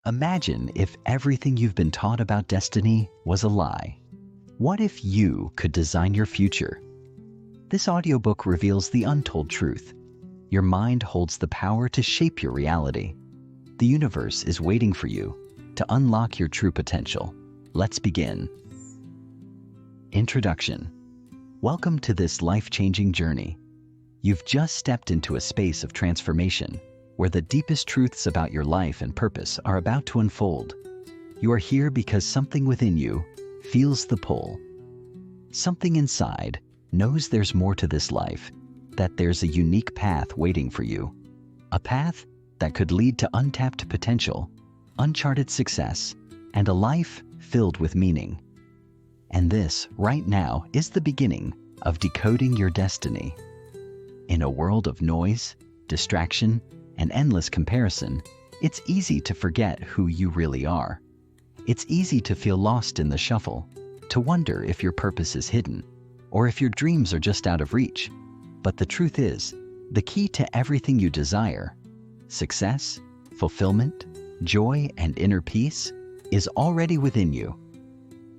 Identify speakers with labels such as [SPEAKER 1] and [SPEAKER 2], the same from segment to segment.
[SPEAKER 1] Imagine if everything you've been taught about destiny was a lie. What if you could design your future? This audiobook reveals the untold truth. Your mind holds the power to shape your reality. The universe is waiting for you to unlock your true potential. Let's begin. Introduction. Welcome to this life-changing journey. You've just stepped into a space of transformation where the deepest truths about your life and purpose are about to unfold. You are here because something within you feels the pull. Something inside knows there's more to this life, that there's a unique path waiting for you. A path that could lead to untapped potential, uncharted success, and a life filled with meaning. And this, right now, is the beginning of decoding your destiny. In a world of noise, distraction, and endless comparison, it's easy to forget who you really are. It's easy to feel lost in the shuffle, to wonder if your purpose is hidden, or if your dreams are just out of reach. But the truth is, the key to everything you desire, success, fulfillment, joy, and inner peace, is already within you.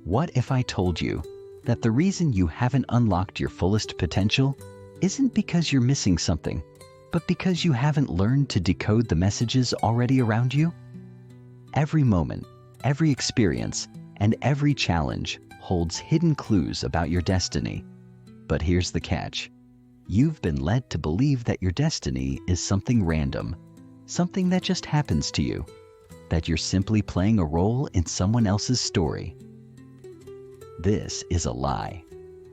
[SPEAKER 1] What if I told you that the reason you haven't unlocked your fullest potential isn't because you're missing something, but because you haven't learned to decode the messages already around you? Every moment, every experience, and every challenge holds hidden clues about your destiny. But here's the catch. You've been led to believe that your destiny is something random, something that just happens to you, that you're simply playing a role in someone else's story. This is a lie.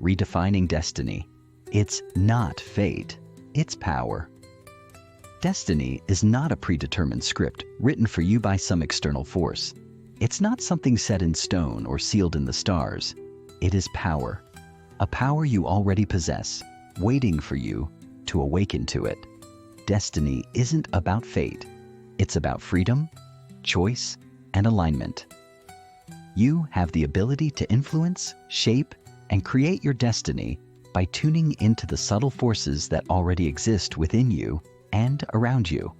[SPEAKER 1] Redefining destiny. It's not fate, it's power. Destiny is not a predetermined script written for you by some external force. It's not something set in stone or sealed in the stars. It is power. A power you already possess, waiting for you to awaken to it. Destiny isn't about fate. It's about freedom, choice, and alignment. You have the ability to influence, shape, and create your destiny by tuning into the subtle forces that already exist within you and around you.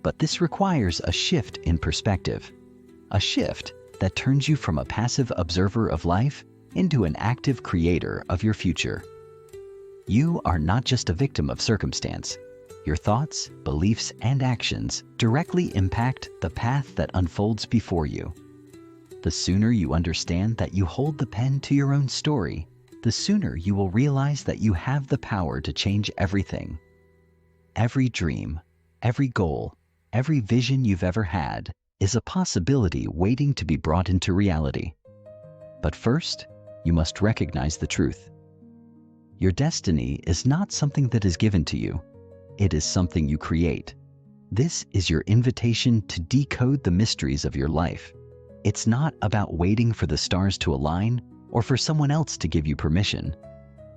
[SPEAKER 1] But this requires a shift in perspective, a shift that turns you from a passive observer of life into an active creator of your future. You are not just a victim of circumstance. Your thoughts, beliefs, and actions directly impact the path that unfolds before you. The sooner you understand that you hold the pen to your own story, the sooner you will realize that you have the power to change everything. Every dream, every goal, every vision you've ever had is a possibility waiting to be brought into reality. But first, you must recognize the truth. Your destiny is not something that is given to you. It is something you create. This is your invitation to decode the mysteries of your life. It's not about waiting for the stars to align or for someone else to give you permission.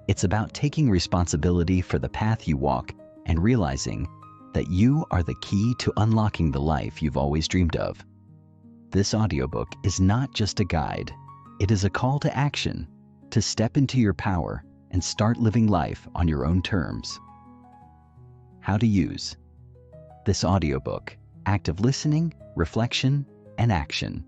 [SPEAKER 1] It's about taking responsibility for the path you walk and realizing that you are the key to unlocking the life you've always dreamed of. This audiobook is not just a guide. It is a call to action, to step into your power and start living life on your own terms. How to use this audiobook: active listening, reflection, and action.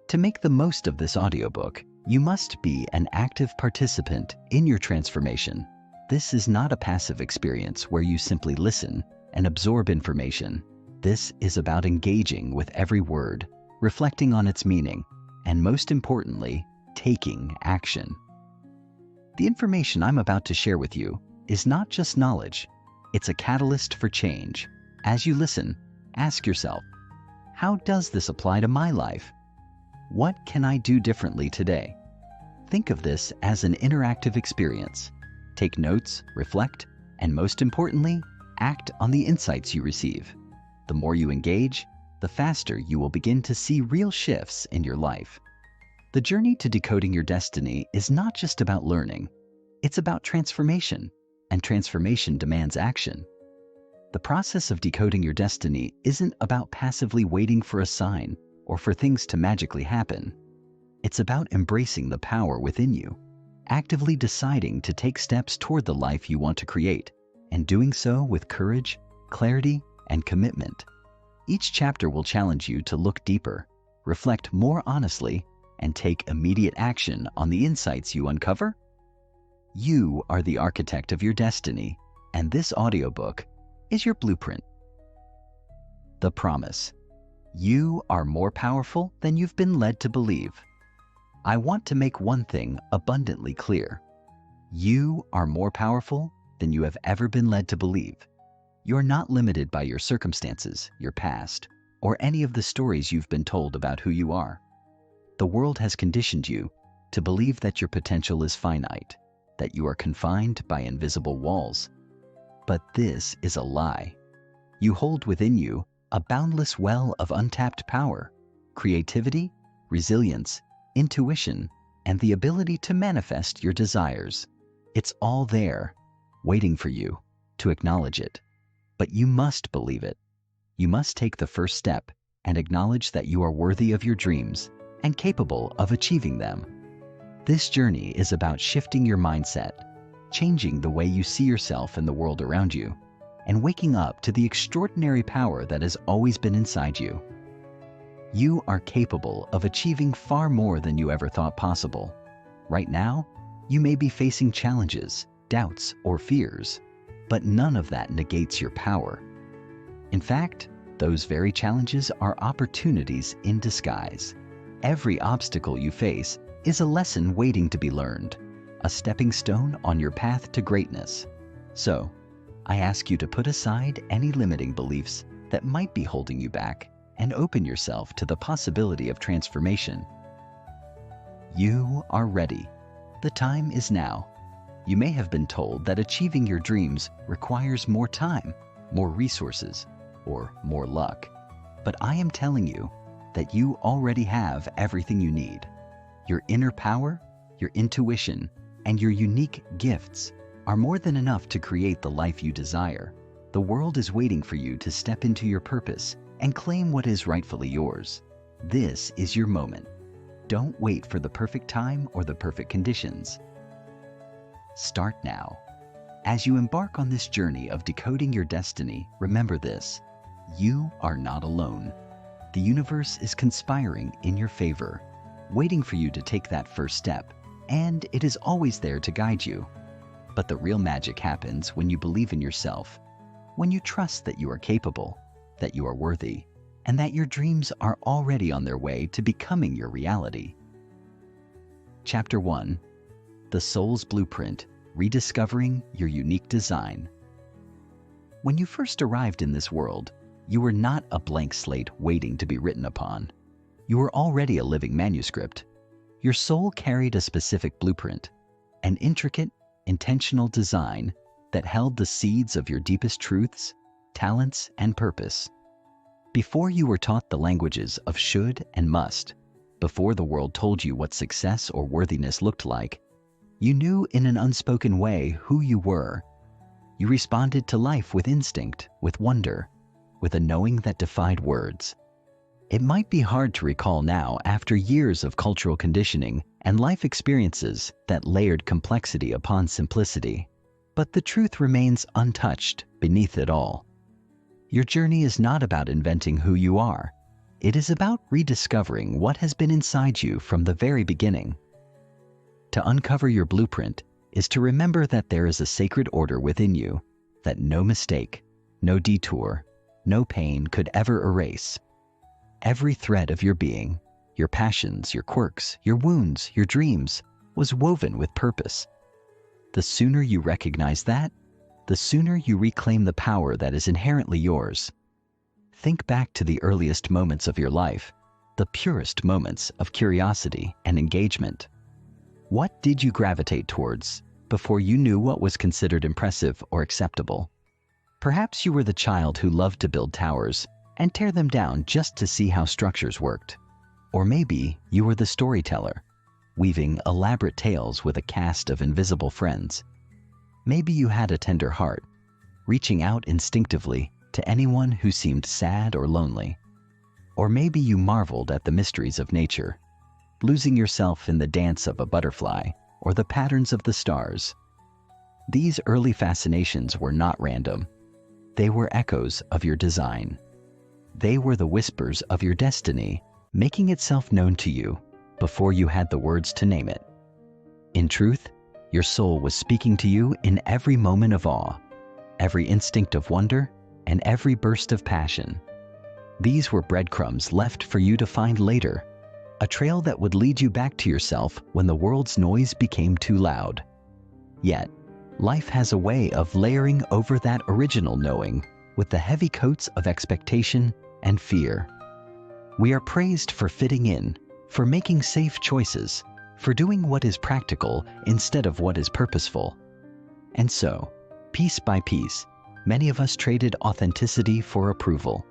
[SPEAKER 1] To make the most of this audiobook, you must be an active participant in your transformation. This is not a passive experience where you simply listen and absorb information. This is about engaging with every word, reflecting on its meaning, and most importantly, taking action. The information I'm about to share with you is not just knowledge, it's a catalyst for change. As you listen, ask yourself, how does this apply to my life? What can I do differently today? Think of this as an interactive experience. Take notes, reflect, and most importantly, act on the insights you receive. The more you engage, the faster you will begin to see real shifts in your life. The journey to decoding your destiny is not just about learning. It's about transformation, and transformation demands action. The process of decoding your destiny isn't about passively waiting for a sign or for things to magically happen. It's about embracing the power within you, actively deciding to take steps toward the life you want to create, and doing so with courage, clarity, and commitment. Each chapter will challenge you to look deeper, reflect more honestly, and take immediate action on the insights you uncover. You are the architect of your destiny, and this audiobook is your blueprint. The promise. You are more powerful than you've been led to believe. I want to make one thing abundantly clear. You are more powerful than you have ever been led to believe. You're not limited by your circumstances, your past, or any of the stories you've been told about who you are. The world has conditioned you to believe that your potential is finite, that you are confined by invisible walls. But this is a lie. You hold within you a boundless well of untapped power, creativity, resilience, intuition, and the ability to manifest your desires. It's all there, waiting for you to acknowledge it. But you must believe it. You must take the first step and acknowledge that you are worthy of your dreams and capable of achieving them. This journey is about shifting your mindset, changing the way you see yourself and the world around you, and waking up to the extraordinary power that has always been inside you. You are capable of achieving far more than you ever thought possible. Right now, you may be facing challenges, doubts, or fears, but none of that negates your power. In fact, those very challenges are opportunities in disguise. Every obstacle you face is a lesson waiting to be learned, a stepping stone on your path to greatness. So, I ask you to put aside any limiting beliefs that might be holding you back and open yourself to the possibility of transformation. You are ready. The time is now. You may have been told that achieving your dreams requires more time, more resources, or more luck. But I am telling you that you already have everything you need. Your inner power, your intuition, and your unique gifts are more than enough to create the life you desire. The world is waiting for you to step into your purpose and claim what is rightfully yours. This is your moment. Don't wait for the perfect time or the perfect conditions. Start now. As you embark on this journey of decoding your destiny, remember this: you are not alone. The universe is conspiring in your favor, waiting for you to take that first step, and it is always there to guide you. But the real magic happens when you believe in yourself, when you trust that you are capable, that you are worthy, and that your dreams are already on their way to becoming your reality. Chapter 1. The Soul's Blueprint: Rediscovering Your Unique Design. When you first arrived in this world, you were not a blank slate waiting to be written upon. You were already a living manuscript. Your soul carried a specific blueprint, an intricate, intentional design that held the seeds of your deepest truths, talents, and purpose. Before you were taught the languages of should and must, before the world told you what success or worthiness looked like, you knew in an unspoken way who you were. You responded to life with instinct, with wonder, with a knowing that defied words. It might be hard to recall now after years of cultural conditioning and life experiences that layered complexity upon simplicity, but the truth remains untouched beneath it all. Your journey is not about inventing who you are. It is about rediscovering what has been inside you from the very beginning. To uncover your blueprint is to remember that there is a sacred order within you that no mistake, no detour, no pain could ever erase. Every thread of your being, your passions, your quirks, your wounds, your dreams, was woven with purpose. The sooner you recognize that, the sooner you reclaim the power that is inherently yours. Think back to the earliest moments of your life, the purest moments of curiosity and engagement. What did you gravitate towards before you knew what was considered impressive or acceptable? Perhaps you were the child who loved to build towers and tear them down just to see how structures worked. Or maybe you were the storyteller, weaving elaborate tales with a cast of invisible friends. Maybe you had a tender heart, reaching out instinctively to anyone who seemed sad or lonely. Or maybe you marveled at the mysteries of nature, losing yourself in the dance of a butterfly or the patterns of the stars. These early fascinations were not random. They were echoes of your design. They were the whispers of your destiny, making itself known to you before you had the words to name it. In truth, your soul was speaking to you in every moment of awe, every instinct of wonder, and every burst of passion. These were breadcrumbs left for you to find later, a trail that would lead you back to yourself when the world's noise became too loud. Yet, life has a way of layering over that original knowing with the heavy coats of expectation and fear. We are praised for fitting in, for making safe choices, for doing what is practical instead of what is purposeful. And so, piece by piece, many of us traded authenticity for approval.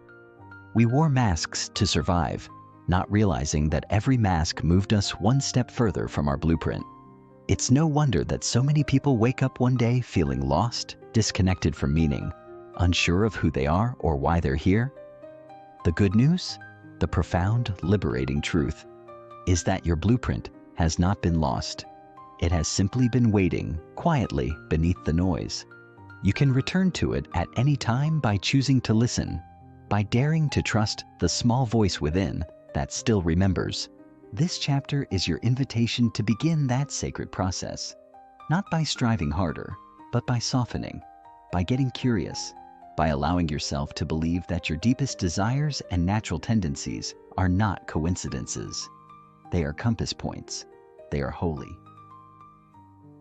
[SPEAKER 1] We wore masks to survive, not realizing that every mask moved us one step further from our blueprint. It's no wonder that so many people wake up one day feeling lost, disconnected from meaning, unsure of who they are or why they're here. The good news, the profound, liberating truth, is that your blueprint has not been lost. It has simply been waiting quietly beneath the noise. You can return to it at any time by choosing to listen, by daring to trust the small voice within that still remembers. This chapter is your invitation to begin that sacred process, not by striving harder, but by softening, by getting curious, by allowing yourself to believe that your deepest desires and natural tendencies are not coincidences. They are compass points. They are holy.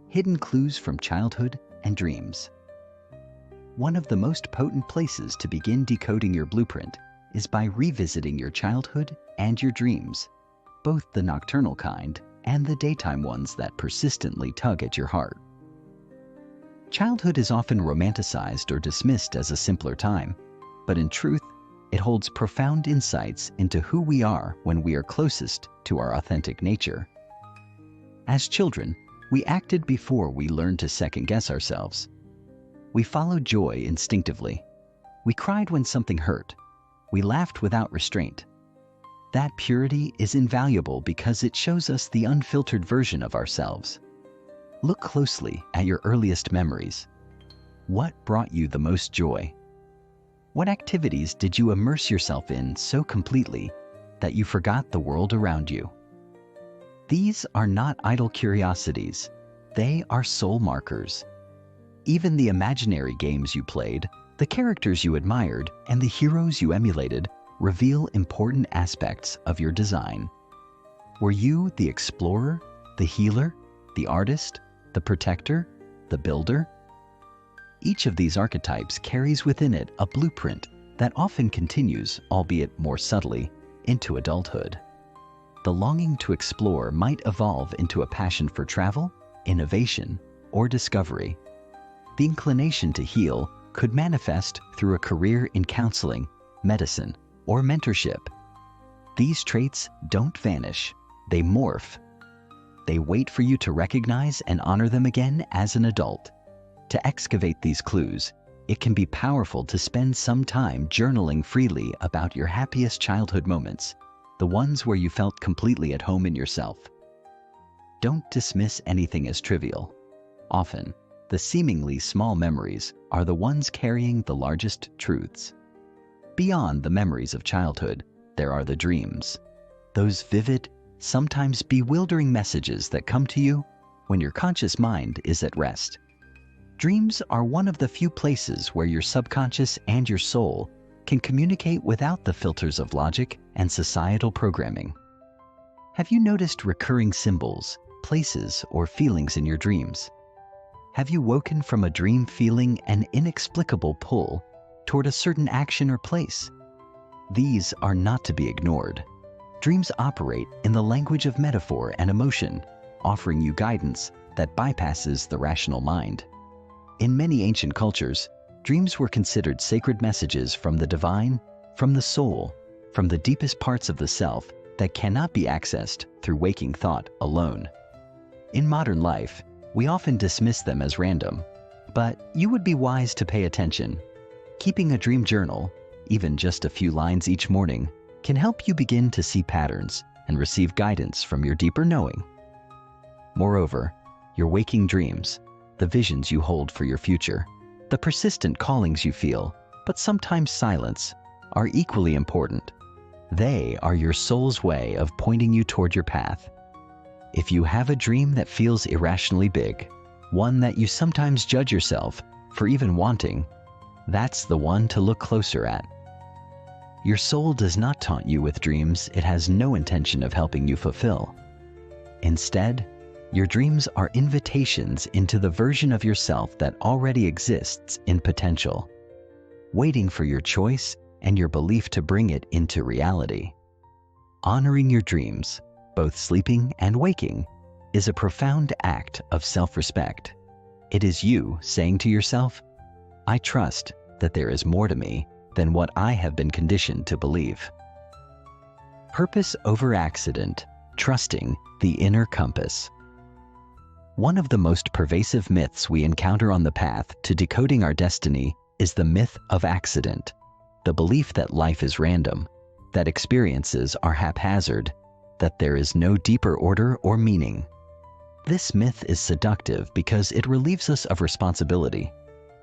[SPEAKER 1] Hidden clues from childhood and dreams. One of the most potent places to begin decoding your blueprint is by revisiting your childhood and your dreams, both the nocturnal kind and the daytime ones that persistently tug at your heart. Childhood is often romanticized or dismissed as a simpler time, but in truth, it holds profound insights into who we are when we are closest to our authentic nature. As children, we acted before we learned to second-guess ourselves. We followed joy instinctively. We cried when something hurt. We laughed without restraint. That purity is invaluable because it shows us the unfiltered version of ourselves. Look closely at your earliest memories. What brought you the most joy? What activities did you immerse yourself in so completely that you forgot the world around you? These are not idle curiosities. They are soul markers. Even the imaginary games you played, the characters you admired, and the heroes you emulated reveal important aspects of your design. Were you the explorer, the healer, the artist, the protector, the builder? Each of these archetypes carries within it a blueprint that often continues, albeit more subtly, into adulthood. The longing to explore might evolve into a passion for travel, innovation, or discovery. The inclination to heal could manifest through a career in counseling, medicine, or mentorship. These traits don't vanish, they morph. They wait for you to recognize and honor them again as an adult. To excavate these clues, it can be powerful to spend some time journaling freely about your happiest childhood moments, the ones where you felt completely at home in yourself. Don't dismiss anything as trivial. Often, the seemingly small memories are the ones carrying the largest truths. Beyond the memories of childhood, there are the dreams. Those vivid, sometimes bewildering messages that come to you when your conscious mind is at rest. Dreams are one of the few places where your subconscious and your soul can communicate without the filters of logic and societal programming. Have you noticed recurring symbols, places, or feelings in your dreams? Have you woken from a dream feeling an inexplicable pull toward a certain action or place? These are not to be ignored. Dreams operate in the language of metaphor and emotion, offering you guidance that bypasses the rational mind. In many ancient cultures, dreams were considered sacred messages from the divine, from the soul, from the deepest parts of the self that cannot be accessed through waking thought alone. In modern life, we often dismiss them as random, but you would be wise to pay attention. Keeping a dream journal, even just a few lines each morning, can help you begin to see patterns and receive guidance from your deeper knowing. Moreover, your waking dreams, the visions you hold for your future, the persistent callings you feel, but sometimes silence, are equally important. They are your soul's way of pointing you toward your path. If you have a dream that feels irrationally big, one that you sometimes judge yourself for even wanting, that's the one to look closer at. Your soul does not taunt you with dreams it has no intention of helping you fulfill. Instead, your dreams are invitations into the version of yourself that already exists in potential, waiting for your choice and your belief to bring it into reality. Honoring your dreams, both sleeping and waking, is a profound act of self-respect. It is you saying to yourself, I trust that there is more to me than what I have been conditioned to believe. Purpose over accident, trusting the inner compass. One of the most pervasive myths we encounter on the path to decoding our destiny is the myth of accident, the belief that life is random, that experiences are haphazard, that there is no deeper order or meaning. This myth is seductive because it relieves us of responsibility.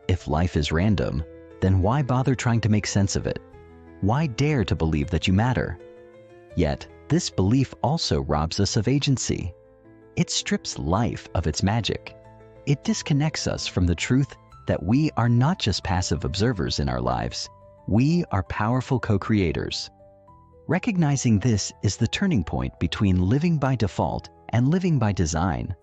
[SPEAKER 1] If life is random, then why bother trying to make sense of it? Why dare to believe that you matter? Yet, this belief also robs us of agency. It strips life of its magic. It disconnects us from the truth that we are not just passive observers in our lives. We are powerful co-creators. Recognizing this is the turning point between living by default and living by design.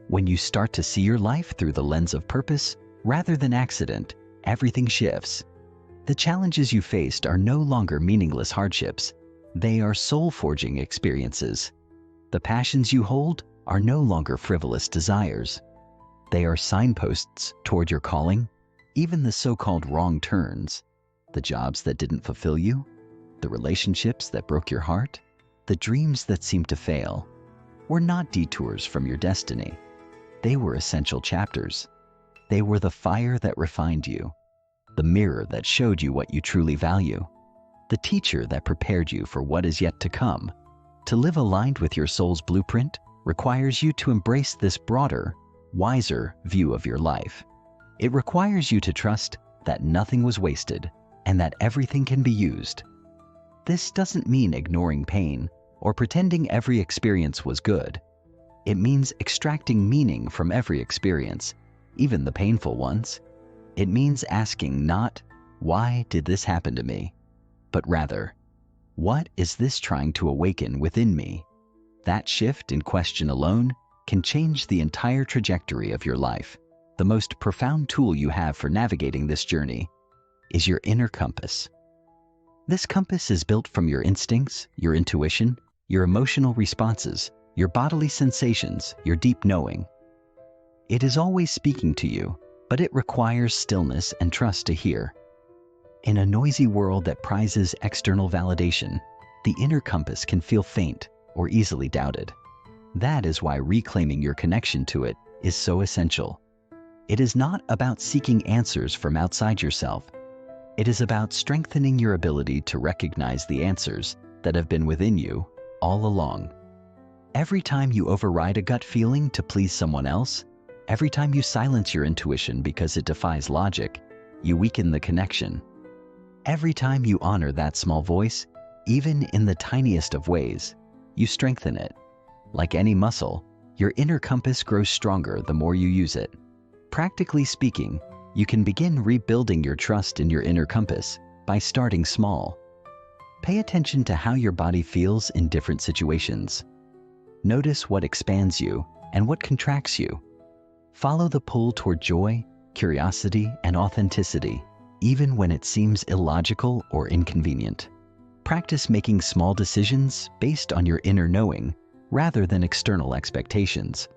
[SPEAKER 1] When you start to see your life through the lens of purpose rather than accident, everything shifts. The challenges you faced are no longer meaningless hardships. They are soul-forging experiences. The passions you hold are no longer frivolous desires. They are signposts toward your calling. Even the so-called wrong turns, the jobs that didn't fulfill you, the relationships that broke your heart, the dreams that seemed to fail, were not detours from your destiny. They were essential chapters. They were the fire that refined you, the mirror that showed you what you truly value, the teacher that prepared you for what is yet to come. To live aligned with your soul's blueprint requires you to embrace this broader, wiser view of your life. It requires you to trust that nothing was wasted and that everything can be used. This doesn't mean ignoring pain or pretending every experience was good. It means extracting meaning from every experience, even the painful ones. It means asking not, why did this happen to me? But rather, what is this trying to awaken within me? That shift in question alone can change the entire trajectory of your life. The most profound tool you have for navigating this journey is your inner compass. This compass is built from your instincts, your intuition, your emotional responses, your bodily sensations, your deep knowing. It is always speaking to you, but it requires stillness and trust to hear. In a noisy world that prizes external validation, the inner compass can feel faint or easily doubted. That is why reclaiming your connection to it is so essential. It is not about seeking answers from outside yourself. It is about strengthening your ability to recognize the answers that have been within you all along. Every time you override a gut feeling to please someone else, every time you silence your intuition because it defies logic, you weaken the connection. Every time you honor that small voice, even in the tiniest of ways, you strengthen it. Like any muscle, your inner compass grows stronger the more you use it. Practically speaking, you can begin rebuilding your trust in your inner compass by starting small. Pay attention to how your body feels in different situations. Notice what expands you and what contracts you. Follow the pull toward joy, curiosity, and authenticity, even when it seems illogical or inconvenient. Practice making small decisions based on your inner knowing rather than external expectations.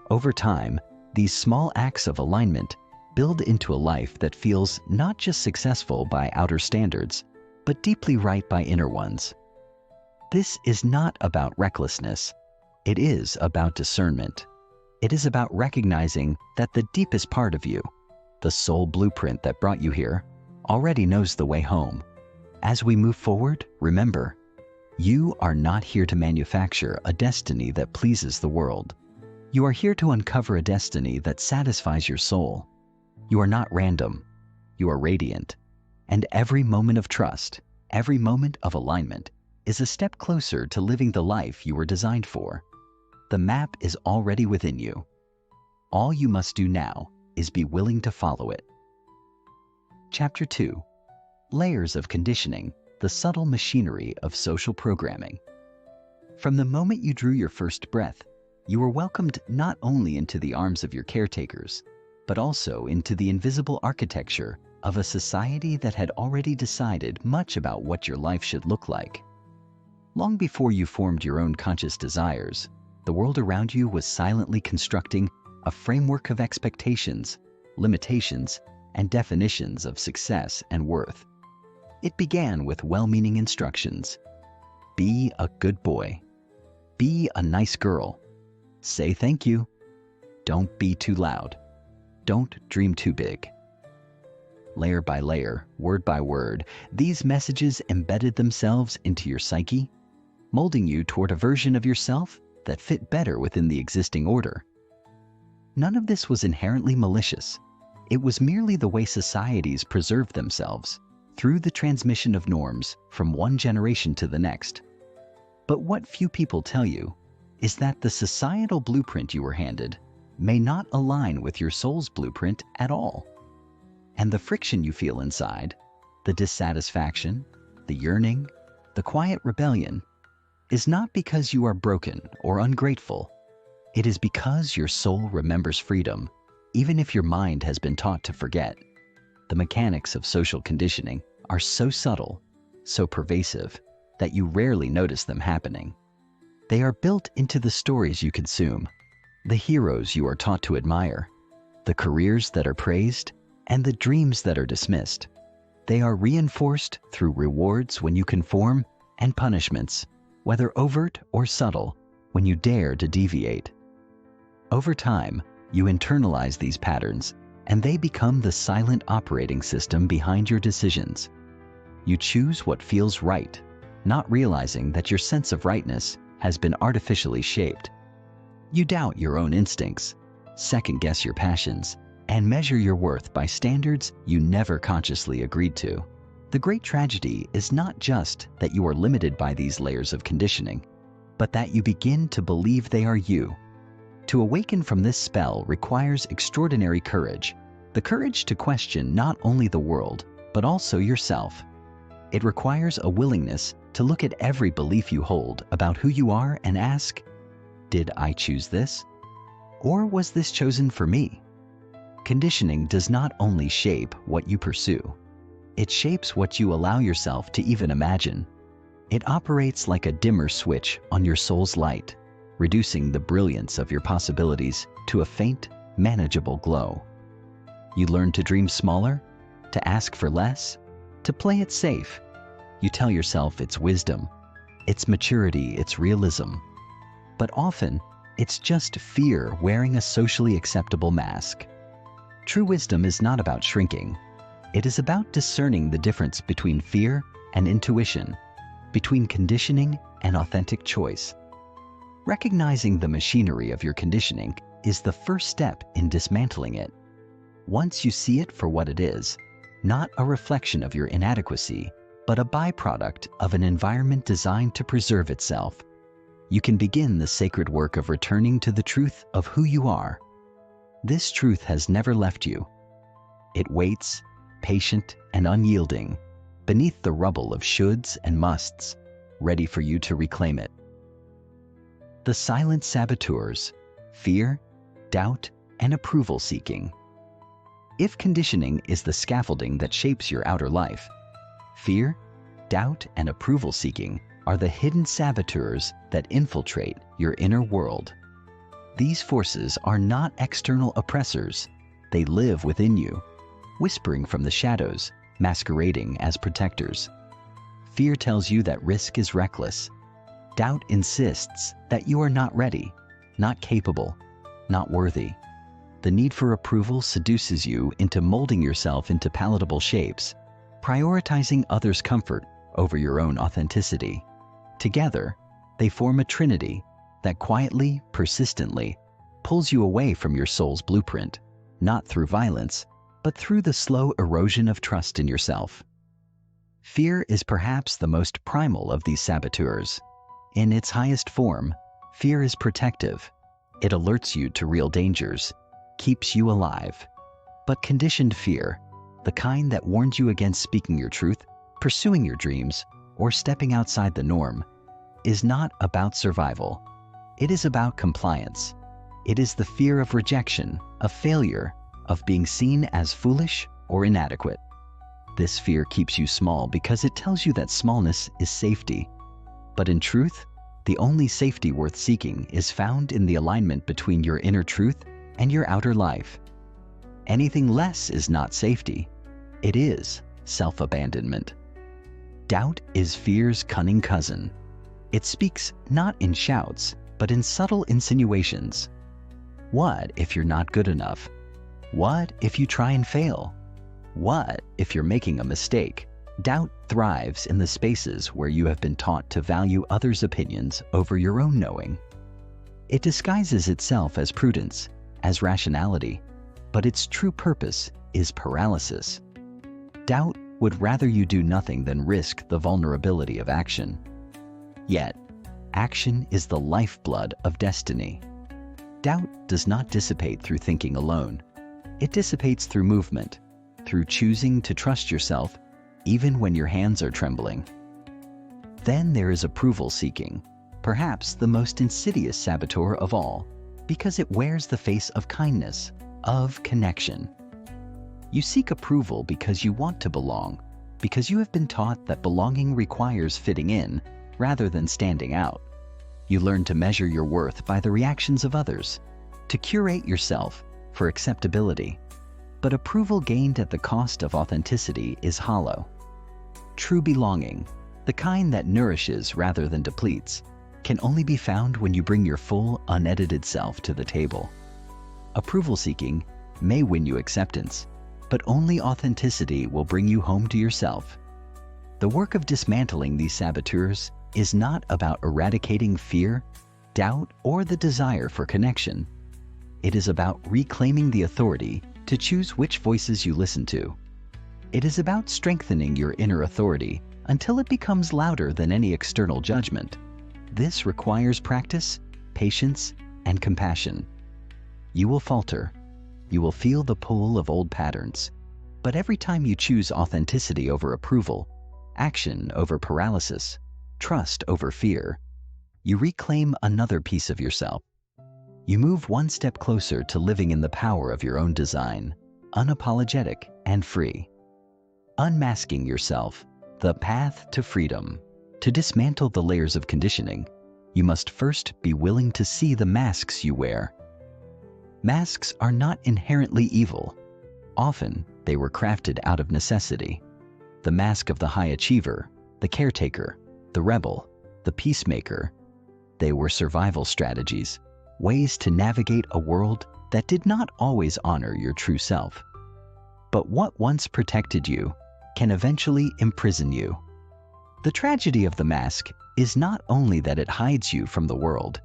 [SPEAKER 1] Over time, these small acts of alignment build into a life that feels not just successful by outer standards, but deeply right by inner ones. This is not about recklessness. It is about discernment. It is about recognizing that the deepest part of you, the soul blueprint that brought you here, already knows the way home. As we move forward, remember, you are not here to manufacture a destiny that pleases the world. You are here to uncover a destiny that satisfies your soul. You are not random. You are radiant. And every moment of trust, Every moment of alignment is a step closer to living the life you were designed for. The map is already within you. All you must do now is be willing to follow it. Chapter 2. Layers of Conditioning, the Subtle Machinery of Social Programming. From the moment you drew your first breath, you were welcomed not only into the arms of your caretakers, but also into the invisible architecture of a society that had already decided much about what your life should look like. Long before you formed your own conscious desires, the world around you was silently constructing a framework of expectations, limitations, and definitions of success and worth. It began with well-meaning instructions. Be a good boy. Be a nice girl. Say thank you. Don't be too loud. Don't dream too big. Layer by layer, word by word, these messages embedded themselves into your psyche, molding you toward a version of yourself that fit better within the existing order. None of this was inherently malicious. It was merely the way societies preserved themselves through the transmission of norms from one generation to the next. But what few people tell you is that the societal blueprint you were handed may not align with your soul's blueprint at all. And the friction you feel inside, the dissatisfaction, the yearning, the quiet rebellion, is not because you are broken or ungrateful. It is because your soul remembers freedom, even if your mind has been taught to forget. The mechanics of social conditioning are so subtle, so pervasive, that you rarely notice them happening. They are built into the stories you consume, the heroes you are taught to admire, the careers that are praised, and the dreams that are dismissed. They are reinforced through rewards when you conform and punishments, whether overt or subtle, when you dare to deviate. Over time, you internalize these patterns, and they become the silent operating system behind your decisions. You choose what feels right, not realizing that your sense of rightness has been artificially shaped. You doubt your own instincts, second-guess your passions, and measure your worth by standards you never consciously agreed to. The great tragedy is not just that you are limited by these layers of conditioning, but that you begin to believe they are you. To awaken from this spell requires extraordinary courage, the courage to question not only the world, but also yourself. It requires a willingness to look at every belief you hold about who you are and ask, did I choose this? Or was this chosen for me? Conditioning does not only shape what you pursue, it shapes what you allow yourself to even imagine. It operates like a dimmer switch on your soul's light, reducing the brilliance of your possibilities to a faint, manageable glow. You learn to dream smaller, to ask for less, to play it safe. You tell yourself it's wisdom, it's maturity, it's realism. But often, it's just fear wearing a socially acceptable mask. True wisdom is not about shrinking. It is about discerning the difference between fear and intuition, between conditioning and authentic choice. Recognizing the machinery of your conditioning is the first step in dismantling it. Once you see it for what it is, not a reflection of your inadequacy, but a byproduct of an environment designed to preserve itself, you can begin the sacred work of returning to the truth of who you are. This truth has never left you. It waits, patient and unyielding, beneath the rubble of shoulds and musts, ready for you to reclaim it. The silent saboteurs, fear, doubt, and approval seeking. If conditioning is the scaffolding that shapes your outer life, fear, doubt, and approval seeking are the hidden saboteurs that infiltrate your inner world. These forces are not external oppressors. They live within you, whispering from the shadows, masquerading as protectors. Fear tells you that risk is reckless. Doubt insists that you are not ready, not capable, not worthy. The need for approval seduces you into molding yourself into palatable shapes, prioritizing others' comfort over your own authenticity. Together, they form a trinity that quietly, persistently, pulls you away from your soul's blueprint, not through violence, but through the slow erosion of trust in yourself. Fear is perhaps the most primal of these saboteurs. In its highest form, fear is protective. It alerts you to real dangers, keeps you alive. But conditioned fear, the kind that warns you against speaking your truth, pursuing your dreams, or stepping outside the norm, is not about survival. It is about compliance. It is the fear of rejection, of failure, of being seen as foolish or inadequate. This fear keeps you small because it tells you that smallness is safety. But in truth, the only safety worth seeking is found in the alignment between your inner truth and your outer life. Anything less is not safety. It is self-abandonment. Doubt is fear's cunning cousin. It speaks not in shouts, but in subtle insinuations. What if you're not good enough? What if you try and fail? What if you're making a mistake? Doubt thrives in the spaces where you have been taught to value others' opinions over your own knowing. It disguises itself as prudence, as rationality, but its true purpose is paralysis. Doubt would rather you do nothing than risk the vulnerability of action. Yet, action is the lifeblood of destiny. Doubt does not dissipate through thinking alone. It dissipates through movement, through choosing to trust yourself even when your hands are trembling. Then there is approval seeking, perhaps the most insidious saboteur of all, because it wears the face of kindness, of connection. You seek approval because you want to belong, because you have been taught that belonging requires fitting in rather than standing out. You learn to measure your worth by the reactions of others, to curate yourself for acceptability. But approval gained at the cost of authenticity is hollow. True belonging, the kind that nourishes rather than depletes, can only be found when you bring your full, unedited self to the table. Approval seeking may win you acceptance, but only authenticity will bring you home to yourself. The work of dismantling these saboteurs is not about eradicating fear, doubt, or the desire for connection. It is about reclaiming the authority to choose which voices you listen to. It is about strengthening your inner authority until it becomes louder than any external judgment. This requires practice, patience, and compassion. You will falter. You will feel the pull of old patterns. But every time you choose authenticity over approval, action over paralysis, trust over fear, you reclaim another piece of yourself. You move one step closer to living in the power of your own design, unapologetic and free. Unmasking yourself, the path to freedom. To dismantle the layers of conditioning, you must first be willing to see the masks you wear. Masks are not inherently evil. Often, they were crafted out of necessity. The mask of the high achiever, the caretaker, the rebel, the peacemaker. They were survival strategies, ways to navigate a world that did not always honor your true self. But what once protected you can eventually imprison you. The tragedy of the mask is not only that it hides you from the world,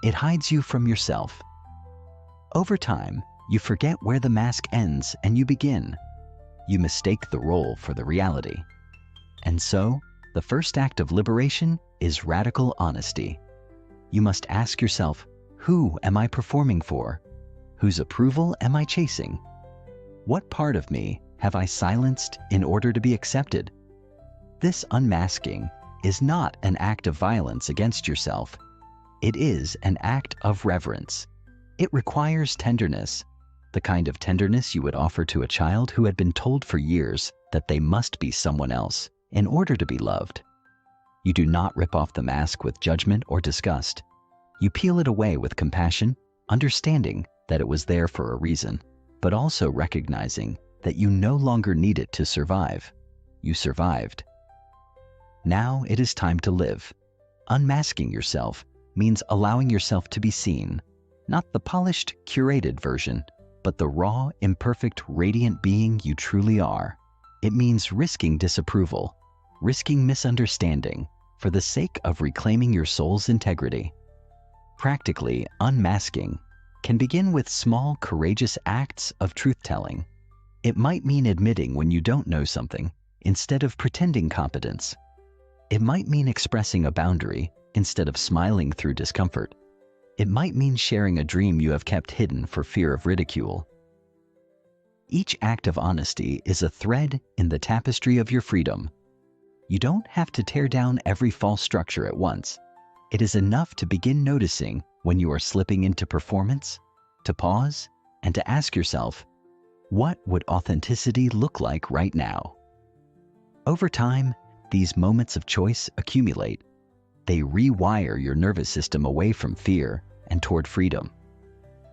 [SPEAKER 1] it hides you from yourself. Over time, you forget where the mask ends and you begin. You mistake the role for the reality. And so, the first act of liberation is radical honesty. You must ask yourself, who am I performing for? Whose approval am I chasing? What part of me have I silenced in order to be accepted? This unmasking is not an act of violence against yourself. It is an act of reverence. It requires tenderness, the kind of tenderness you would offer to a child who had been told for years that they must be someone else in order to be loved. You do not rip off the mask with judgment or disgust. You peel it away with compassion, understanding that it was there for a reason, but also recognizing that you no longer need it to survive. You survived. Now it is time to live. Unmasking yourself means allowing yourself to be seen, not the polished, curated version, but the raw, imperfect, radiant being you truly are. It means risking disapproval, risking misunderstanding, for the sake of reclaiming your soul's integrity. Practically, unmasking can begin with small, courageous acts of truth-telling. It might mean admitting when you don't know something, instead of pretending competence. It might mean expressing a boundary instead of smiling through discomfort. It might mean sharing a dream you have kept hidden for fear of ridicule. Each act of honesty is a thread in the tapestry of your freedom. You don't have to tear down every false structure at once. It is enough to begin noticing when you are slipping into performance, to pause, and to ask yourself, what would authenticity look like right now? Over time, these moments of choice accumulate. They rewire your nervous system away from fear and toward freedom.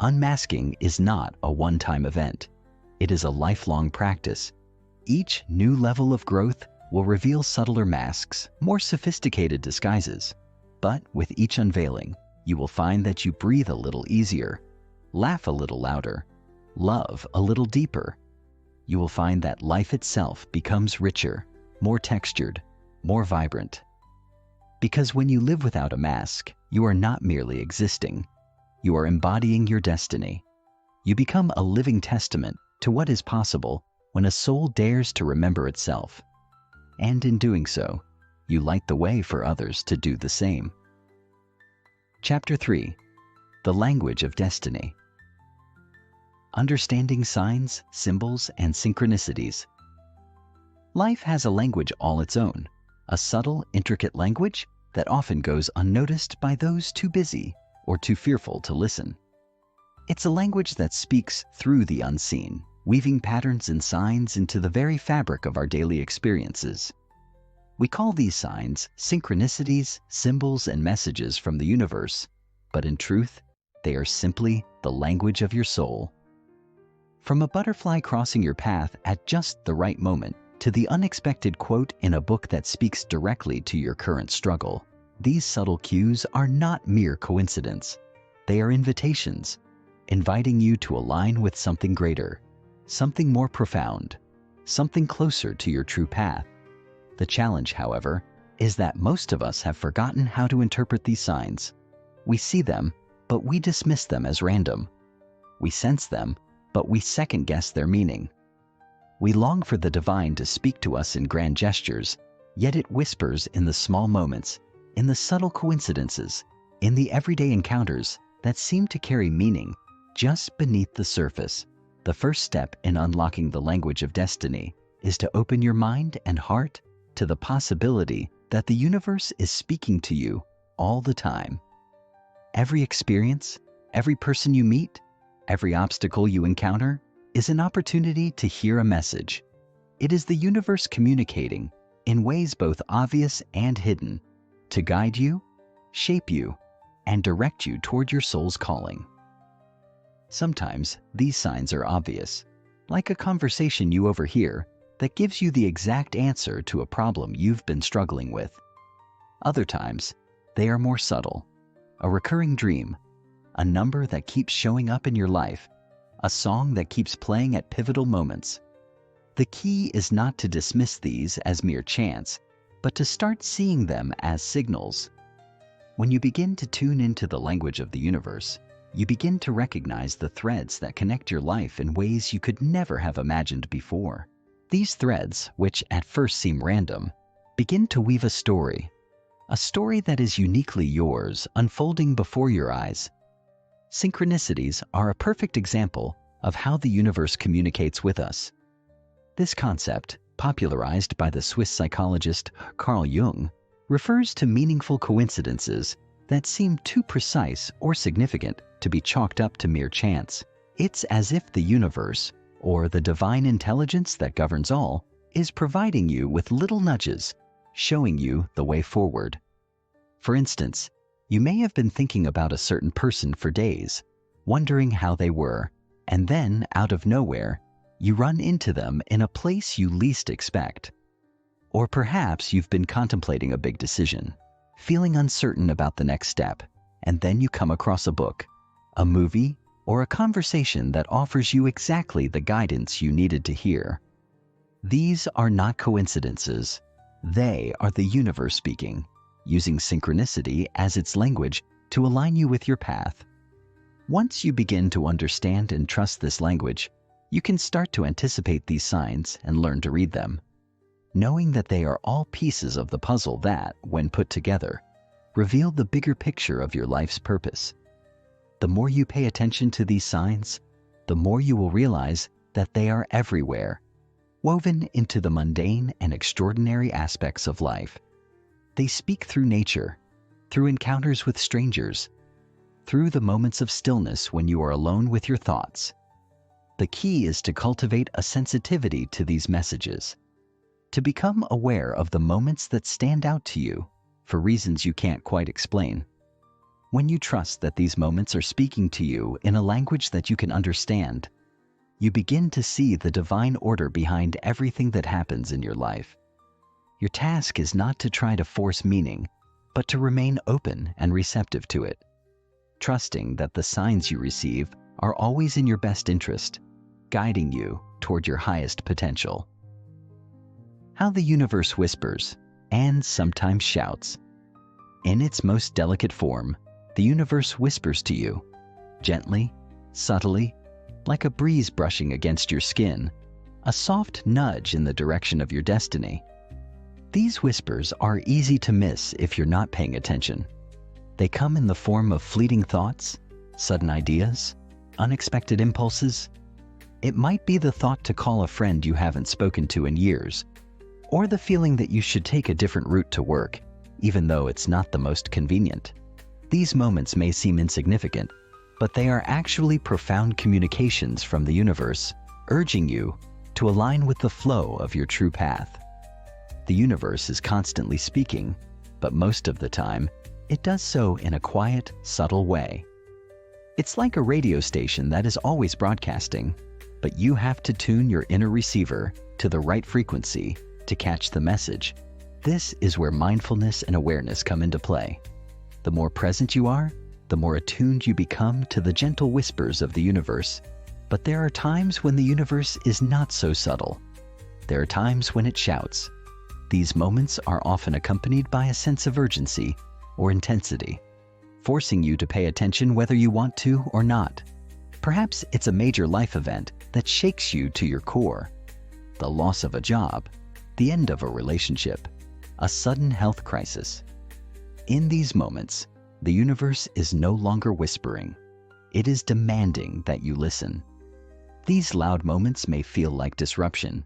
[SPEAKER 1] Unmasking is not a one-time event. It is a lifelong practice. Each new level of growth will reveal subtler masks, more sophisticated disguises. But with each unveiling, you will find that you breathe a little easier, laugh a little louder, love a little deeper. You will find that life itself becomes richer, more textured, more vibrant. Because when you live without a mask, you are not merely existing. You are embodying your destiny. You become a living testament to what is possible when a soul dares to remember itself. And in doing so, you light the way for others to do the same. Chapter 3. The Language of Destiny. Understanding signs, symbols, and synchronicities. Life has a language all its own, a subtle, intricate language that often goes unnoticed by those too busy or too fearful to listen. It's a language that speaks through the unseen, weaving patterns and signs into the very fabric of our daily experiences. We call these signs synchronicities, symbols, and messages from the universe, but in truth, they are simply the language of your soul. From a butterfly crossing your path at just the right moment to the unexpected quote in a book that speaks directly to your current struggle, these subtle cues are not mere coincidence. They are invitations, inviting you to align with something greater, something more profound, something closer to your true path. The challenge, however, is that most of us have forgotten how to interpret these signs. We see them, but we dismiss them as random. We sense them, but we second-guess their meaning. We long for the divine to speak to us in grand gestures, yet it whispers in the small moments, in the subtle coincidences, in the everyday encounters that seem to carry meaning just beneath the surface. The first step in unlocking the language of destiny is to open your mind and heart to the possibility that the universe is speaking to you all the time. Every experience, every person you meet, every obstacle you encounter is an opportunity to hear a message. It is the universe communicating in ways both obvious and hidden to guide you, shape you, and direct you toward your soul's calling. Sometimes these signs are obvious, like a conversation you overhear that gives you the exact answer to a problem you've been struggling with. Other times, they are more subtle, a recurring dream, a number that keeps showing up in your life, a song that keeps playing at pivotal moments. The key is not to dismiss these as mere chance, but to start seeing them as signals. When you begin to tune into the language of the universe, you begin to recognize the threads that connect your life in ways you could never have imagined before. These threads, which at first seem random, begin to weave a story that is uniquely yours, unfolding before your eyes. Synchronicities are a perfect example of how the universe communicates with us. This concept, popularized by the Swiss psychologist Carl Jung, refers to meaningful coincidences that seem too precise or significant to be chalked up to mere chance. It's as if the universe, or the divine intelligence that governs all, is providing you with little nudges, showing you the way forward. For instance, you may have been thinking about a certain person for days, wondering how they were, and then, out of nowhere, you run into them in a place you least expect. Or perhaps you've been contemplating a big decision, feeling uncertain about the next step, and then you come across a book, a movie, or a conversation that offers you exactly the guidance you needed to hear. These are not coincidences. They are the universe speaking, using synchronicity as its language to align you with your path. Once you begin to understand and trust this language, you can start to anticipate these signs and learn to read them. knowing that they are all pieces of the puzzle that, when put together, reveal the bigger picture of your life's purpose. The more you pay attention to these signs, the more you will realize that they are everywhere, woven into the mundane and extraordinary aspects of life. They speak through nature, through encounters with strangers, through the moments of stillness when you are alone with your thoughts. The key is to cultivate a sensitivity to these messages, to become aware of the moments that stand out to you for reasons you can't quite explain. When you trust that these moments are speaking to you in a language that you can understand, you begin to see the divine order behind everything that happens in your life. Your task is not to try to force meaning, but to remain open and receptive to it, trusting that the signs you receive are always in your best interest, guiding you toward your highest potential. How the universe whispers and sometimes shouts. In its most delicate form, the universe whispers to you, gently, subtly, like a breeze brushing against your skin, a soft nudge in the direction of your destiny. These whispers are easy to miss if you're not paying attention. They come in the form of fleeting thoughts, sudden ideas, unexpected impulses. It might be the thought to call a friend you haven't spoken to in years, or the feeling that you should take a different route to work, even though it's not the most convenient. These moments may seem insignificant, but they are actually profound communications from the universe, urging you to align with the flow of your true path. The universe is constantly speaking, but most of the time, it does so in a quiet, subtle way. It's like a radio station that is always broadcasting, but you have to tune your inner receiver to the right frequency to catch the message. This is where mindfulness and awareness come into play. The more present you are, the more attuned you become to the gentle whispers of the universe. But there are times when the universe is not so subtle. There are times when it shouts. These moments are often accompanied by a sense of urgency or intensity, forcing you to pay attention whether you want to or not. Perhaps it's a major life event that shakes you to your core. The loss of a job, the end of a relationship, a sudden health crisis. In these moments, the universe is no longer whispering. It is demanding that you listen. These loud moments may feel like disruption,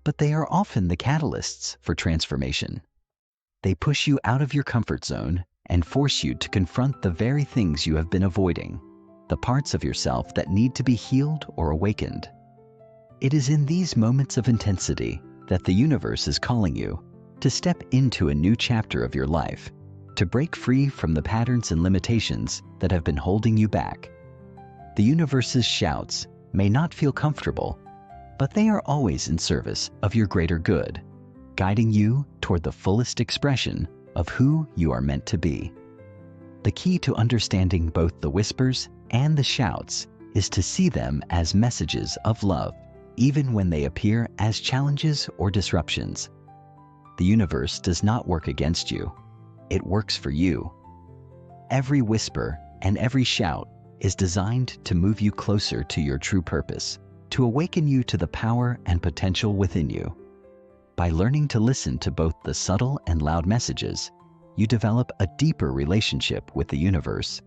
[SPEAKER 1] but they are often the catalysts for transformation. They push you out of your comfort zone and force you to confront the very things you have been avoiding, the parts of yourself that need to be healed or awakened. It is in these moments of intensity that the universe is calling you to step into a new chapter of your life, to break free from the patterns and limitations that have been holding you back. The universe's shouts may not feel comfortable, but they are always in service of your greater good, guiding you toward the fullest expression of who you are meant to be. The key to understanding both the whispers and the shouts is to see them as messages of love, even when they appear as challenges or disruptions. The universe does not work against you. It works for you. Every whisper and every shout is designed to move you closer to your true purpose, to awaken you to the power and potential within you. By learning to listen to both the subtle and loud messages, you develop a deeper relationship with the universe.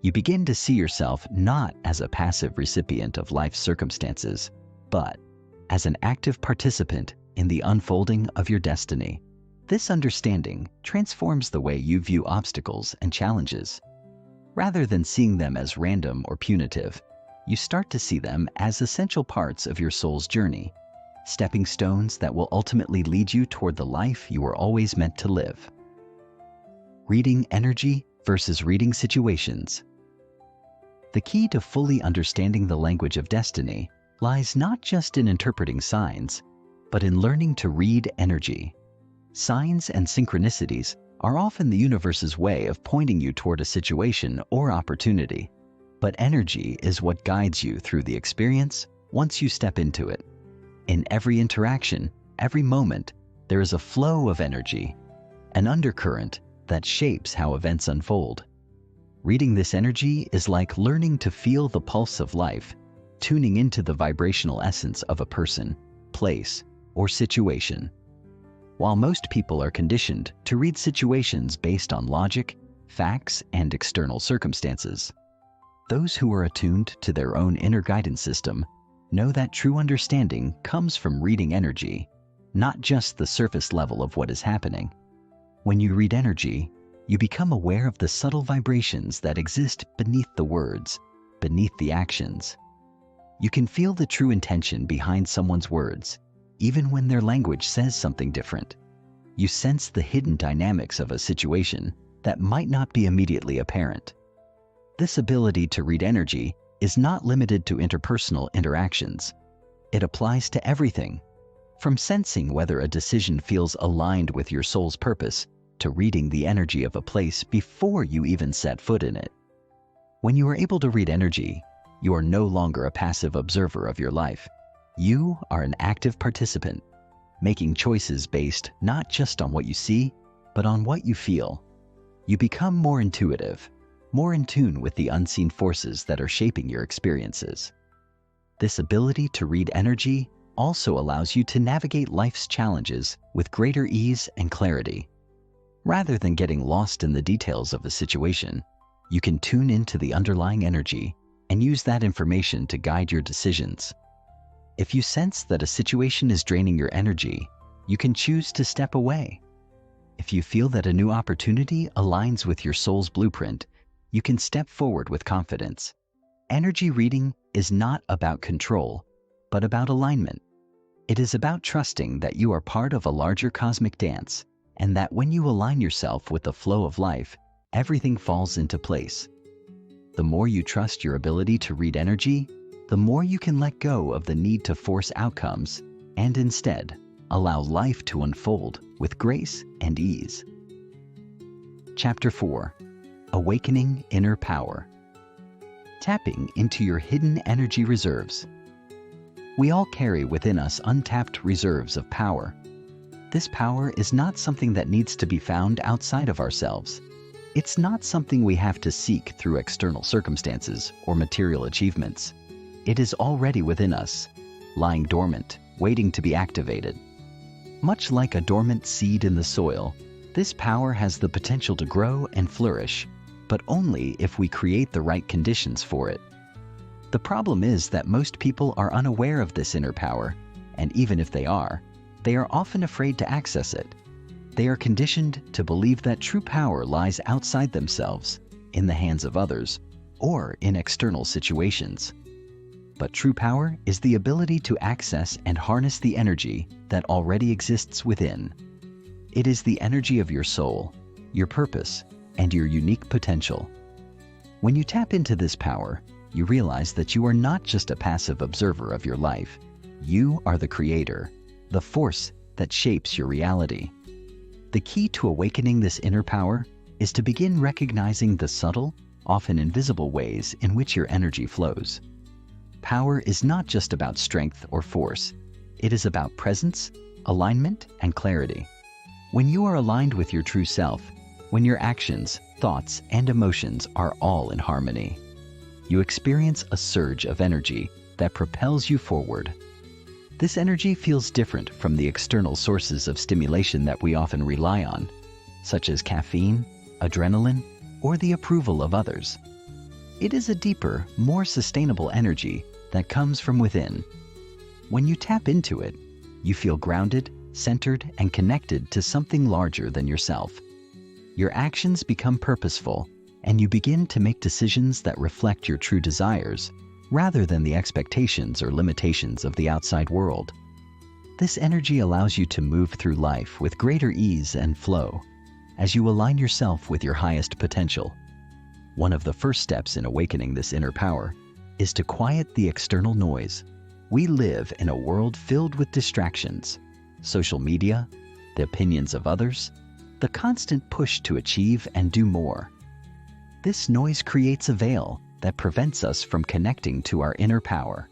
[SPEAKER 1] You begin to see yourself not as a passive recipient of life's circumstances, but as an active participant in the unfolding of your destiny. This understanding transforms the way you view obstacles and challenges. Rather than seeing them as random or punitive, you start to see them as essential parts of your soul's journey, stepping stones that will ultimately lead you toward the life you were always meant to live. Reading energy versus reading situations. The key to fully understanding the language of destiny lies not just in interpreting signs, but in learning to read energy. Signs and synchronicities are often the universe's way of pointing you toward a situation or opportunity, but energy is what guides you through the experience once you step into it. In every interaction, every moment, there is a flow of energy, an undercurrent that shapes how events unfold. Reading this energy is like learning to feel the pulse of life, tuning into the vibrational essence of a person, place, or situation. While most people are conditioned to read situations based on logic, facts, and external circumstances, those who are attuned to their own inner guidance system know that true understanding comes from reading energy, not just the surface level of what is happening. When you read energy, you become aware of the subtle vibrations that exist beneath the words, beneath the actions. You can feel the true intention behind someone's words, even when their language says something different. You sense the hidden dynamics of a situation that might not be immediately apparent. This ability to read energy is not limited to interpersonal interactions. It applies to everything, from sensing whether a decision feels aligned with your soul's purpose to reading the energy of a place before you even set foot in it. When you are able to read energy, you are no longer a passive observer of your life. You are an active participant, making choices based not just on what you see, but on what you feel. You become more intuitive, more in tune with the unseen forces that are shaping your experiences. This ability to read energy also allows you to navigate life's challenges with greater ease and clarity. Rather than getting lost in the details of a situation, you can tune into the underlying energy and use that information to guide your decisions. If you sense that a situation is draining your energy, you can choose to step away. If you feel that a new opportunity aligns with your soul's blueprint, you can step forward with confidence. Energy reading is not about control, but about alignment. It is about trusting that you are part of a larger cosmic dance, and that when you align yourself with the flow of life, everything falls into place. The more you trust your ability to read energy, the more you can let go of the need to force outcomes and instead allow life to unfold with grace and ease. Chapter 4. Awakening Inner Power. Tapping into your hidden energy reserves. We all carry within us untapped reserves of power. This power is not something that needs to be found outside of ourselves. It's not something we have to seek through external circumstances or material achievements. It is already within us, lying dormant, waiting to be activated. Much like a dormant seed in the soil, this power has the potential to grow and flourish, but only if we create the right conditions for it. The problem is that most people are unaware of this inner power, and even if they are often afraid to access it. They are conditioned to believe that true power lies outside themselves, in the hands of others, or in external situations. But true power is the ability to access and harness the energy that already exists within. It is the energy of your soul, your purpose, and your unique potential. When you tap into this power, you realize that you are not just a passive observer of your life. You are the creator, the force that shapes your reality. The key to awakening this inner power is to begin recognizing the subtle, often invisible ways in which your energy flows. Power is not just about strength or force. It is about presence, alignment, and clarity. When you are aligned with your true self, when your actions, thoughts, and emotions are all in harmony, you experience a surge of energy that propels you forward. This energy feels different from the external sources of stimulation that we often rely on, such as caffeine, adrenaline, or the approval of others. It is a deeper, more sustainable energy that comes from within. When you tap into it, you feel grounded, centered, and connected to something larger than yourself. Your actions become purposeful, and you begin to make decisions that reflect your true desires, rather than the expectations or limitations of the outside world. This energy allows you to move through life with greater ease and flow, as you align yourself with your highest potential. One of the first steps in awakening this inner power is to quiet the external noise. We live in a world filled with distractions, social media, the opinions of others, the constant push to achieve and do more. This noise creates a veil that prevents us from connecting to our inner power.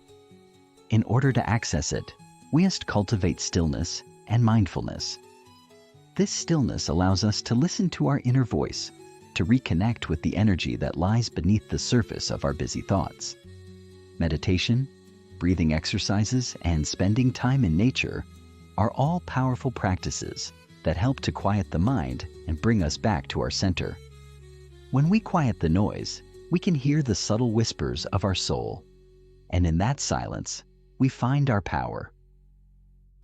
[SPEAKER 1] In order to access it, we must cultivate stillness and mindfulness. This stillness allows us to listen to our inner voice, to reconnect with the energy that lies beneath the surface of our busy thoughts. Meditation, breathing exercises, and spending time in nature are all powerful practices that help to quiet the mind and bring us back to our center. When we quiet the noise, we can hear the subtle whispers of our soul, and in that silence, we find our power.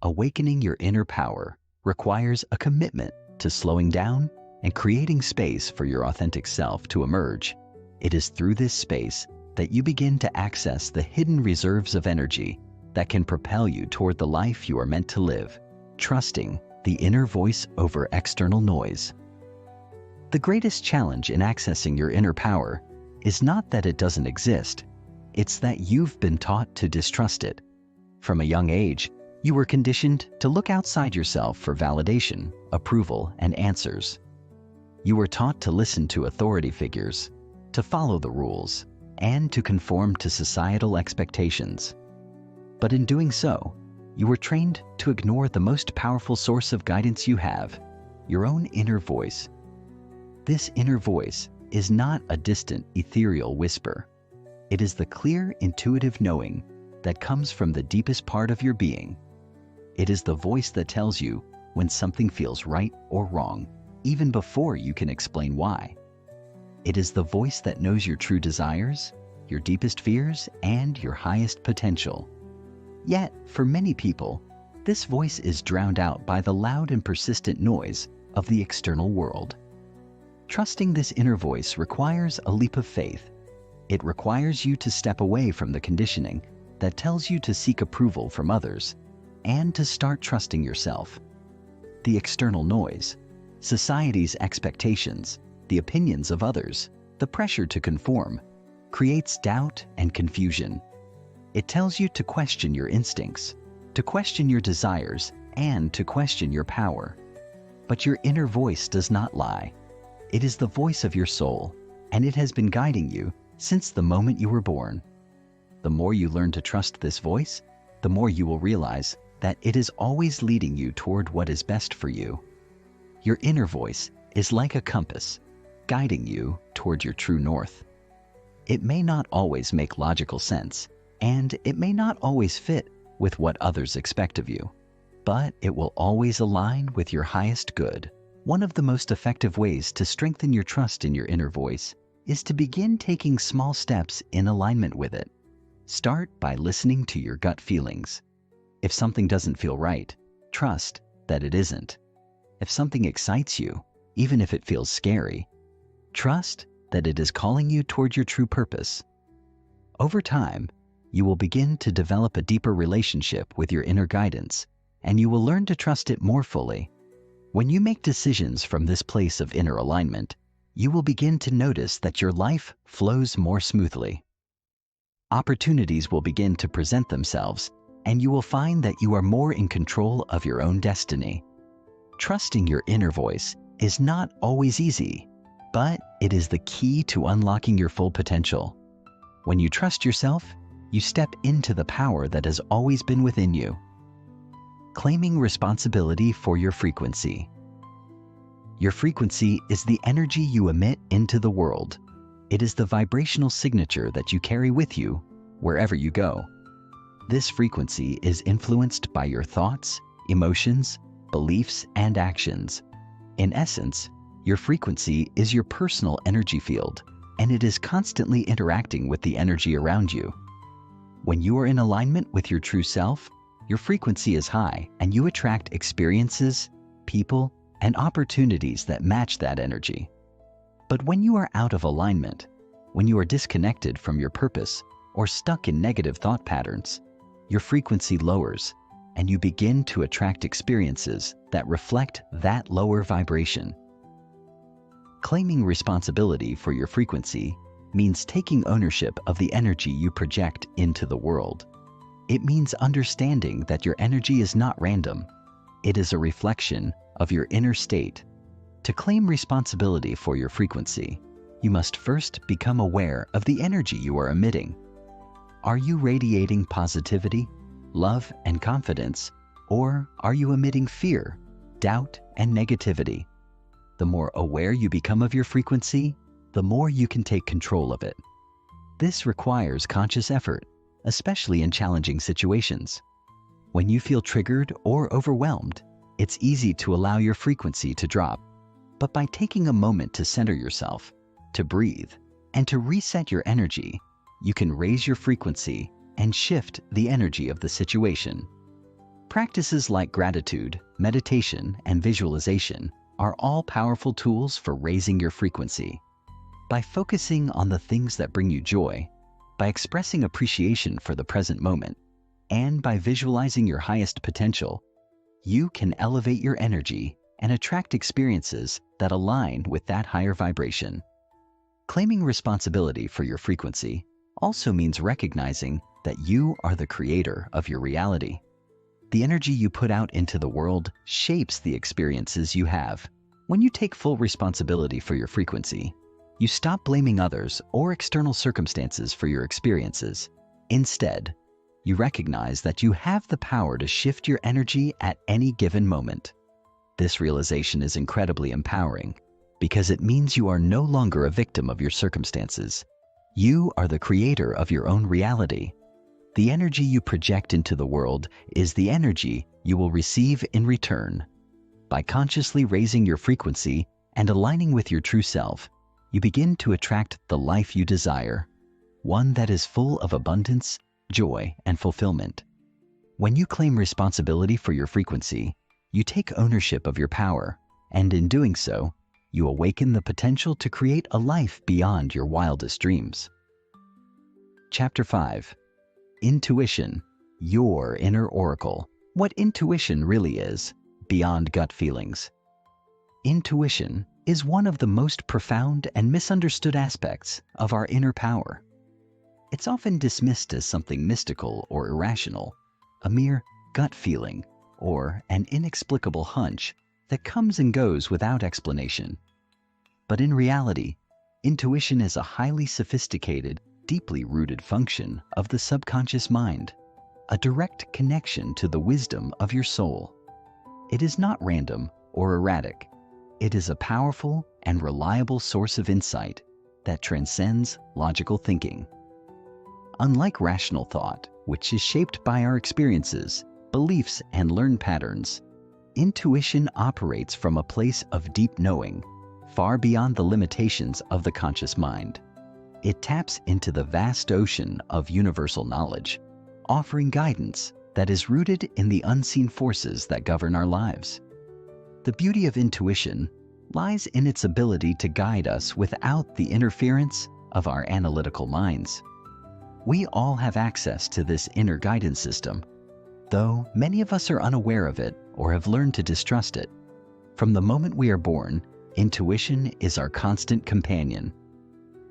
[SPEAKER 1] Awakening your inner power requires a commitment to slowing down and creating space for your authentic self to emerge. It is through this space that you begin to access the hidden reserves of energy that can propel you toward the life you are meant to live, trusting the inner voice over external noise. The greatest challenge in accessing your inner power is not that it doesn't exist, it's that you've been taught to distrust it. From a young age, you were conditioned to look outside yourself for validation, approval, and answers. You were taught to listen to authority figures, to follow the rules, and to conform to societal expectations. But in doing so, you were trained to ignore the most powerful source of guidance you have, your own inner voice. This inner voice is not a distant, ethereal whisper. It is the clear, intuitive knowing that comes from the deepest part of your being. It is the voice that tells you when something feels right or wrong, even before you can explain why. It is the voice that knows your true desires, your deepest fears, and your highest potential. Yet, for many people, this voice is drowned out by the loud and persistent noise of the external world. Trusting this inner voice requires a leap of faith. It requires you to step away from the conditioning that tells you to seek approval from others and to start trusting yourself. The external noise, society's expectations, the opinions of others, the pressure to conform, creates doubt and confusion. It tells you to question your instincts, to question your desires, and to question your power. But your inner voice does not lie. It is the voice of your soul, and it has been guiding you since the moment you were born. The more you learn to trust this voice, the more you will realize that it is always leading you toward what is best for you. Your inner voice is like a compass, guiding you toward your true north. It may not always make logical sense, and it may not always fit with what others expect of you, but it will always align with your highest good. One of the most effective ways to strengthen your trust in your inner voice is to begin taking small steps in alignment with it. Start by listening to your gut feelings. If something doesn't feel right, trust that it isn't. If something excites you, even if it feels scary, trust that it is calling you toward your true purpose. Over time, you will begin to develop a deeper relationship with your inner guidance, and you will learn to trust it more fully. When you make decisions from this place of inner alignment, you will begin to notice that your life flows more smoothly. Opportunities will begin to present themselves, and you will find that you are more in control of your own destiny. Trusting your inner voice is not always easy, but it is the key to unlocking your full potential. When you trust yourself, you step into the power that has always been within you. Claiming responsibility for your frequency. Your frequency is the energy you emit into the world. It is the vibrational signature that you carry with you wherever you go. This frequency is influenced by your thoughts, emotions, beliefs, and actions. In essence, your frequency is your personal energy field, and it is constantly interacting with the energy around you. When you are in alignment with your true self, your frequency is high, and you attract experiences, people, and opportunities that match that energy. But when you are out of alignment, when you are disconnected from your purpose or stuck in negative thought patterns, your frequency lowers, and you begin to attract experiences that reflect that lower vibration. Claiming responsibility for your frequency means taking ownership of the energy you project into the world. It means understanding that your energy is not random. It is a reflection of your inner state. To claim responsibility for your frequency, you must first become aware of the energy you are emitting. Are you radiating positivity, love, and confidence, or are you emitting fear, doubt, and negativity? The more aware you become of your frequency, the more you can take control of it. This requires conscious effort, especially in challenging situations. When you feel triggered or overwhelmed, it's easy to allow your frequency to drop. But by taking a moment to center yourself, to breathe, and to reset your energy, you can raise your frequency and shift the energy of the situation. Practices like gratitude, meditation, and visualization are all powerful tools for raising your frequency. By focusing on the things that bring you joy, by expressing appreciation for the present moment, and by visualizing your highest potential, you can elevate your energy and attract experiences that align with that higher vibration. Claiming responsibility for your frequency also means recognizing that you are the creator of your reality. The energy you put out into the world shapes the experiences you have. When you take full responsibility for your frequency, you stop blaming others or external circumstances for your experiences. Instead, you recognize that you have the power to shift your energy at any given moment. This realization is incredibly empowering because it means you are no longer a victim of your circumstances. You are the creator of your own reality. The energy you project into the world is the energy you will receive in return. By consciously raising your frequency and aligning with your true self, you begin to attract the life you desire, one that is full of abundance, joy, and fulfillment. When you claim responsibility for your frequency, you take ownership of your power, and in doing so, you awaken the potential to create a life beyond your wildest dreams. Chapter 5. Intuition, your inner oracle. What intuition really is, beyond gut feelings. Intuition is one of the most profound and misunderstood aspects of our inner power. It's often dismissed as something mystical or irrational, a mere gut feeling, or an inexplicable hunch that comes and goes without explanation. But in reality, intuition is a highly sophisticated, deeply rooted function of the subconscious mind, a direct connection to the wisdom of your soul. It is not random or erratic. It is a powerful and reliable source of insight that transcends logical thinking. Unlike rational thought, which is shaped by our experiences, beliefs, and learned patterns, intuition operates from a place of deep knowing, far beyond the limitations of the conscious mind. It taps into the vast ocean of universal knowledge, offering guidance that is rooted in the unseen forces that govern our lives. The beauty of intuition lies in its ability to guide us without the interference of our analytical minds. We all have access to this inner guidance system, though many of us are unaware of it or have learned to distrust it. From the moment we are born, intuition is our constant companion.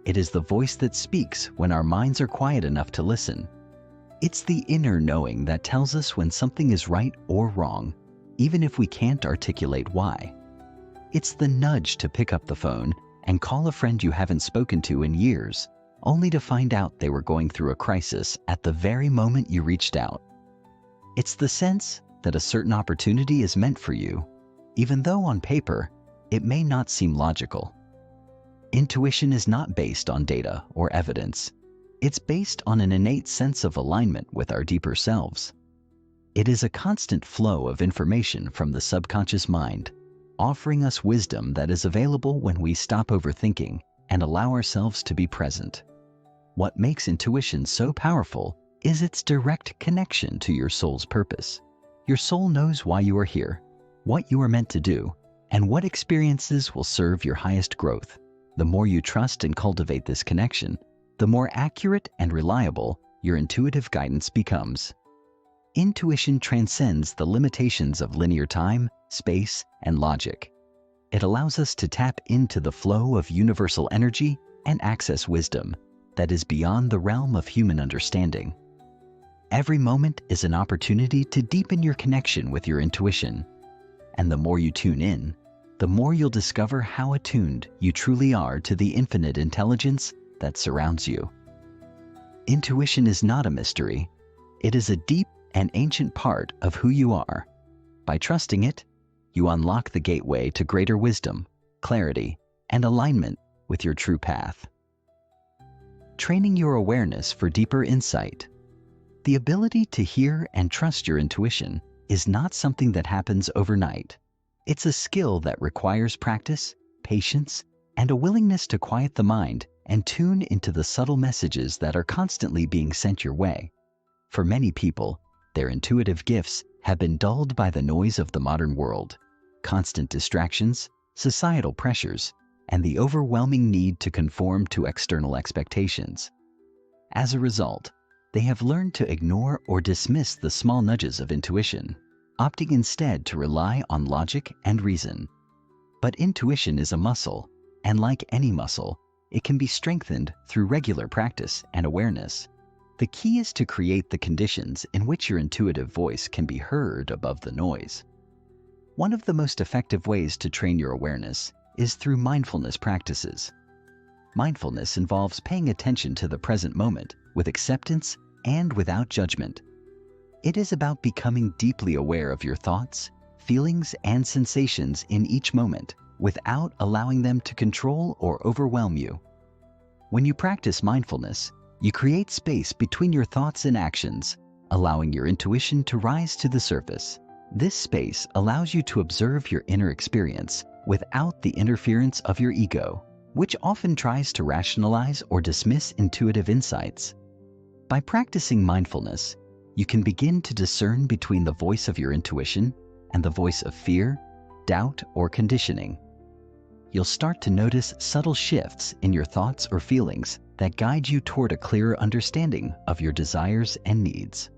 [SPEAKER 1] It is the voice that speaks when our minds are quiet enough to listen. It's the inner knowing that tells us when something is right or wrong, even if we can't articulate why. It's the nudge to pick up the phone and call a friend you haven't spoken to in years, only to find out they were going through a crisis at the very moment you reached out. It's the sense that a certain opportunity is meant for you, even though on paper, it may not seem logical. Intuition is not based on data or evidence. It's based on an innate sense of alignment with our deeper selves. It is a constant flow of information from the subconscious mind, offering us wisdom that is available when we stop overthinking and allow ourselves to be present. What makes intuition so powerful is its direct connection to your soul's purpose. Your soul knows why you are here, what you are meant to do, and what experiences will serve your highest growth. The more you trust and cultivate this connection, the more accurate and reliable your intuitive guidance becomes. Intuition transcends the limitations of linear time, space, and logic. It allows us to tap into the flow of universal energy and access wisdom that is beyond the realm of human understanding. Every moment is an opportunity to deepen your connection with your intuition. And the more you tune in, the more you'll discover how attuned you truly are to the infinite intelligence that surrounds you. Intuition is not a mystery. It is a deep and ancient part of who you are. By trusting it, you unlock the gateway to greater wisdom, clarity, and alignment with your true path. Training your awareness for deeper insight. The ability to hear and trust your intuition is not something that happens overnight. It's a skill that requires practice, patience, and a willingness to quiet the mind and tune into the subtle messages that are constantly being sent your way. For many people, their intuitive gifts have been dulled by the noise of the modern world, constant distractions, societal pressures, and the overwhelming need to conform to external expectations. As a result, they have learned to ignore or dismiss the small nudges of intuition, opting instead to rely on logic and reason. But intuition is a muscle, and like any muscle, it can be strengthened through regular practice and awareness. The key is to create the conditions in which your intuitive voice can be heard above the noise. One of the most effective ways to train your awareness is through mindfulness practices. Mindfulness involves paying attention to the present moment with acceptance and without judgment. It is about becoming deeply aware of your thoughts, feelings, and sensations in each moment without allowing them to control or overwhelm you. When you practice mindfulness, you create space between your thoughts and actions, allowing your intuition to rise to the surface. This space allows you to observe your inner experience without the interference of your ego, which often tries to rationalize or dismiss intuitive insights. By practicing mindfulness, you can begin to discern between the voice of your intuition and the voice of fear, doubt, or conditioning. You'll start to notice subtle shifts in your thoughts or feelings that guide you toward a clearer understanding of your desires and needs.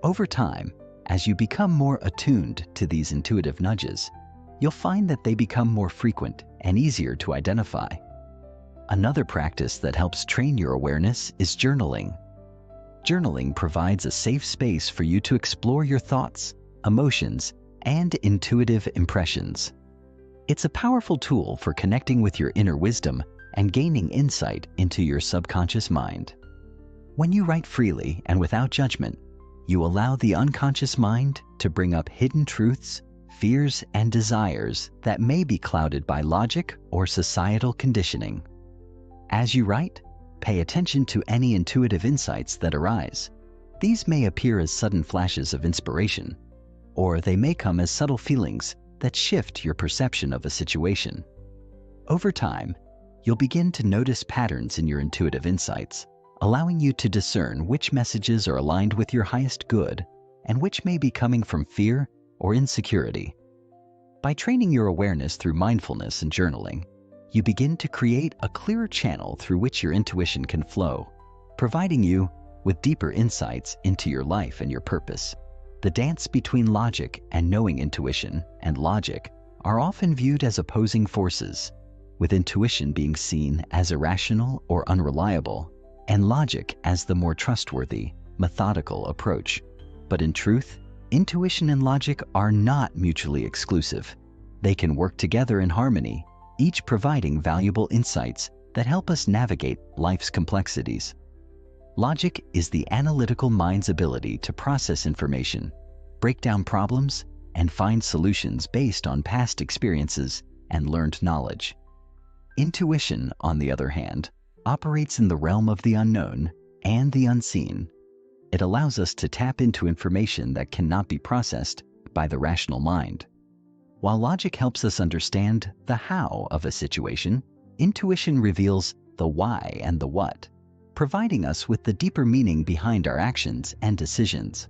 [SPEAKER 1] Over time, as you become more attuned to these intuitive nudges, you'll find that they become more frequent and easier to identify. Another practice that helps train your awareness is journaling. Journaling provides a safe space for you to explore your thoughts, emotions, and intuitive impressions. It's a powerful tool for connecting with your inner wisdom and gaining insight into your subconscious mind. When you write freely and without judgment, you allow the unconscious mind to bring up hidden truths, fears, and desires that may be clouded by logic or societal conditioning. As you write, pay attention to any intuitive insights that arise. These may appear as sudden flashes of inspiration, or they may come as subtle feelings that shift your perception of a situation. Over time, you'll begin to notice patterns in your intuitive insights, allowing you to discern which messages are aligned with your highest good and which may be coming from fear or insecurity. By training your awareness through mindfulness and journaling, you begin to create a clearer channel through which your intuition can flow, providing you with deeper insights into your life and your purpose. The dance between logic and knowing intuition and logic are often viewed as opposing forces, with intuition being seen as irrational or unreliable, and logic as the more trustworthy, methodical approach. But in truth, intuition and logic are not mutually exclusive. They can work together in harmony, each providing valuable insights that help us navigate life's complexities. Logic is the analytical mind's ability to process information, break down problems, and find solutions based on past experiences and learned knowledge. Intuition, on the other hand, operates in the realm of the unknown and the unseen. It allows us to tap into information that cannot be processed by the rational mind. While logic helps us understand the how of a situation, intuition reveals the why and the what, providing us with the deeper meaning behind our actions and decisions.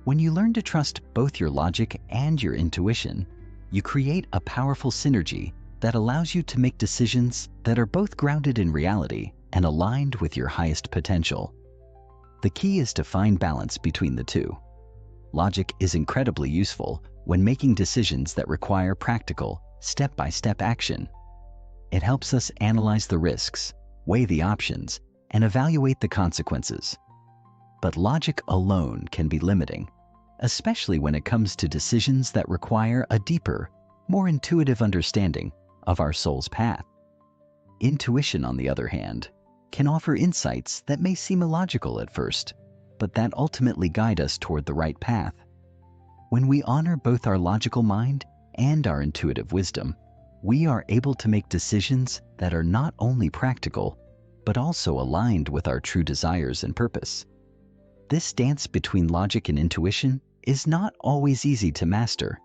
[SPEAKER 1] When you learn to trust both your logic and your intuition, you create a powerful synergy that allows you to make decisions that are both grounded in reality and aligned with your highest potential. The key is to find balance between the two. Logic is incredibly useful when making decisions that require practical, step-by-step action. It helps us analyze the risks, weigh the options, and evaluate the consequences. But logic alone can be limiting, especially when it comes to decisions that require a deeper, more intuitive understanding of our soul's path. Intuition, on the other hand, can offer insights that may seem illogical at first, but that ultimately guide us toward the right path. When we honor both our logical mind and our intuitive wisdom, we are able to make decisions that are not only practical, but also aligned with our true desires and purpose. This dance between logic and intuition is not always easy to master,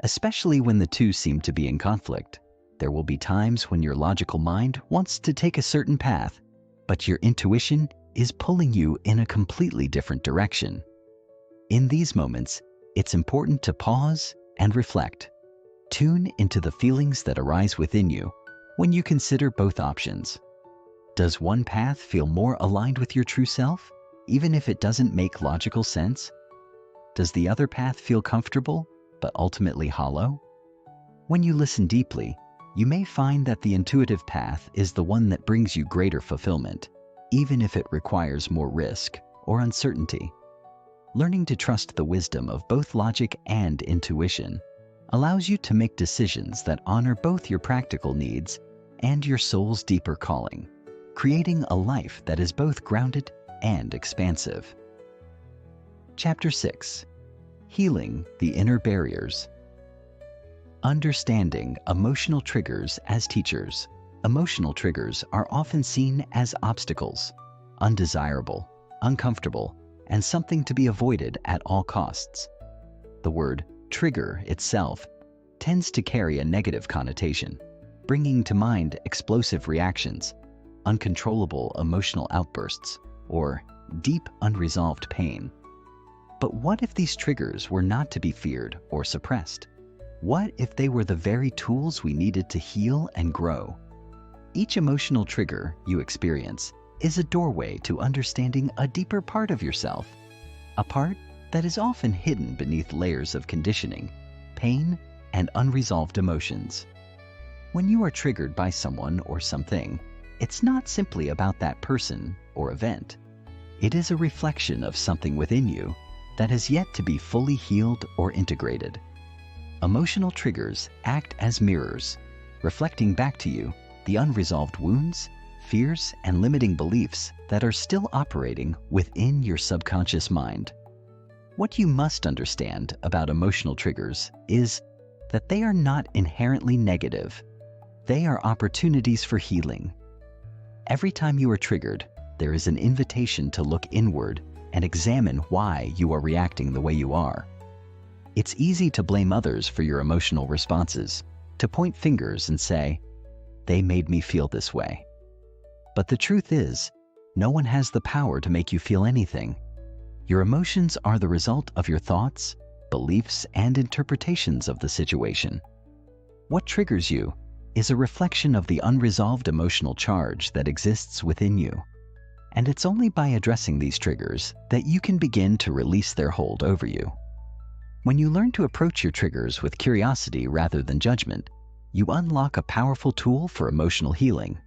[SPEAKER 1] especially when the two seem to be in conflict. There will be times when your logical mind wants to take a certain path, but your intuition is pulling you in a completely different direction. In these moments, it's important to pause and reflect. Tune into the feelings that arise within you when you consider both options. Does one path feel more aligned with your true self, even if it doesn't make logical sense? Does the other path feel comfortable, but ultimately hollow? When you listen deeply, you may find that the intuitive path is the one that brings you greater fulfillment, even if it requires more risk or uncertainty. Learning to trust the wisdom of both logic and intuition allows you to make decisions that honor both your practical needs and your soul's deeper calling, creating a life that is both grounded and expansive. Chapter 6. Healing the Inner Barriers. Understanding emotional triggers as teachers. Emotional triggers are often seen as obstacles, undesirable, uncomfortable, and something to be avoided at all costs. The word trigger itself tends to carry a negative connotation, bringing to mind explosive reactions, uncontrollable emotional outbursts, or deep unresolved pain. But what if these triggers were not to be feared or suppressed? What if they were the very tools we needed to heal and grow? Each emotional trigger you experience is a doorway to understanding a deeper part of yourself, a part that is often hidden beneath layers of conditioning, pain, and unresolved emotions. When you are triggered by someone or something, it's not simply about that person or event. It is a reflection of something within you that has yet to be fully healed or integrated. Emotional triggers act as mirrors, reflecting back to you the unresolved wounds, fears, and limiting beliefs that are still operating within your subconscious mind. What you must understand about emotional triggers is that they are not inherently negative. They are opportunities for healing. Every time you are triggered, there is an invitation to look inward and examine why you are reacting the way you are. It's easy to blame others for your emotional responses, to point fingers and say, "They made me feel this way." But the truth is, no one has the power to make you feel anything. Your emotions are the result of your thoughts, beliefs, and interpretations of the situation. What triggers you is a reflection of the unresolved emotional charge that exists within you. And it's only by addressing these triggers that you can begin to release their hold over you. When you learn to approach your triggers with curiosity rather than judgment, you unlock a powerful tool for emotional healing.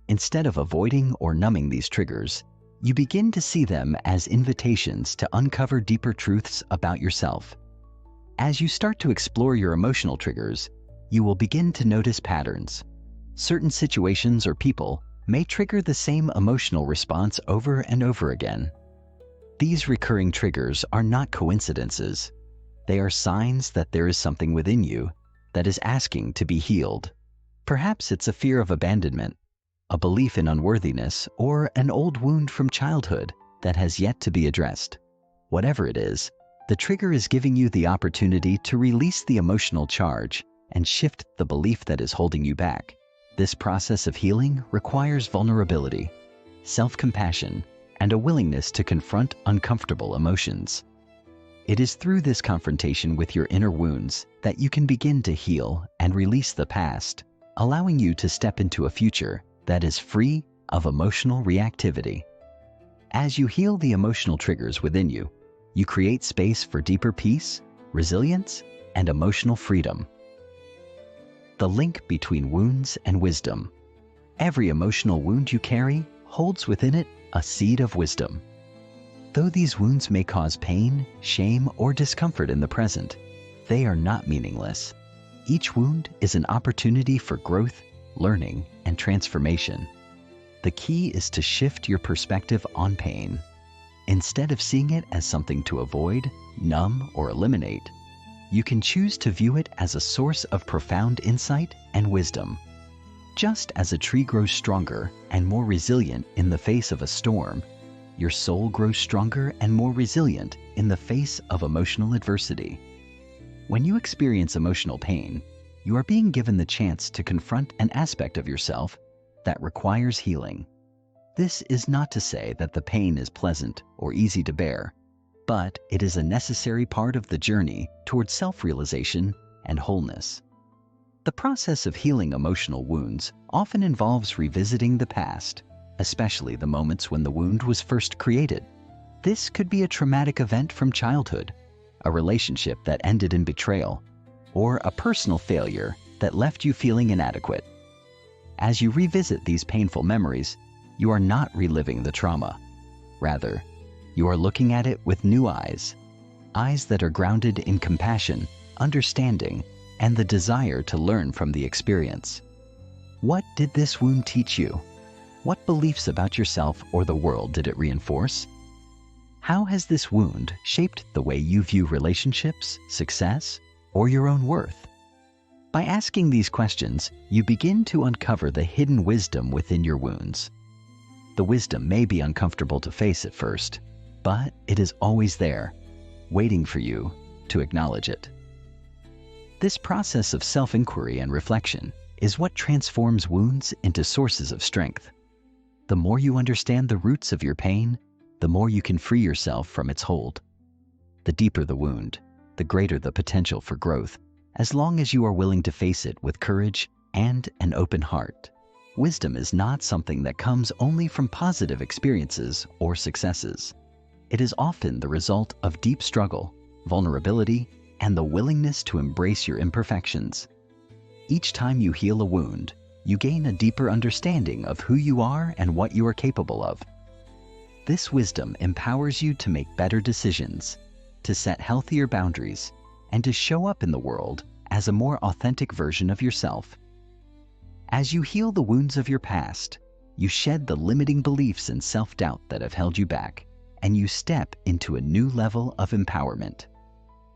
[SPEAKER 1] Instead of avoiding or numbing these triggers, you begin to see them as invitations to uncover deeper truths about yourself. As you start to explore your emotional triggers, you will begin to notice patterns. Certain situations or people may trigger the same emotional response over and over again. These recurring triggers are not coincidences. They are signs that there is something within you that is asking to be healed. Perhaps it's a fear of abandonment, a belief in unworthiness, or an old wound from childhood that has yet to be addressed. Whatever it is, the trigger is giving you the opportunity to release the emotional charge and shift the belief that is holding you back. This process of healing requires vulnerability, self-compassion, and a willingness to confront uncomfortable emotions. It is through this confrontation with your inner wounds that you can begin to heal and release the past, allowing you to step into a future that is free of emotional reactivity. As you heal the emotional triggers within you, you create space for deeper peace, resilience, and emotional freedom. The link between wounds and wisdom. Every emotional wound you carry holds within it a seed of wisdom. Though these wounds may cause pain, shame, or discomfort in the present, they are not meaningless. Each wound is an opportunity for growth, learning, and transformation. The key is to shift your perspective on pain. Instead of seeing it as something to avoid, numb, or eliminate, you can choose to view it as a source of profound insight and wisdom. Just as a tree grows stronger and more resilient in the face of a storm, your soul grows stronger and more resilient in the face of emotional adversity. When you experience emotional pain, you are being given the chance to confront an aspect of yourself that requires healing. This is not to say that the pain is pleasant or easy to bear, but it is a necessary part of the journey towards self-realization and wholeness. The process of healing emotional wounds often involves revisiting the past, especially the moments when the wound was first created. This could be a traumatic event from childhood, a relationship that ended in betrayal, or a personal failure that left you feeling inadequate. As you revisit these painful memories, you are not reliving the trauma. Rather, you are looking at it with new eyes, eyes that are grounded in compassion, understanding, and the desire to learn from the experience. What did this wound teach you? What beliefs about yourself or the world did it reinforce? How has this wound shaped the way you view relationships, success, or your own worth? By asking these questions, you begin to uncover the hidden wisdom within your wounds. The wisdom may be uncomfortable to face at first, but it is always there, waiting for you to acknowledge it. This process of self-inquiry and reflection is what transforms wounds into sources of strength. The more you understand the roots of your pain, the more you can free yourself from its hold. The deeper the wound, the greater the potential for growth, as long as you are willing to face it with courage and an open heart. Wisdom is not something that comes only from positive experiences or successes. It is often the result of deep struggle, vulnerability, and the willingness to embrace your imperfections. Each time you heal a wound, you gain a deeper understanding of who you are and what you are capable of. This wisdom empowers you to make better decisions, to set healthier boundaries, and to show up in the world as a more authentic version of yourself. As you heal the wounds of your past, you shed the limiting beliefs and self-doubt that have held you back, and you step into a new level of empowerment.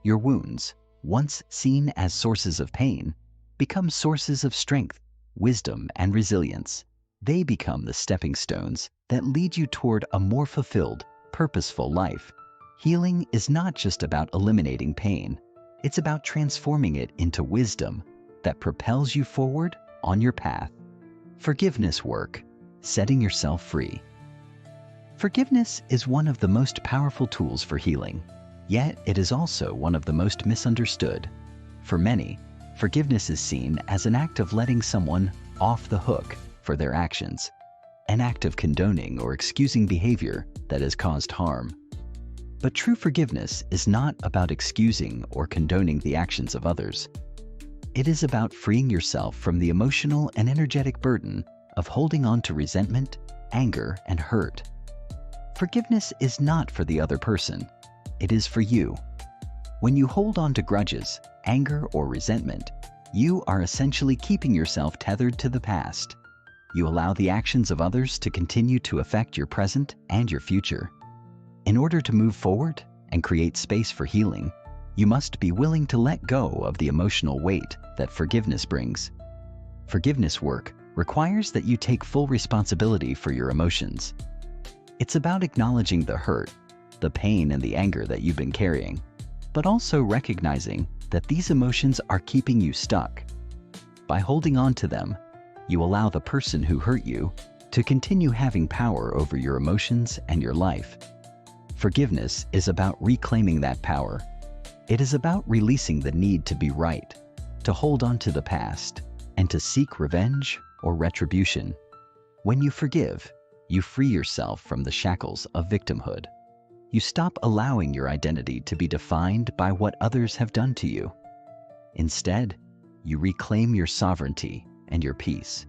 [SPEAKER 1] Your wounds, once seen as sources of pain, become sources of strength, wisdom, and resilience. They become the stepping stones that lead you toward a more fulfilled, purposeful life. Healing is not just about eliminating pain. It's about transforming it into wisdom that propels you forward on your path. Forgiveness work, setting yourself free. Forgiveness is one of the most powerful tools for healing, yet it is also one of the most misunderstood. For many, forgiveness is seen as an act of letting someone off the hook for their actions, an act of condoning or excusing behavior that has caused harm. But true forgiveness is not about excusing or condoning the actions of others. It is about freeing yourself from the emotional and energetic burden of holding on to resentment, anger, and hurt. Forgiveness is not for the other person. It is for you. When you hold on to grudges, anger, or resentment, you are essentially keeping yourself tethered to the past. You allow the actions of others to continue to affect your present and your future. In order to move forward and create space for healing, you must be willing to let go of the emotional weight that forgiveness brings. Forgiveness work requires that you take full responsibility for your emotions. It's about acknowledging the hurt, the pain, and the anger that you've been carrying, but also recognizing that these emotions are keeping you stuck. By holding on to them, you allow the person who hurt you to continue having power over your emotions and your life. Forgiveness is about reclaiming that power. It is about releasing the need to be right, to hold on to the past, and to seek revenge or retribution. When you forgive, you free yourself from the shackles of victimhood. You stop allowing your identity to be defined by what others have done to you. Instead, you reclaim your sovereignty and your peace.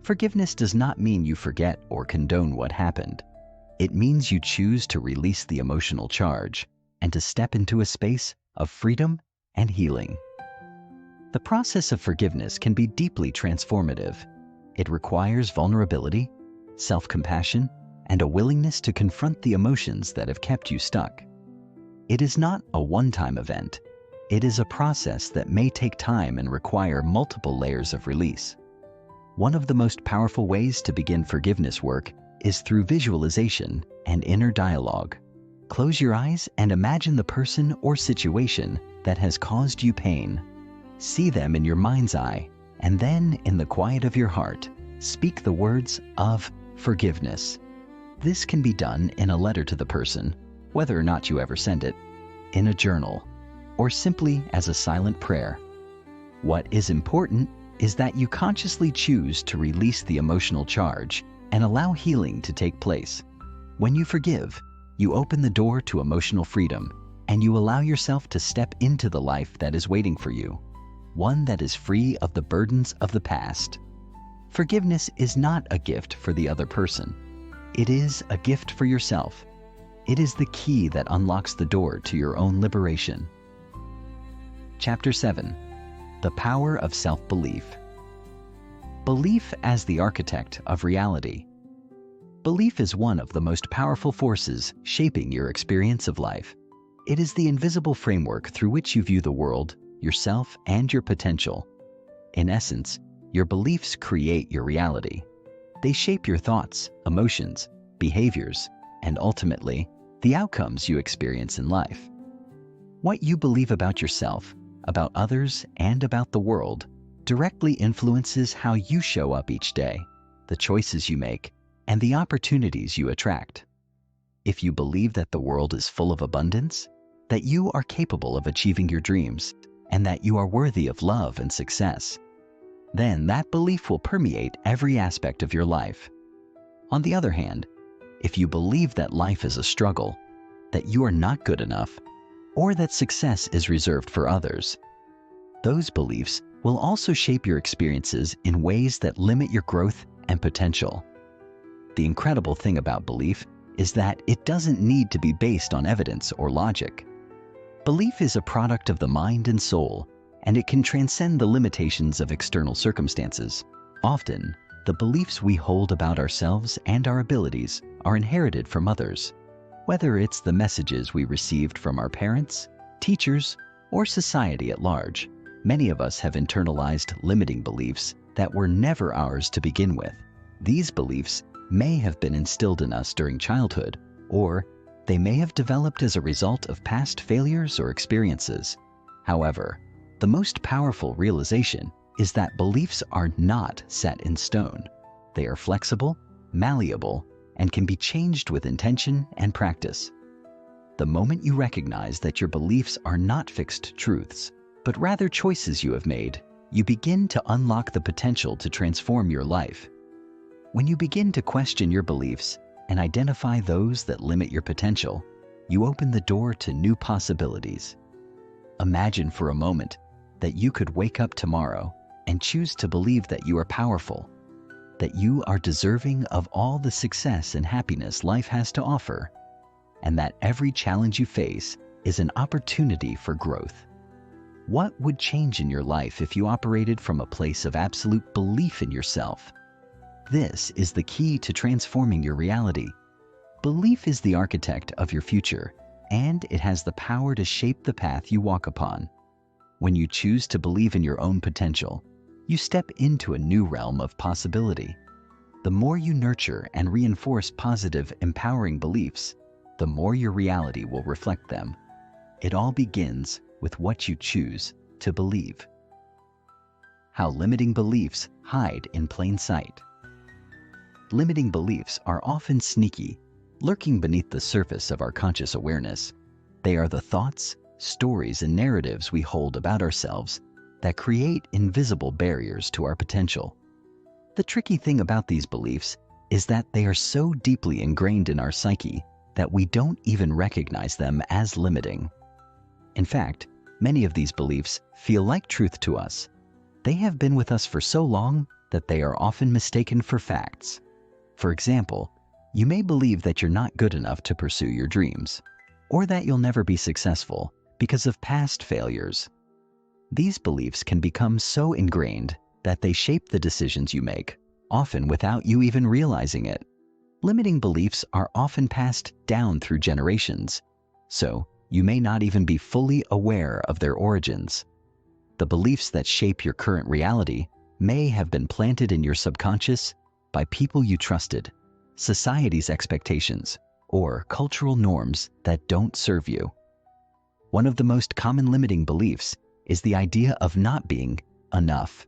[SPEAKER 1] Forgiveness does not mean you forget or condone what happened. It means you choose to release the emotional charge and to step into a space of freedom and healing. The process of forgiveness can be deeply transformative. It requires vulnerability, self-compassion, and a willingness to confront the emotions that have kept you stuck. It is not a one-time event. It is a process that may take time and require multiple layers of release. One of the most powerful ways to begin forgiveness work is through visualization and inner dialogue. Close your eyes and imagine the person or situation that has caused you pain. See them in your mind's eye, and then, in the quiet of your heart, speak the words of forgiveness. This can be done in a letter to the person, whether or not you ever send it, in a journal, or simply as a silent prayer. What is important is that you consciously choose to release the emotional charge and allow healing to take place. When you forgive, you open the door to emotional freedom, and you allow yourself to step into the life that is waiting for you, one that is free of the burdens of the past. Forgiveness is not a gift for the other person. It is a gift for yourself. It is the key that unlocks the door to your own liberation. Chapter 7. The Power of Self-Belief. Belief as the architect of reality. Belief is one of the most powerful forces shaping your experience of life. It is the invisible framework through which you view the world, yourself, and your potential. In essence, your beliefs create your reality. They shape your thoughts, emotions, behaviors, and ultimately, the outcomes you experience in life. What you believe about yourself, about others, and about the world directly influences how you show up each day, the choices you make, and the opportunities you attract. If you believe that the world is full of abundance, that you are capable of achieving your dreams, and that you are worthy of love and success, then that belief will permeate every aspect of your life. On the other hand, if you believe that life is a struggle, that you are not good enough, or that success is reserved for others, those beliefs will also shape your experiences in ways that limit your growth and potential. The incredible thing about belief is that it doesn't need to be based on evidence or logic. Belief is a product of the mind and soul, and it can transcend the limitations of external circumstances. Often, the beliefs we hold about ourselves and our abilities are inherited from others. Whether it's the messages we received from our parents, teachers, or society at large, many of us have internalized limiting beliefs that were never ours to begin with. These beliefs may have been instilled in us during childhood, or they may have developed as a result of past failures or experiences. However, the most powerful realization is that beliefs are not set in stone. They are flexible, malleable, and can be changed with intention and practice. The moment you recognize that your beliefs are not fixed truths, but rather choices you have made, you begin to unlock the potential to transform your life. When you begin to question your beliefs and identify those that limit your potential, you open the door to new possibilities. Imagine for a moment that you could wake up tomorrow and choose to believe that you are powerful, that you are deserving of all the success and happiness life has to offer, and that every challenge you face is an opportunity for growth. What would change in your life if you operated from a place of absolute belief in yourself? This is the key to transforming your reality. Belief is the architect of your future, and it has the power to shape the path you walk upon. When you choose to believe in your own potential, you step into a new realm of possibility. The more you nurture and reinforce positive, empowering beliefs, the more your reality will reflect them. It all begins with what you choose to believe. How limiting beliefs hide in plain sight. Limiting beliefs are often sneaky, lurking beneath the surface of our conscious awareness. They are the thoughts, stories, and narratives we hold about ourselves that create invisible barriers to our potential. The tricky thing about these beliefs is that they are so deeply ingrained in our psyche that we don't even recognize them as limiting. In fact, many of these beliefs feel like truth to us. They have been with us for so long that they are often mistaken for facts. For example, you may believe that you're not good enough to pursue your dreams, or that you'll never be successful because of past failures. These beliefs can become so ingrained that they shape the decisions you make, often without you even realizing it. Limiting beliefs are often passed down through generations, so you may not even be fully aware of their origins. The beliefs that shape your current reality may have been planted in your subconscious by people you trusted, society's expectations, or cultural norms that don't serve you. One of the most common limiting beliefs is the idea of not being enough.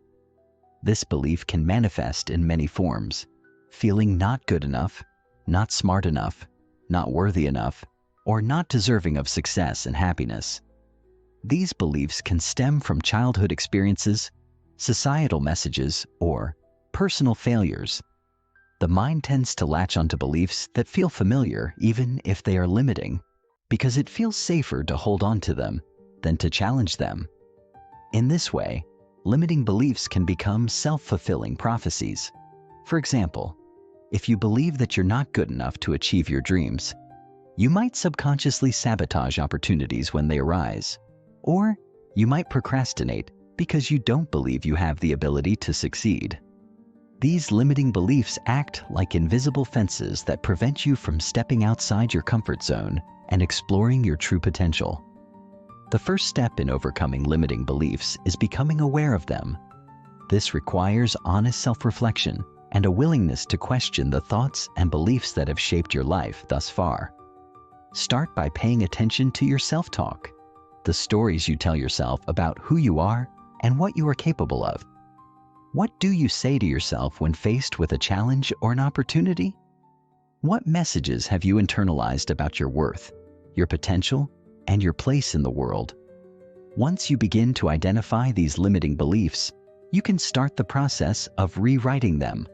[SPEAKER 1] This belief can manifest in many forms: feeling not good enough, not smart enough, not worthy enough, or not deserving of success and happiness. These beliefs can stem from childhood experiences, societal messages, or personal failures. The mind tends to latch onto beliefs that feel familiar even if they are limiting, because it feels safer to hold on to them than to challenge them. In this way, limiting beliefs can become self-fulfilling prophecies. For example, if you believe that you're not good enough to achieve your dreams, you might subconsciously sabotage opportunities when they arise, or you might procrastinate because you don't believe you have the ability to succeed. These limiting beliefs act like invisible fences that prevent you from stepping outside your comfort zone and exploring your true potential. The first step in overcoming limiting beliefs is becoming aware of them. This requires honest self-reflection and a willingness to question the thoughts and beliefs that have shaped your life thus far. Start by paying attention to your self-talk, the stories you tell yourself about who you are and what you are capable of. What do you say to yourself when faced with a challenge or an opportunity? What messages have you internalized about your worth, your potential, and your place in the world? Once you begin to identify these limiting beliefs, you can start the process of rewriting them.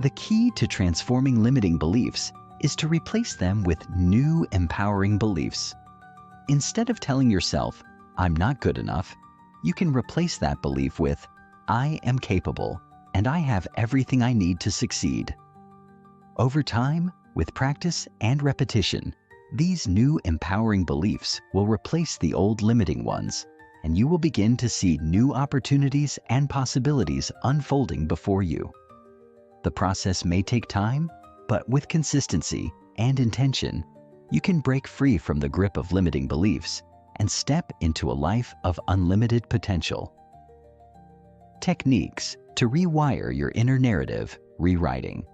[SPEAKER 1] The key to transforming limiting beliefs is to replace them with new empowering beliefs. Instead of telling yourself, "I'm not good enough," you can replace that belief with, "I am capable, and I have everything I need to succeed." Over time, with practice and repetition, these new empowering beliefs will replace the old limiting ones, and you will begin to see new opportunities and possibilities unfolding before you. The process may take time, but with consistency and intention, you can break free from the grip of limiting beliefs and step into a life of unlimited potential. Techniques to rewire your inner narrative: rewriting.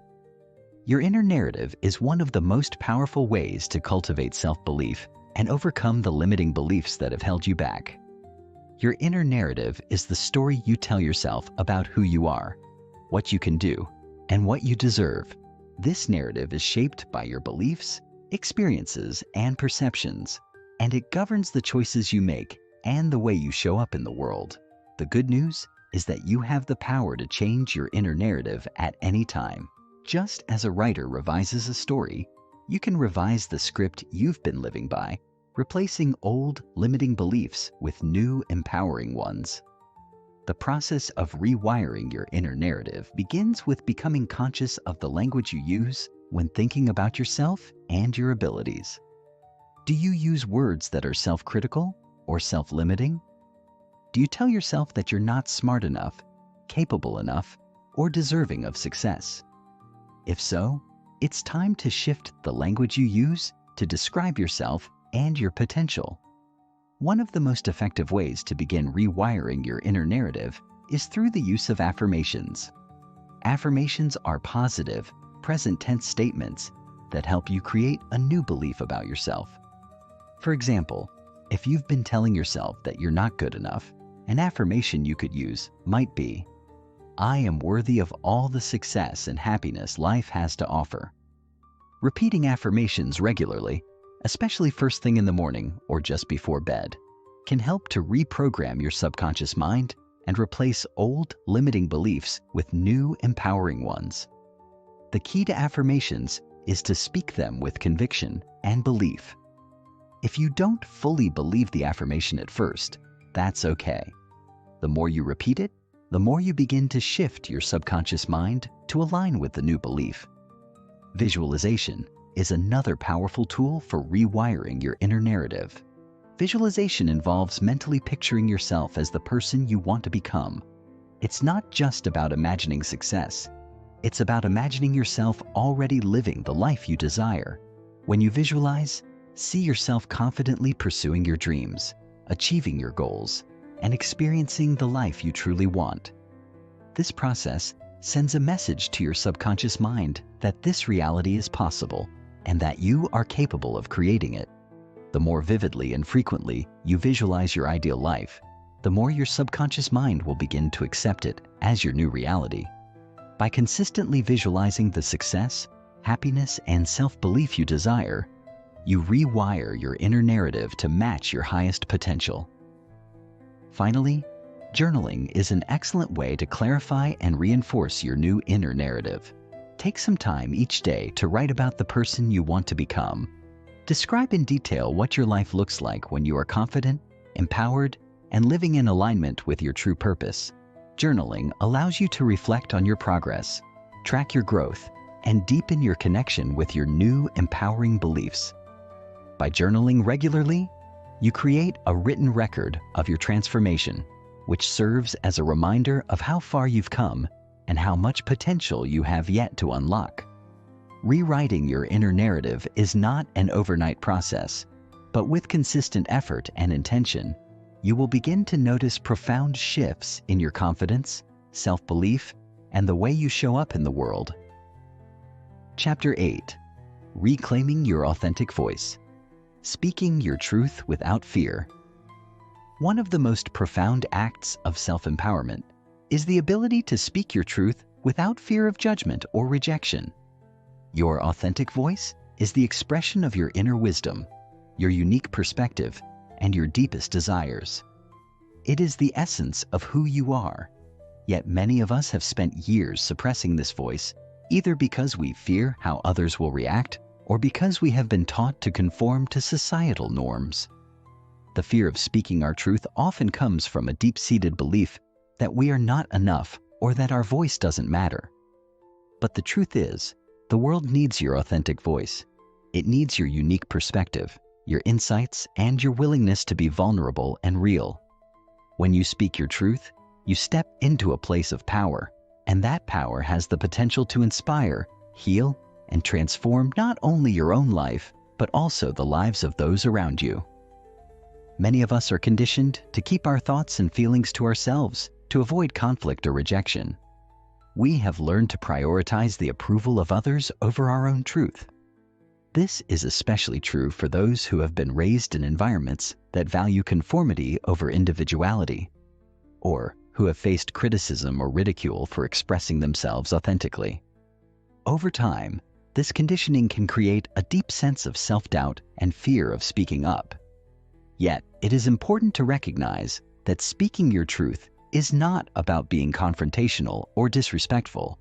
[SPEAKER 1] Your inner narrative is one of the most powerful ways to cultivate self-belief and overcome the limiting beliefs that have held you back. Your inner narrative is the story you tell yourself about who you are, what you can do, and what you deserve. This narrative is shaped by your beliefs, experiences, and perceptions, and it governs the choices you make and the way you show up in the world. The good news is that you have the power to change your inner narrative at any time. Just as a writer revises a story, you can revise the script you've been living by, replacing old, limiting beliefs with new, empowering ones. The process of rewiring your inner narrative begins with becoming conscious of the language you use when thinking about yourself and your abilities. Do you use words that are self-critical or self-limiting? Do you tell yourself that you're not smart enough, capable enough, or deserving of success? If so, it's time to shift the language you use to describe yourself and your potential. One of the most effective ways to begin rewiring your inner narrative is through the use of affirmations. Affirmations are positive, present tense statements that help you create a new belief about yourself. For example, if you've been telling yourself that you're not good enough, an affirmation you could use might be, "I am worthy of all the success and happiness life has to offer." Repeating affirmations regularly, especially first thing in the morning or just before bed, can help to reprogram your subconscious mind and replace old, limiting beliefs with new, empowering ones. The key to affirmations is to speak them with conviction and belief. If you don't fully believe the affirmation at first, that's okay. The more you repeat it, the more you begin to shift your subconscious mind to align with the new belief. Visualization is another powerful tool for rewiring your inner narrative. Visualization involves mentally picturing yourself as the person you want to become. It's not just about imagining success. It's about imagining yourself already living the life you desire. When you visualize, see yourself confidently pursuing your dreams, achieving your goals, and experiencing the life you truly want. This process sends a message to your subconscious mind that this reality is possible and that you are capable of creating it. The more vividly and frequently you visualize your ideal life, the more your subconscious mind will begin to accept it as your new reality. By consistently visualizing the success, happiness, and self-belief you desire, you rewire your inner narrative to match your highest potential. Finally, journaling is an excellent way to clarify and reinforce your new inner narrative. Take some time each day to write about the person you want to become. Describe in detail what your life looks like when you are confident, empowered, and living in alignment with your true purpose. Journaling allows you to reflect on your progress, track your growth, and deepen your connection with your new empowering beliefs. By journaling regularly, you create a written record of your transformation, which serves as a reminder of how far you've come and how much potential you have yet to unlock. Rewriting your inner narrative is not an overnight process, but with consistent effort and intention, you will begin to notice profound shifts in your confidence, self-belief, and the way you show up in the world. Chapter 8. Reclaiming your authentic voice. Speaking your truth without fear. One of the most profound acts of self-empowerment is the ability to speak your truth without fear of judgment or rejection. Your authentic voice is the expression of your inner wisdom, your unique perspective, and your deepest desires. It is the essence of who you are. Yet many of us have spent years suppressing this voice, either because we fear how others will react or because we have been taught to conform to societal norms. The fear of speaking our truth often comes from a deep-seated belief that we are not enough or that our voice doesn't matter. But the truth is, the world needs your authentic voice. It needs your unique perspective, your insights, and your willingness to be vulnerable and real. When you speak your truth, you step into a place of power, and that power has the potential to inspire, heal, and transform not only your own life, but also the lives of those around you. Many of us are conditioned to keep our thoughts and feelings to ourselves to avoid conflict or rejection. We have learned to prioritize the approval of others over our own truth. This is especially true for those who have been raised in environments that value conformity over individuality, or who have faced criticism or ridicule for expressing themselves authentically. Over time, this conditioning can create a deep sense of self-doubt and fear of speaking up. Yet, it is important to recognize that speaking your truth is not about being confrontational or disrespectful.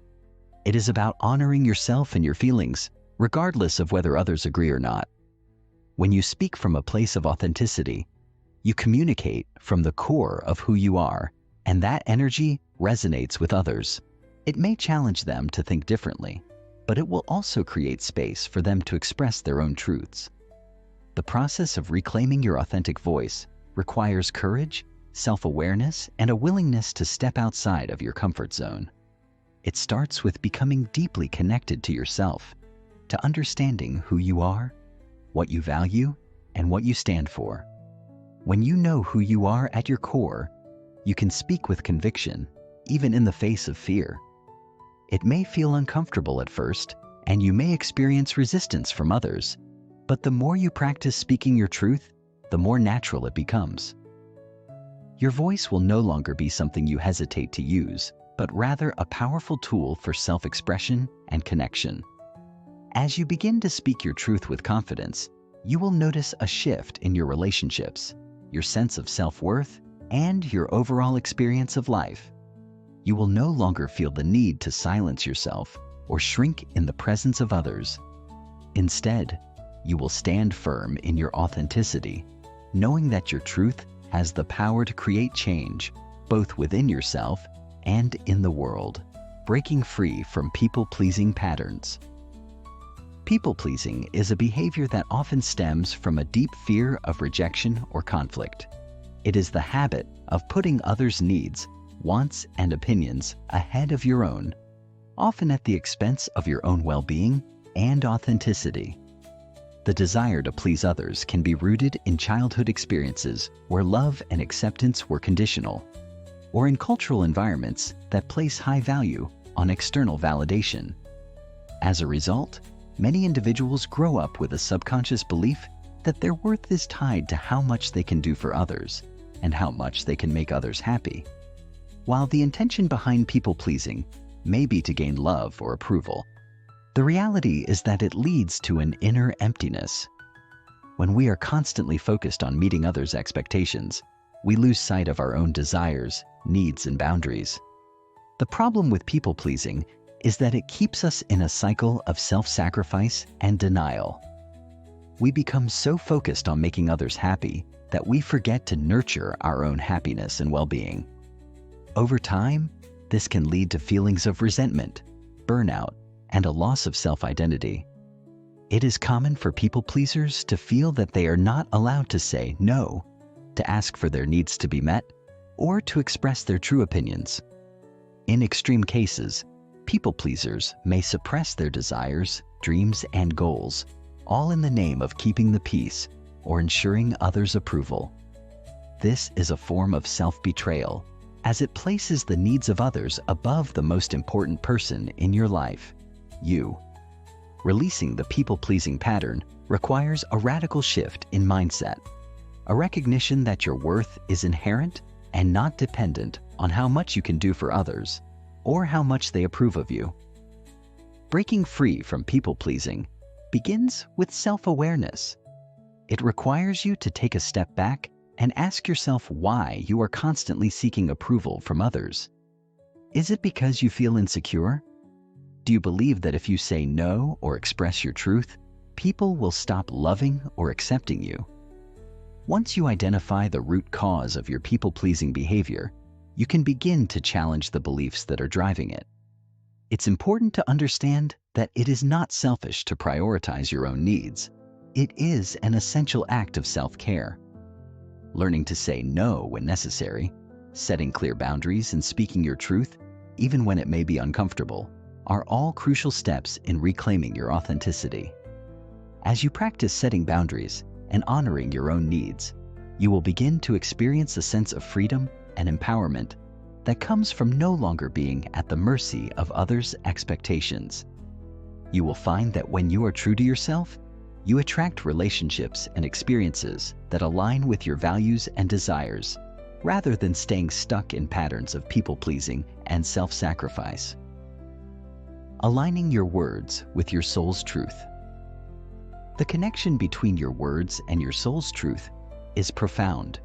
[SPEAKER 1] It is about honoring yourself and your feelings, regardless of whether others agree or not. When you speak from a place of authenticity, you communicate from the core of who you are, and that energy resonates with others. It may challenge them to think differently, but it will also create space for them to express their own truths. The process of reclaiming your authentic voice requires courage, self-awareness, and a willingness to step outside of your comfort zone. It starts with becoming deeply connected to yourself, to understanding who you are, what you value, and what you stand for. When you know who you are at your core, you can speak with conviction, even in the face of fear. It may feel uncomfortable at first, and you may experience resistance from others, but the more you practice speaking your truth, the more natural it becomes. Your voice will no longer be something you hesitate to use, but rather a powerful tool for self-expression and connection. As you begin to speak your truth with confidence, you will notice a shift in your relationships, your sense of self-worth, and your overall experience of life. You will no longer feel the need to silence yourself or shrink in the presence of others. Instead, you will stand firm in your authenticity, knowing that your truth has the power to create change, both within yourself and in the world, breaking free from people-pleasing patterns. People-pleasing is a behavior that often stems from a deep fear of rejection or conflict. It is the habit of putting others' needs, wants, and opinions ahead of your own, often at the expense of your own well-being and authenticity. The desire to please others can be rooted in childhood experiences where love and acceptance were conditional, or in cultural environments that place high value on external validation. As a result, many individuals grow up with a subconscious belief that their worth is tied to how much they can do for others and how much they can make others happy. While the intention behind people-pleasing may be to gain love or approval, the reality is that it leads to an inner emptiness. When we are constantly focused on meeting others' expectations, we lose sight of our own desires, needs, and boundaries. The problem with people-pleasing is that it keeps us in a cycle of self-sacrifice and denial. We become so focused on making others happy that we forget to nurture our own happiness and well-being. Over time, this can lead to feelings of resentment, burnout, and a loss of self-identity. It is common for people-pleasers to feel that they are not allowed to say no, to ask for their needs to be met, or to express their true opinions. In extreme cases, people-pleasers may suppress their desires, dreams, and goals, all in the name of keeping the peace or ensuring others' approval. This is a form of self-betrayal, as it places the needs of others above the most important person in your life, you. Releasing the people-pleasing pattern requires a radical shift in mindset, a recognition that your worth is inherent and not dependent on how much you can do for others or how much they approve of you. Breaking free from people-pleasing begins with self-awareness. It requires you to take a step back and ask yourself why you are constantly seeking approval from others. Is it because you feel insecure? Do you believe that if you say no or express your truth, people will stop loving or accepting you? Once you identify the root cause of your people-pleasing behavior, you can begin to challenge the beliefs that are driving it. It's important to understand that it is not selfish to prioritize your own needs. It is an essential act of self-care. Learning to say no when necessary, setting clear boundaries, and speaking your truth, even when it may be uncomfortable, are all crucial steps in reclaiming your authenticity. As you practice setting boundaries and honoring your own needs, you will begin to experience a sense of freedom and empowerment that comes from no longer being at the mercy of others' expectations. You will find that when you are true to yourself, you attract relationships and experiences that align with your values and desires, rather than staying stuck in patterns of people-pleasing and self-sacrifice. Aligning your words with your soul's truth. The connection between your words and your soul's truth is profound.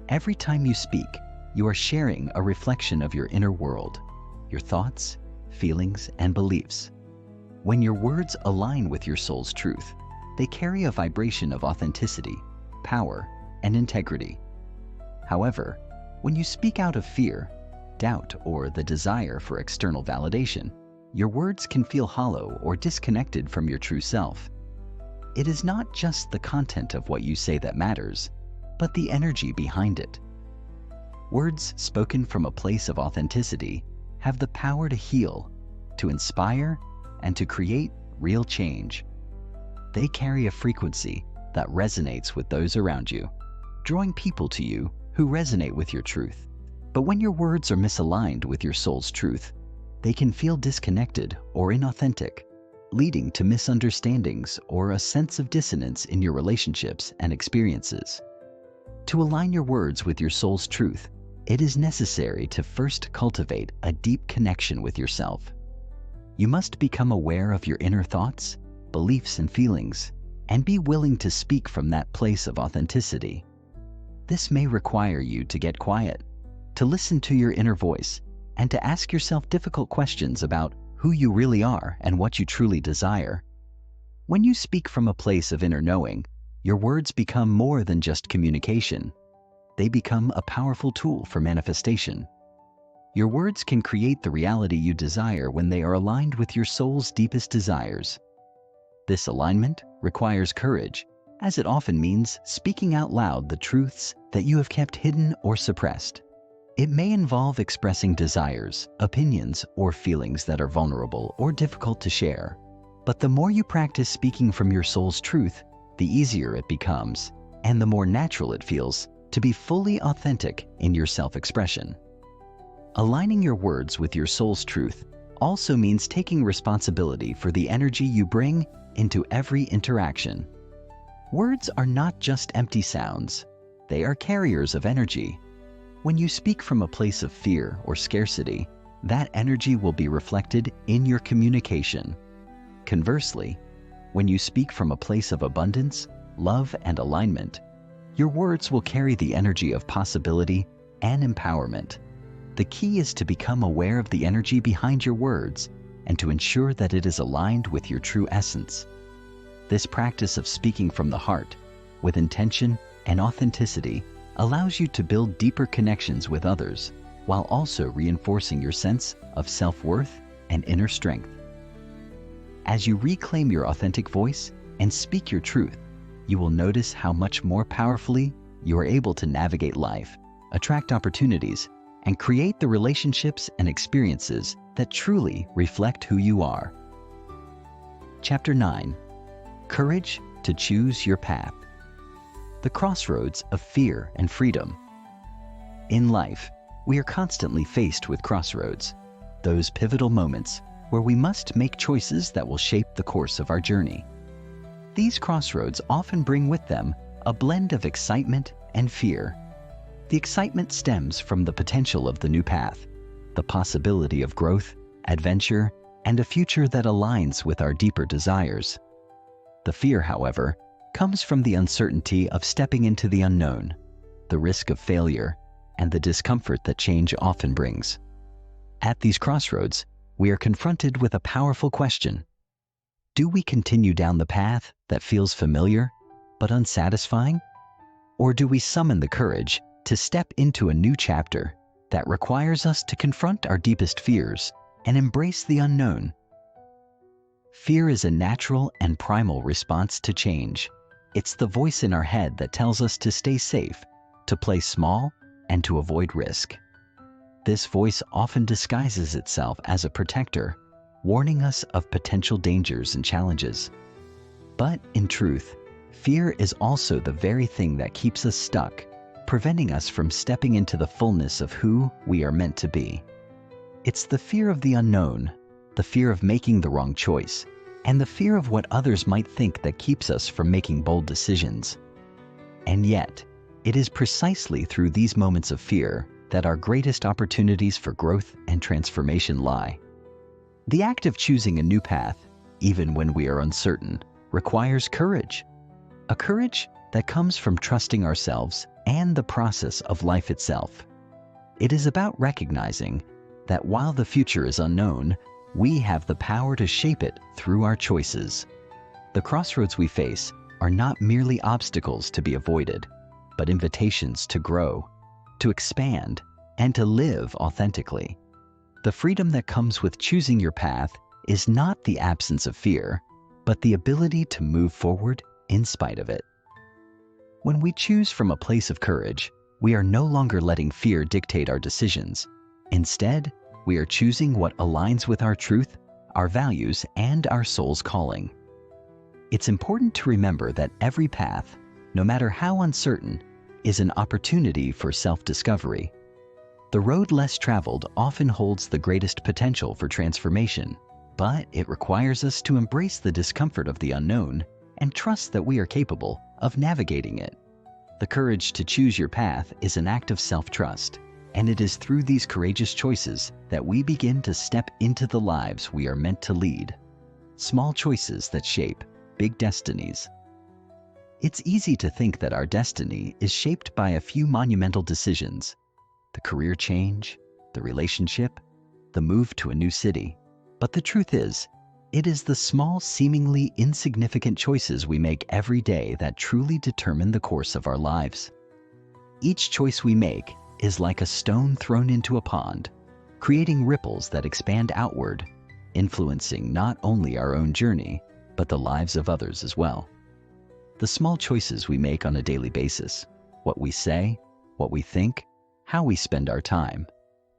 [SPEAKER 1] Every time you speak, you are sharing a reflection of your inner world, your thoughts, feelings, and beliefs. When your words align with your soul's truth, they carry a vibration of authenticity, power, and integrity. However, when you speak out of fear, doubt, or the desire for external validation, your words can feel hollow or disconnected from your true self. It is not just the content of what you say that matters, but the energy behind it. Words spoken from a place of authenticity have the power to heal, to inspire, and to create real change. They carry a frequency that resonates with those around you, drawing people to you who resonate with your truth. But when your words are misaligned with your soul's truth, they can feel disconnected or inauthentic, leading to misunderstandings or a sense of dissonance in your relationships and experiences. To align your words with your soul's truth, it is necessary to first cultivate a deep connection with yourself. You must become aware of your inner thoughts, beliefs, and feelings, and be willing to speak from that place of authenticity. This may require you to get quiet, to listen to your inner voice, and to ask yourself difficult questions about who you really are and what you truly desire. When you speak from a place of inner knowing, your words become more than just communication. They become a powerful tool for manifestation. Your words can create the reality you desire when they are aligned with your soul's deepest desires. This alignment requires courage, as it often means speaking out loud the truths that you have kept hidden or suppressed. It may involve expressing desires, opinions, or feelings that are vulnerable or difficult to share. But the more you practice speaking from your soul's truth, the easier it becomes, and the more natural it feels to be fully authentic in your self-expression. Aligning your words with your soul's truth also means taking responsibility for the energy you bring into every interaction. Words are not just empty sounds. They are carriers of energy. When you speak from a place of fear or scarcity, that energy will be reflected in your communication. Conversely, when you speak from a place of abundance, love, and alignment, your words will carry the energy of possibility and empowerment. The key is to become aware of the energy behind your words and to ensure that it is aligned with your true essence. This practice of speaking from the heart, with intention and authenticity, allows you to build deeper connections with others, while also reinforcing your sense of self-worth and inner strength. As you reclaim your authentic voice and speak your truth, you will notice how much more powerfully you are able to navigate life, attract opportunities, and create the relationships and experiences that truly reflect who you are. Chapter 9. Courage to choose your path. The crossroads of fear and freedom. In life, we are constantly faced with crossroads, those pivotal moments where we must make choices that will shape the course of our journey. These crossroads often bring with them a blend of excitement and fear. The excitement stems from the potential of the new path, the possibility of growth, adventure, and a future that aligns with our deeper desires. The fear, however, comes from the uncertainty of stepping into the unknown, the risk of failure, and the discomfort that change often brings. At these crossroads, we are confronted with a powerful question. Do we continue down the path that feels familiar but unsatisfying? Or do we summon the courage to step into a new chapter that requires us to confront our deepest fears and embrace the unknown? Fear is a natural and primal response to change. It's the voice in our head that tells us to stay safe, to play small, and to avoid risk. This voice often disguises itself as a protector, warning us of potential dangers and challenges. But in truth, fear is also the very thing that keeps us stuck, preventing us from stepping into the fullness of who we are meant to be. It's the fear of the unknown, the fear of making the wrong choice, and the fear of what others might think that keeps us from making bold decisions. And yet, it is precisely through these moments of fear that our greatest opportunities for growth and transformation lie. The act of choosing a new path, even when we are uncertain, requires courage. A courage that comes from trusting ourselves and the process of life itself. It is about recognizing that while the future is unknown, we have the power to shape it through our choices. The crossroads we face are not merely obstacles to be avoided, but invitations to grow, to expand, and to live authentically. The freedom that comes with choosing your path is not the absence of fear, but the ability to move forward in spite of it. When we choose from a place of courage, we are no longer letting fear dictate our decisions. Instead, we are choosing what aligns with our truth, our values, and our soul's calling. It's important to remember that every path, no matter how uncertain, is an opportunity for self-discovery. The road less traveled often holds the greatest potential for transformation, but it requires us to embrace the discomfort of the unknown and trust that we are capable of navigating it. The courage to choose your path is an act of self-trust, and it is through these courageous choices that we begin to step into the lives we are meant to lead. Small choices that shape big destinies. It's easy to think that our destiny is shaped by a few monumental decisions: the career change, the relationship, the move to a new city. But the truth is, it is the small, seemingly insignificant choices we make every day that truly determine the course of our lives. Each choice we make is like a stone thrown into a pond, creating ripples that expand outward, influencing not only our own journey, but the lives of others as well. The small choices we make on a daily basis, what we say, what we think, how we spend our time,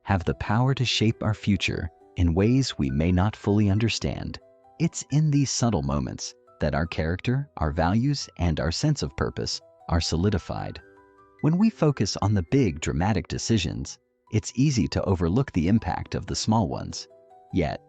[SPEAKER 1] have the power to shape our future in ways we may not fully understand. It's in these subtle moments that our character, our values, and our sense of purpose are solidified. When we focus on the big, dramatic decisions, it's easy to overlook the impact of the small ones. Yet,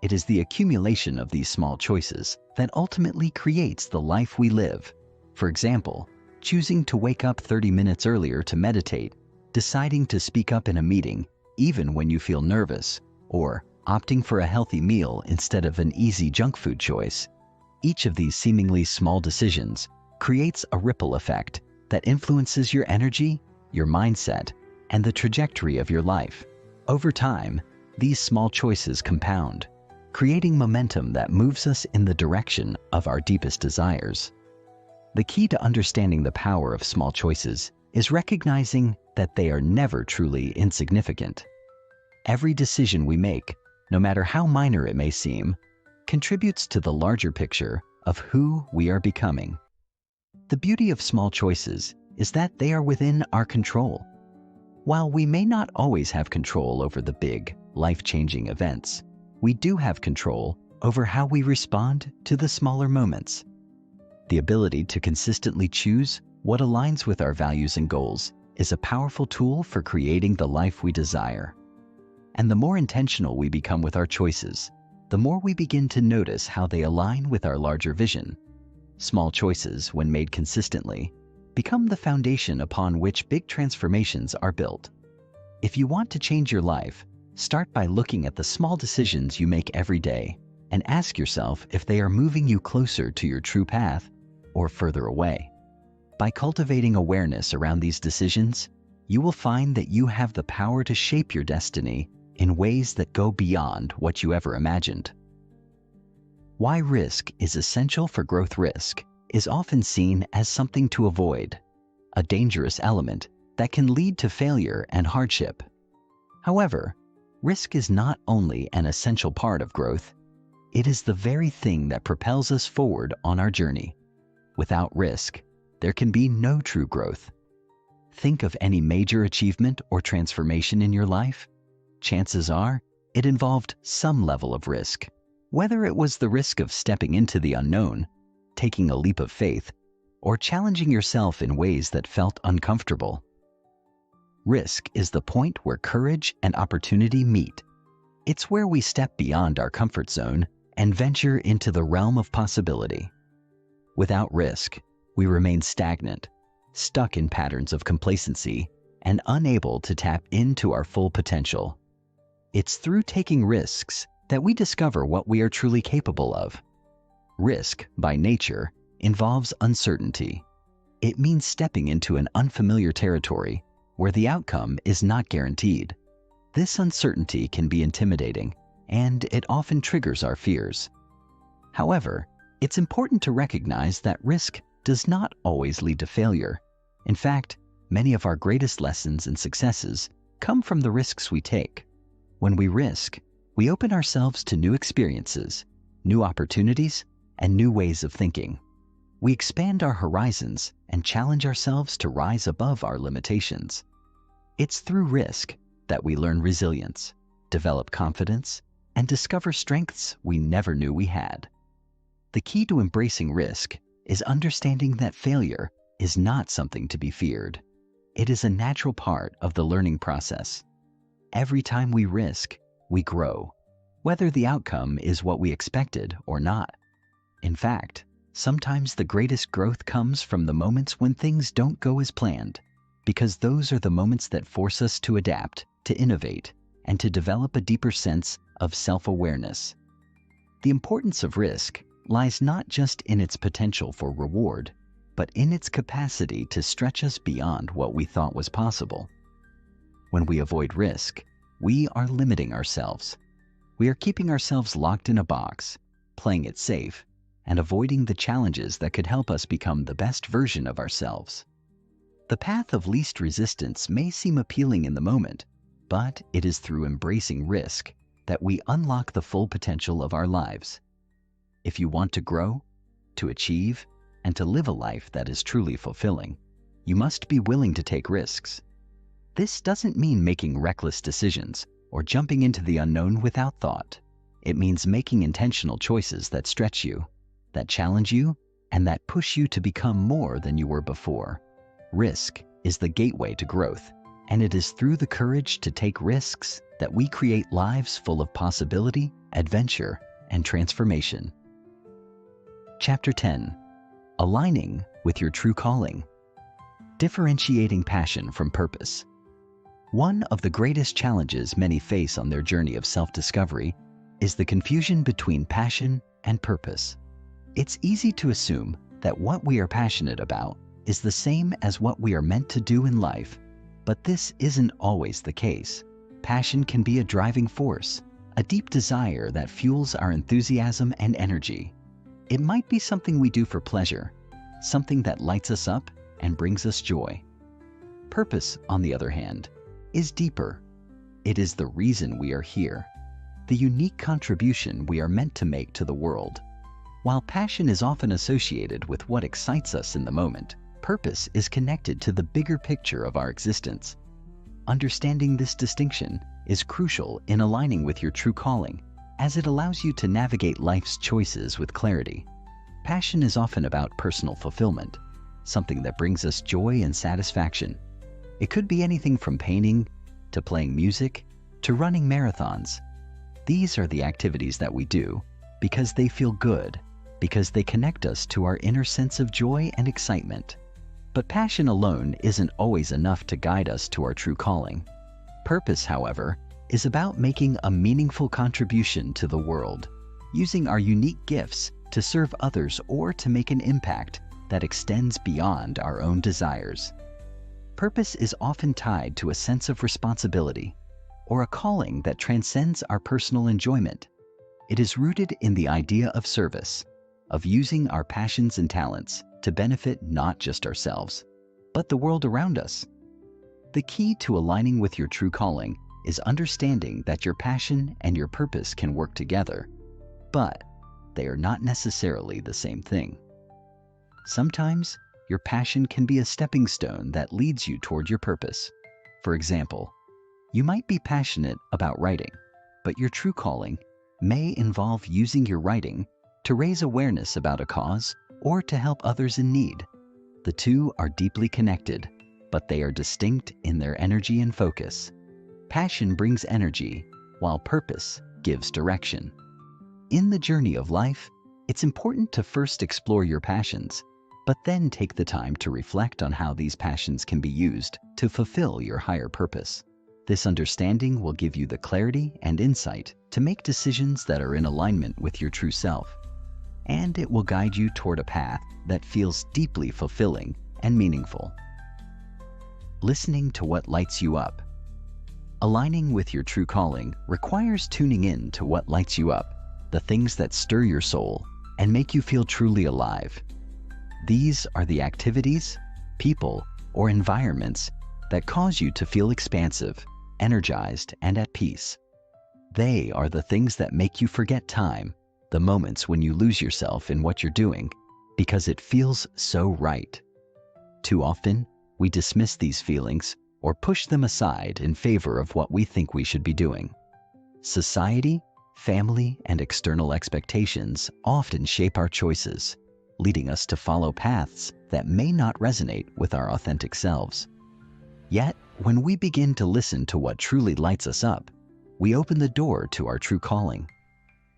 [SPEAKER 1] it is the accumulation of these small choices that ultimately creates the life we live. For example, choosing to wake up 30 minutes earlier to meditate, deciding to speak up in a meeting even when you feel nervous, or opting for a healthy meal instead of an easy junk food choice. Each of these seemingly small decisions creates a ripple effect that influences your energy, your mindset, and the trajectory of your life. Over time, these small choices compound, creating momentum that moves us in the direction of our deepest desires. The key to understanding the power of small choices is recognizing that they are never truly insignificant. Every decision we make, no matter how minor it may seem, contributes to the larger picture of who we are becoming. The beauty of small choices is that they are within our control. While we may not always have control over the big, life-changing events, we do have control over how we respond to the smaller moments. The ability to consistently choose what aligns with our values and goals is a powerful tool for creating the life we desire. And the more intentional we become with our choices, the more we begin to notice how they align with our larger vision. Small choices, when made consistently, become the foundation upon which big transformations are built. If you want to change your life, start by looking at the small decisions you make every day and ask yourself if they are moving you closer to your true path or further away. By cultivating awareness around these decisions, you will find that you have the power to shape your destiny in ways that go beyond what you ever imagined. Why risk is essential for growth. Risk is often seen as something to avoid, a dangerous element that can lead to failure and hardship. However, risk is not only an essential part of growth, it is the very thing that propels us forward on our journey. Without risk, there can be no true growth. Think of any major achievement or transformation in your life. Chances are, it involved some level of risk. Whether it was the risk of stepping into the unknown, taking a leap of faith, or challenging yourself in ways that felt uncomfortable. Risk is the point where courage and opportunity meet. It's where we step beyond our comfort zone and venture into the realm of possibility. Without risk, we remain stagnant, stuck in patterns of complacency, and unable to tap into our full potential. It's through taking risks that we discover what we are truly capable of. Risk, by nature, involves uncertainty. It means stepping into an unfamiliar territory where the outcome is not guaranteed. This uncertainty can be intimidating, and it often triggers our fears. However, it's important to recognize that risk does not always lead to failure. In fact, many of our greatest lessons and successes come from the risks we take. When we risk, we open ourselves to new experiences, new opportunities, and new ways of thinking. We expand our horizons and challenge ourselves to rise above our limitations. It's through risk that we learn resilience, develop confidence, and discover strengths we never knew we had. The key to embracing risk is understanding that failure is not something to be feared. It is a natural part of the learning process. Every time we risk, we grow, whether the outcome is what we expected or not. In fact, sometimes the greatest growth comes from the moments when things don't go as planned, because those are the moments that force us to adapt, to innovate, and to develop a deeper sense of self-awareness. The importance of risk lies not just in its potential for reward, but in its capacity to stretch us beyond what we thought was possible. When we avoid risk, we are limiting ourselves. We are keeping ourselves locked in a box, playing it safe, and avoiding the challenges that could help us become the best version of ourselves. The path of least resistance may seem appealing in the moment, but it is through embracing risk that we unlock the full potential of our lives. If you want to grow, to achieve, and to live a life that is truly fulfilling, you must be willing to take risks. This doesn't mean making reckless decisions or jumping into the unknown without thought. It means making intentional choices that stretch you, that challenge you, and that push you to become more than you were before. Risk is the gateway to growth. And it is through the courage to take risks that we create lives full of possibility, adventure, and transformation. Chapter 10. Aligning with your true calling. Differentiating passion from purpose. One of the greatest challenges many face on their journey of self-discovery is the confusion between passion and purpose. It's easy to assume that what we are passionate about is the same as what we are meant to do in life, but this isn't always the case. Passion can be a driving force, a deep desire that fuels our enthusiasm and energy. It might be something we do for pleasure, something that lights us up and brings us joy. Purpose, on the other hand, is deeper. It is the reason we are here, the unique contribution we are meant to make to the world. While passion is often associated with what excites us in the moment, purpose is connected to the bigger picture of our existence. Understanding this distinction is crucial in aligning with your true calling, as it allows you to navigate life's choices with clarity. Passion is often about personal fulfillment, something that brings us joy and satisfaction. It could be anything from painting, to playing music, to running marathons. These are the activities that we do because they feel good, because they connect us to our inner sense of joy and excitement. But passion alone isn't always enough to guide us to our true calling. Purpose, however, is about making a meaningful contribution to the world, using our unique gifts to serve others or to make an impact that extends beyond our own desires. Purpose is often tied to a sense of responsibility or a calling that transcends our personal enjoyment. It is rooted in the idea of service, of using our passions and talents to benefit not just ourselves, but the world around us. The key to aligning with your true calling is understanding that your passion and your purpose can work together, but they are not necessarily the same thing. Sometimes, your passion can be a stepping stone that leads you toward your purpose. For example, you might be passionate about writing, but your true calling may involve using your writing to raise awareness about a cause or to help others in need. The two are deeply connected, but they are distinct in their energy and focus. Passion brings energy, while purpose gives direction. In the journey of life, it's important to first explore your passions, but then take the time to reflect on how these passions can be used to fulfill your higher purpose. This understanding will give you the clarity and insight to make decisions that are in alignment with your true self, and it will guide you toward a path that feels deeply fulfilling and meaningful. Listening to what lights you up. Aligning with your true calling requires tuning in to what lights you up, the things that stir your soul and make you feel truly alive. These are the activities, people, or environments that cause you to feel expansive, energized, and at peace. They are the things that make you forget time, the moments when you lose yourself in what you're doing because it feels so right. Too often, we dismiss these feelings or push them aside in favor of what we think we should be doing. Society, family, and external expectations often shape our choices, leading us to follow paths that may not resonate with our authentic selves. Yet, when we begin to listen to what truly lights us up, we open the door to our true calling.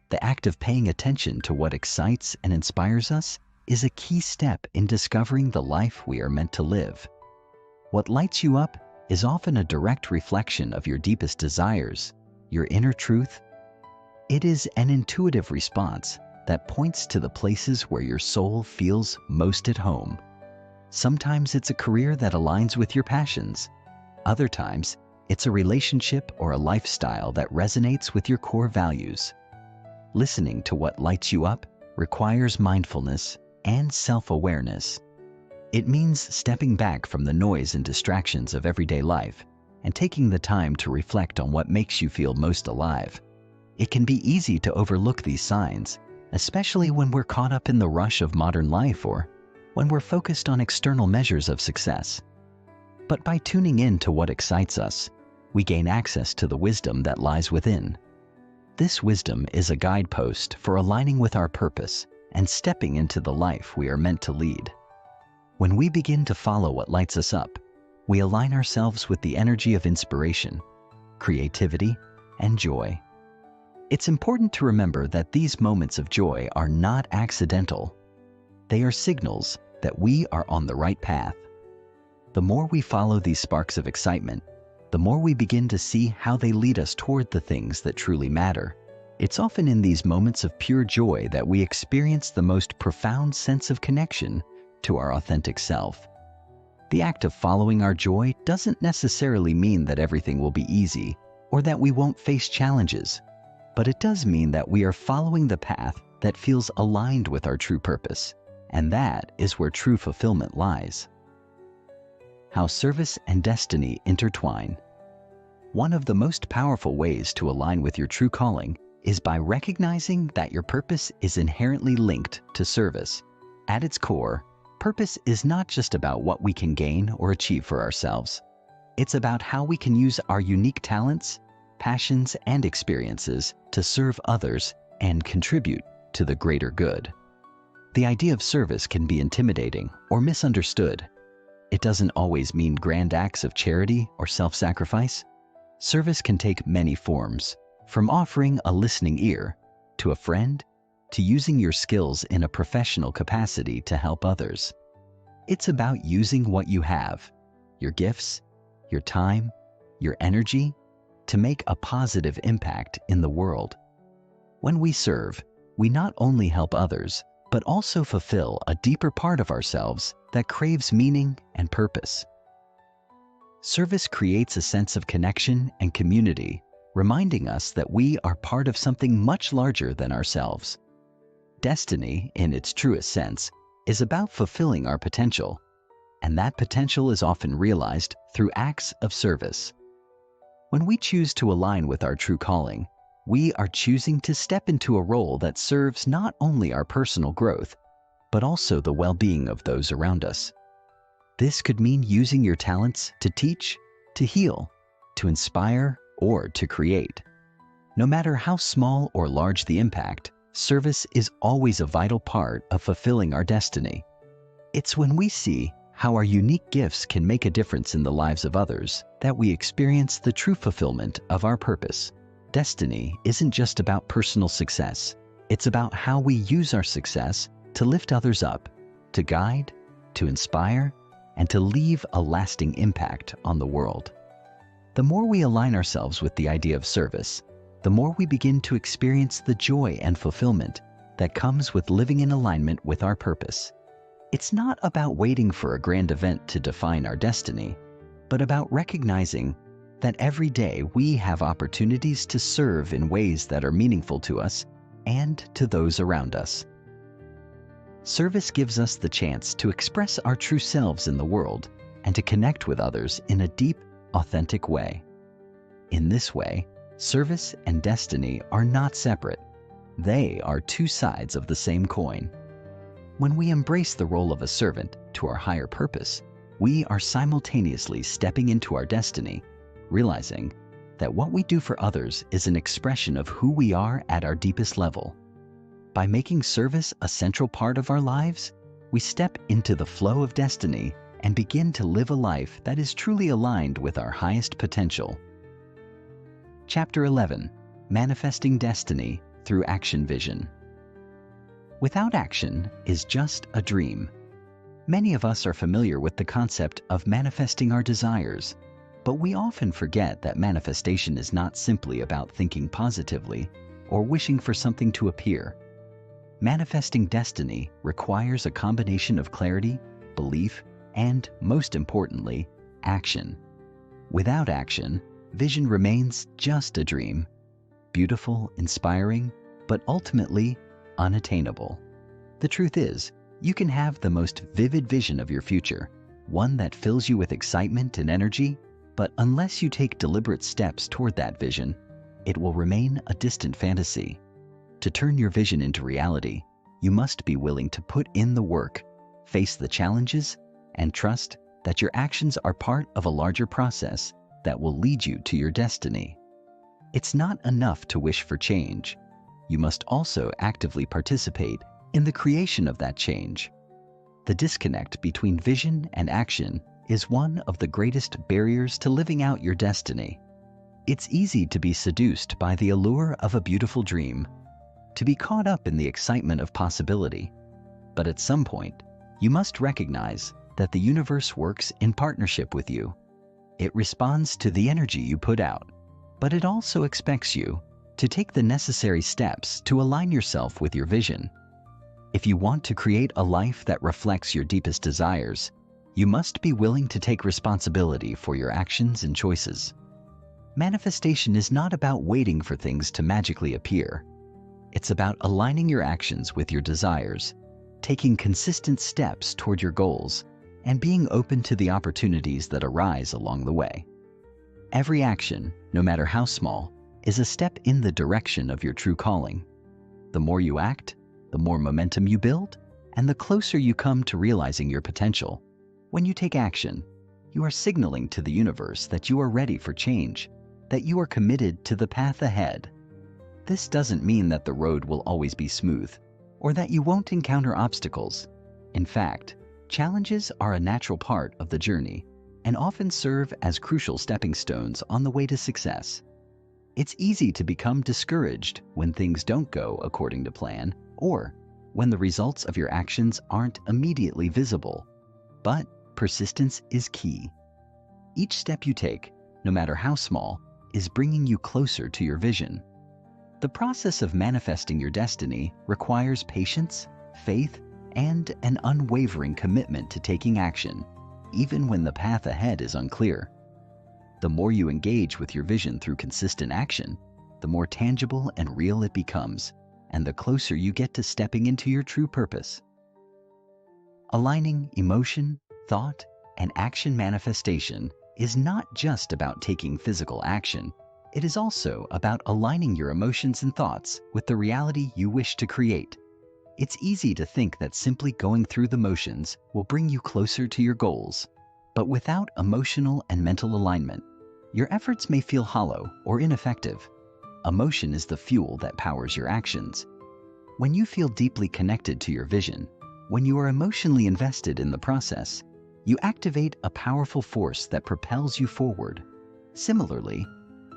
[SPEAKER 1] The act of paying attention to what excites and inspires us is a key step in discovering the life we are meant to live. What lights you up is often a direct reflection of your deepest desires, your inner truth. It is an intuitive response that points to the places where your soul feels most at home. Sometimes it's a career that aligns with your passions. Other times, it's a relationship or a lifestyle that resonates with your core values. Listening to what lights you up requires mindfulness and self-awareness. It means stepping back from the noise and distractions of everyday life and taking the time to reflect on what makes you feel most alive. It can be easy to overlook these signs, especially when we're caught up in the rush of modern life or when we're focused on external measures of success. But by tuning in to what excites us, we gain access to the wisdom that lies within. This wisdom is a guidepost for aligning with our purpose and stepping into the life we are meant to lead. When we begin to follow what lights us up, we align ourselves with the energy of inspiration, creativity, and joy. It's important to remember that these moments of joy are not accidental. They are signals that we are on the right path. The more we follow these sparks of excitement, the more we begin to see how they lead us toward the things that truly matter. It's often in these moments of pure joy that we experience the most profound sense of connection to our authentic self. The act of following our joy doesn't necessarily mean that everything will be easy or that we won't face challenges, but it does mean that we are following the path that feels aligned with our true purpose, and that is where true fulfillment lies. How service and destiny intertwine. One of the most powerful ways to align with your true calling is by recognizing that your purpose is inherently linked to service. At its core, purpose is not just about what we can gain or achieve for ourselves. It's about how we can use our unique talents, passions, and experiences to serve others and contribute to the greater good. The idea of service can be intimidating or misunderstood. It doesn't always mean grand acts of charity or self-sacrifice. Service can take many forms, from offering a listening ear to a friend, to using your skills in a professional capacity to help others. It's about using what you have, your gifts, your time, your energy, to make a positive impact in the world. When we serve, we not only help others, but also fulfill a deeper part of ourselves that craves meaning and purpose. Service creates a sense of connection and community, reminding us that we are part of something much larger than ourselves. Destiny, in its truest sense, is about fulfilling our potential, and that potential is often realized through acts of service. When we choose to align with our true calling, we are choosing to step into a role that serves not only our personal growth, but also the well-being of those around us. This could mean using your talents to teach, to heal, to inspire, or to create. No matter how small or large the impact, service is always a vital part of fulfilling our destiny. It's when we see how our unique gifts can make a difference in the lives of others that we experience the true fulfillment of our purpose. Destiny isn't just about personal success. It's about how we use our success to lift others up, to guide, to inspire, and to leave a lasting impact on the world. The more we align ourselves with the idea of service, the more we begin to experience the joy and fulfillment that comes with living in alignment with our purpose. It's not about waiting for a grand event to define our destiny, but about recognizing that every day we have opportunities to serve in ways that are meaningful to us and to those around us. Service gives us the chance to express our true selves in the world and to connect with others in a deep, authentic way. In this way, service and destiny are not separate. They are two sides of the same coin. When we embrace the role of a servant to our higher purpose, we are simultaneously stepping into our destiny, realizing that what we do for others is an expression of who we are at our deepest level. By making service a central part of our lives, we step into the flow of destiny and begin to live a life that is truly aligned with our highest potential. Chapter 11: Manifesting Destiny Through Action Vision. Without action is just a dream. Many of us are familiar with the concept of manifesting our desires, but we often forget that manifestation is not simply about thinking positively or wishing for something to appear. Manifesting destiny requires a combination of clarity, belief, and, most importantly, action. Without action, vision remains just a dream, beautiful, inspiring, but ultimately unattainable. The truth is, you can have the most vivid vision of your future, one that fills you with excitement and energy, but unless you take deliberate steps toward that vision, it will remain a distant fantasy. To turn your vision into reality, you must be willing to put in the work, face the challenges, and trust that your actions are part of a larger process that will lead you to your destiny. It's not enough to wish for change. You must also actively participate in the creation of that change. The disconnect between vision and action is one of the greatest barriers to living out your destiny. It's easy to be seduced by the allure of a beautiful dream, to be caught up in the excitement of possibility. But at some point, you must recognize that the universe works in partnership with you. It responds to the energy you put out, but it also expects you to take the necessary steps to align yourself with your vision. If you want to create a life that reflects your deepest desires, you must be willing to take responsibility for your actions and choices. Manifestation is not about waiting for things to magically appear. It's about aligning your actions with your desires, taking consistent steps toward your goals, and being open to the opportunities that arise along the way. Every action, no matter how small, is a step in the direction of your true calling. The more you act, the more momentum you build, and the closer you come to realizing your potential. When you take action, you are signaling to the universe that you are ready for change, that you are committed to the path ahead. This doesn't mean that the road will always be smooth, or that you won't encounter obstacles. In fact, challenges are a natural part of the journey and often serve as crucial stepping stones on the way to success. It's easy to become discouraged when things don't go according to plan, or when the results of your actions aren't immediately visible. But persistence is key. Each step you take, no matter how small, is bringing you closer to your vision. The process of manifesting your destiny requires patience, faith, and an unwavering commitment to taking action, even when the path ahead is unclear. The more you engage with your vision through consistent action, the more tangible and real it becomes, and the closer you get to stepping into your true purpose. Aligning emotion, thought, and action manifestation is not just about taking physical action. It is also about aligning your emotions and thoughts with the reality you wish to create. It's easy to think that simply going through the motions will bring you closer to your goals. But without emotional and mental alignment, your efforts may feel hollow or ineffective. Emotion is the fuel that powers your actions. When you feel deeply connected to your vision, when you are emotionally invested in the process, you activate a powerful force that propels you forward. Similarly,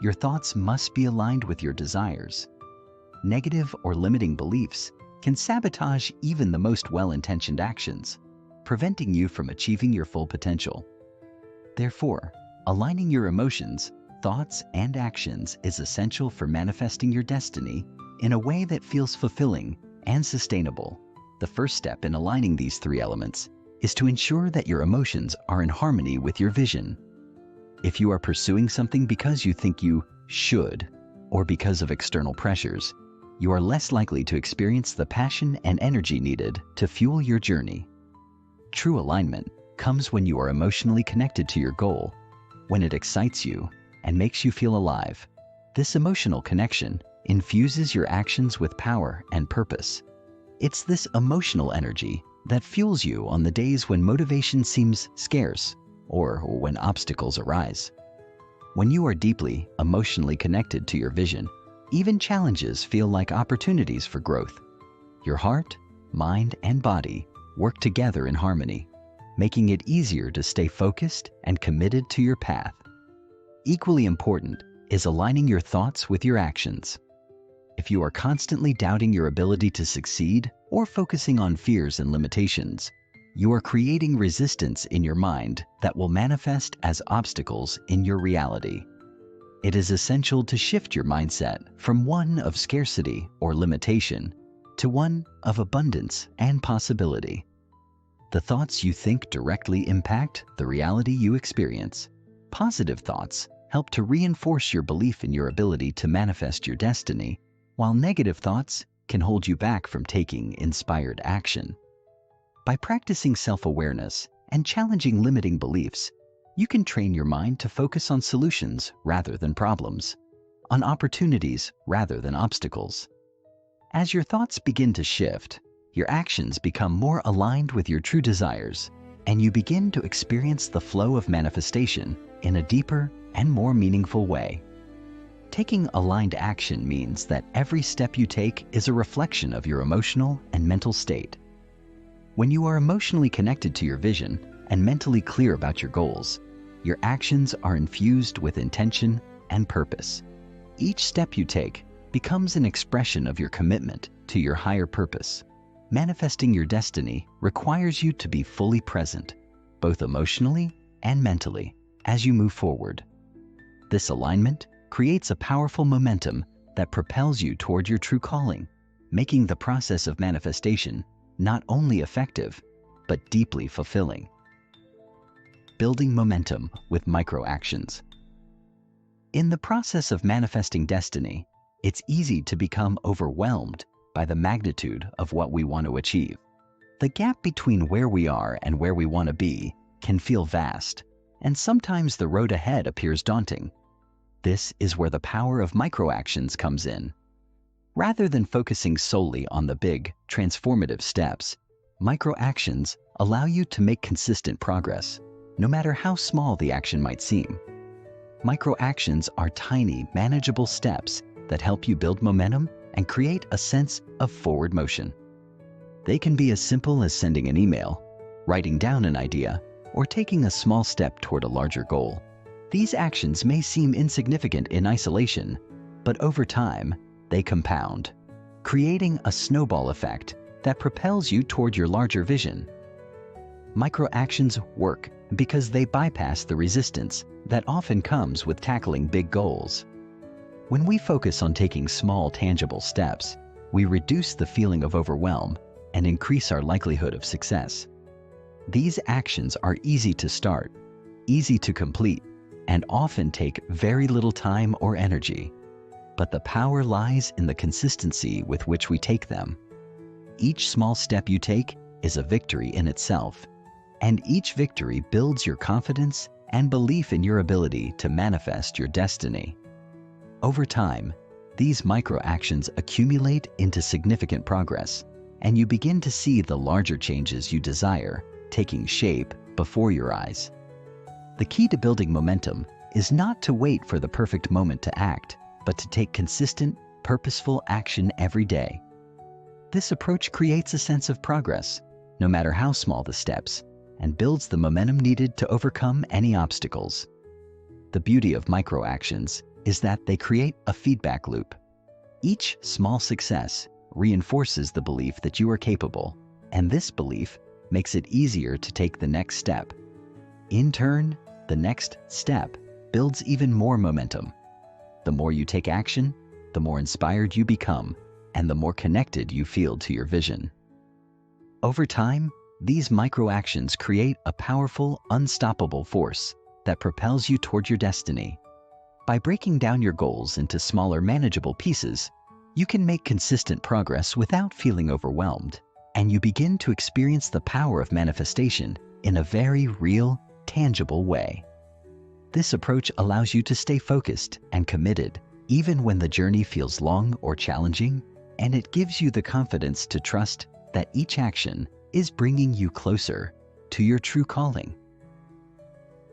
[SPEAKER 1] your thoughts must be aligned with your desires. Negative or limiting beliefs can sabotage even the most well-intentioned actions, preventing you from achieving your full potential. Therefore, aligning your emotions, thoughts, and actions is essential for manifesting your destiny in a way that feels fulfilling and sustainable. The first step in aligning these three elements is to ensure that your emotions are in harmony with your vision. If you are pursuing something because you think you should, or because of external pressures, you are less likely to experience the passion and energy needed to fuel your journey. True alignment comes when you are emotionally connected to your goal, when it excites you and makes you feel alive. This emotional connection infuses your actions with power and purpose. It's this emotional energy that fuels you on the days when motivation seems scarce or when obstacles arise. When you are deeply emotionally connected to your vision, even challenges feel like opportunities for growth. Your heart, mind, and body work together in harmony, making it easier to stay focused and committed to your path. Equally important is aligning your thoughts with your actions. If you are constantly doubting your ability to succeed or focusing on fears and limitations, you are creating resistance in your mind that will manifest as obstacles in your reality. It is essential to shift your mindset from one of scarcity or limitation to one of abundance and possibility. The thoughts you think directly impact the reality you experience. Positive thoughts help to reinforce your belief in your ability to manifest your destiny, while negative thoughts can hold you back from taking inspired action. By practicing self-awareness and challenging limiting beliefs, you can train your mind to focus on solutions rather than problems, on opportunities rather than obstacles. As your thoughts begin to shift, your actions become more aligned with your true desires, and you begin to experience the flow of manifestation in a deeper and more meaningful way. Taking aligned action means that every step you take is a reflection of your emotional and mental state. When you are emotionally connected to your vision and mentally clear about your goals, your actions are infused with intention and purpose. Each step you take becomes an expression of your commitment to your higher purpose. Manifesting your destiny requires you to be fully present, both emotionally and mentally, as you move forward. This alignment creates a powerful momentum that propels you toward your true calling, making the process of manifestation not only effective, but deeply fulfilling. Building momentum with micro-actions. In the process of manifesting destiny, it's easy to become overwhelmed by the magnitude of what we want to achieve. The gap between where we are and where we want to be can feel vast, and sometimes the road ahead appears daunting. This is where the power of micro-actions comes in. Rather than focusing solely on the big, transformative steps, micro-actions allow you to make consistent progress, no matter how small the action might seem. Micro-actions are tiny, manageable steps that help you build momentum and create a sense of forward motion. They can be as simple as sending an email, writing down an idea, or taking a small step toward a larger goal. These actions may seem insignificant in isolation, but over time, they compound, creating a snowball effect that propels you toward your larger vision. Micro-actions work because they bypass the resistance that often comes with tackling big goals. When we focus on taking small, tangible steps, we reduce the feeling of overwhelm and increase our likelihood of success. These actions are easy to start, easy to complete, and often take very little time or energy. But the power lies in the consistency with which we take them. Each small step you take is a victory in itself, and each victory builds your confidence and belief in your ability to manifest your destiny. Over time, these micro-actions accumulate into significant progress, and you begin to see the larger changes you desire taking shape before your eyes. The key to building momentum is not to wait for the perfect moment to act, but to take consistent, purposeful action every day. This approach creates a sense of progress, no matter how small the steps, and builds the momentum needed to overcome any obstacles. The beauty of micro-actions is that they create a feedback loop. Each small success reinforces the belief that you are capable, and this belief makes it easier to take the next step. In turn, the next step builds even more momentum. The more you take action, the more inspired you become, and the more connected you feel to your vision. Over time, these micro-actions create a powerful, unstoppable force that propels you toward your destiny. By breaking down your goals into smaller, manageable pieces, you can make consistent progress without feeling overwhelmed, and you begin to experience the power of manifestation in a very real, tangible way. This approach allows you to stay focused and committed, even when the journey feels long or challenging, and it gives you the confidence to trust that each action is bringing you closer to your true calling.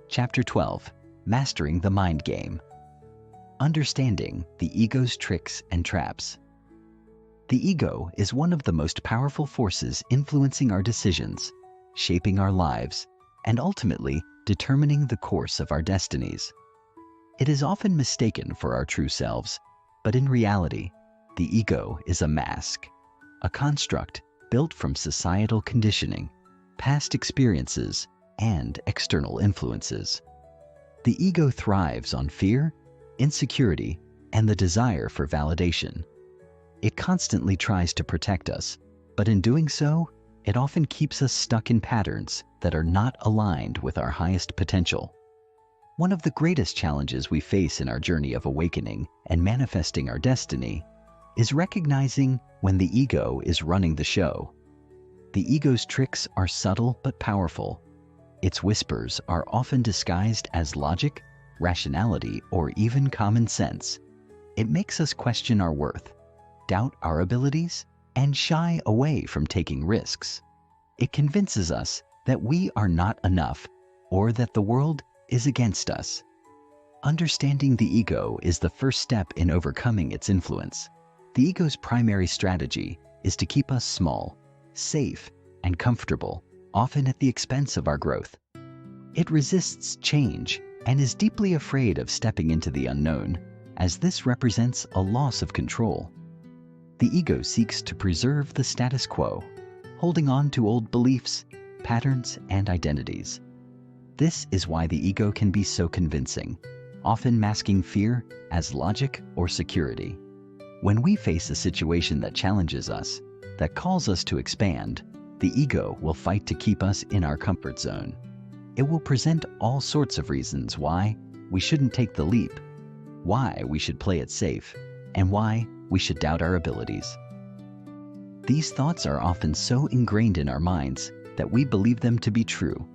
[SPEAKER 1] Chapter 12: Mastering the Mind Game. Understanding the ego's tricks and traps. The ego is one of the most powerful forces influencing our decisions, shaping our lives, and ultimately determining the course of our destinies. It is often mistaken for our true selves, but in reality, the ego is a mask, a construct built from societal conditioning, past experiences, and external influences. The ego thrives on fear, insecurity, and the desire for validation. It constantly tries to protect us, but in doing so, it often keeps us stuck in patterns that are not aligned with our highest potential. One of the greatest challenges we face in our journey of awakening and manifesting our destiny is recognizing when the ego is running the show. The ego's tricks are subtle but powerful. Its whispers are often disguised as logic, rationality, or even common sense. It makes us question our worth, doubt our abilities, and shy away from taking risks. It convinces us that we are not enough or that the world is against us. Understanding the ego is the first step in overcoming its influence. The ego's primary strategy is to keep us small, safe, and comfortable, often at the expense of our growth. It resists change and is deeply afraid of stepping into the unknown, as this represents a loss of control. The ego seeks to preserve the status quo, holding on to old beliefs, patterns, and identities. This is why the ego can be so convincing, often masking fear as logic or security. When we face a situation that challenges us, that calls us to expand, the ego will fight to keep us in our comfort zone. It will present all sorts of reasons why we shouldn't take the leap, why we should play it safe, and why we should doubt our abilities. These thoughts are often so ingrained in our minds that we believe them to be true,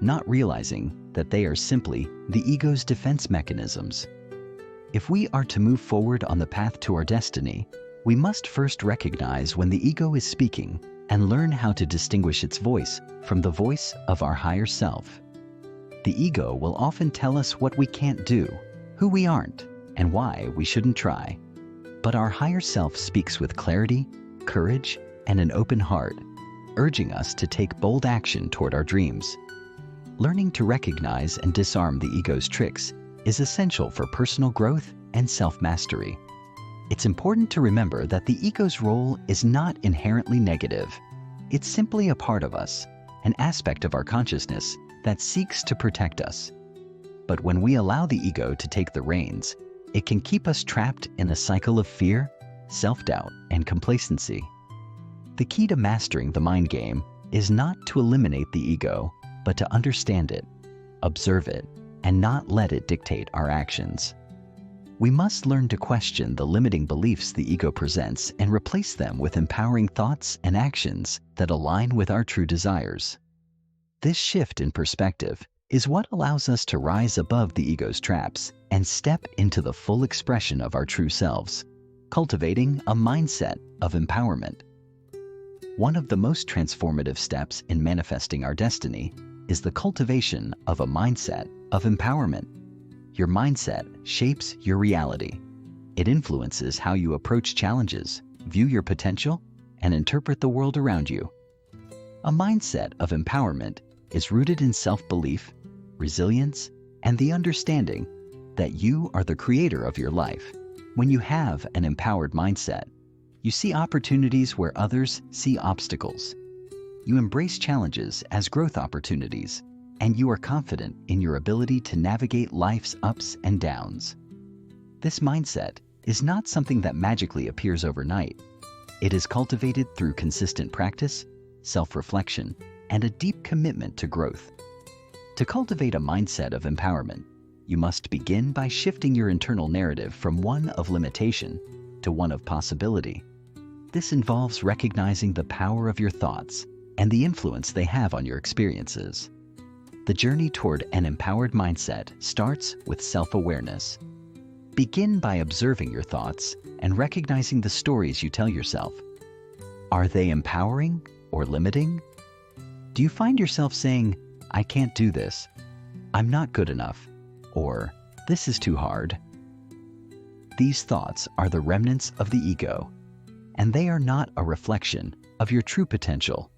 [SPEAKER 1] not realizing that they are simply the ego's defense mechanisms. If we are to move forward on the path to our destiny, we must first recognize when the ego is speaking and learn how to distinguish its voice from the voice of our higher self. The ego will often tell us what we can't do, who we aren't, and why we shouldn't try. But our higher self speaks with clarity, courage, and an open heart, urging us to take bold action toward our dreams. Learning to recognize and disarm the ego's tricks is essential for personal growth and self-mastery. It's important to remember that the ego's role is not inherently negative. It's simply a part of us, an aspect of our consciousness that seeks to protect us. But when we allow the ego to take the reins, it can keep us trapped in a cycle of fear, self-doubt, and complacency. The key to mastering the mind game is not to eliminate the ego, but to understand it, observe it, and not let it dictate our actions. We must learn to question the limiting beliefs the ego presents and replace them with empowering thoughts and actions that align with our true desires. This shift in perspective is what allows us to rise above the ego's traps and step into the full expression of our true selves, cultivating a mindset of empowerment. One of the most transformative steps in manifesting our destiny is the cultivation of a mindset of empowerment. Your mindset shapes your reality. It influences how you approach challenges, view your potential, and interpret the world around you. A mindset of empowerment is rooted in self-belief, resilience, and the understanding that you are the creator of your life. When you have an empowered mindset, you see opportunities where others see obstacles. You embrace challenges as growth opportunities, and you are confident in your ability to navigate life's ups and downs. This mindset is not something that magically appears overnight. It is cultivated through consistent practice, self-reflection, and a deep commitment to growth. To cultivate a mindset of empowerment, you must begin by shifting your internal narrative from one of limitation to one of possibility. This involves recognizing the power of your thoughts and the influence they have on your experiences. The journey toward an empowered mindset starts with self-awareness. Begin by observing your thoughts and recognizing the stories you tell yourself. Are they empowering or limiting? Do you find yourself saying, "I can't do this," "I'm not good enough," or "this is too hard"? These thoughts are the remnants of the ego, and they are not a reflection of your true potential.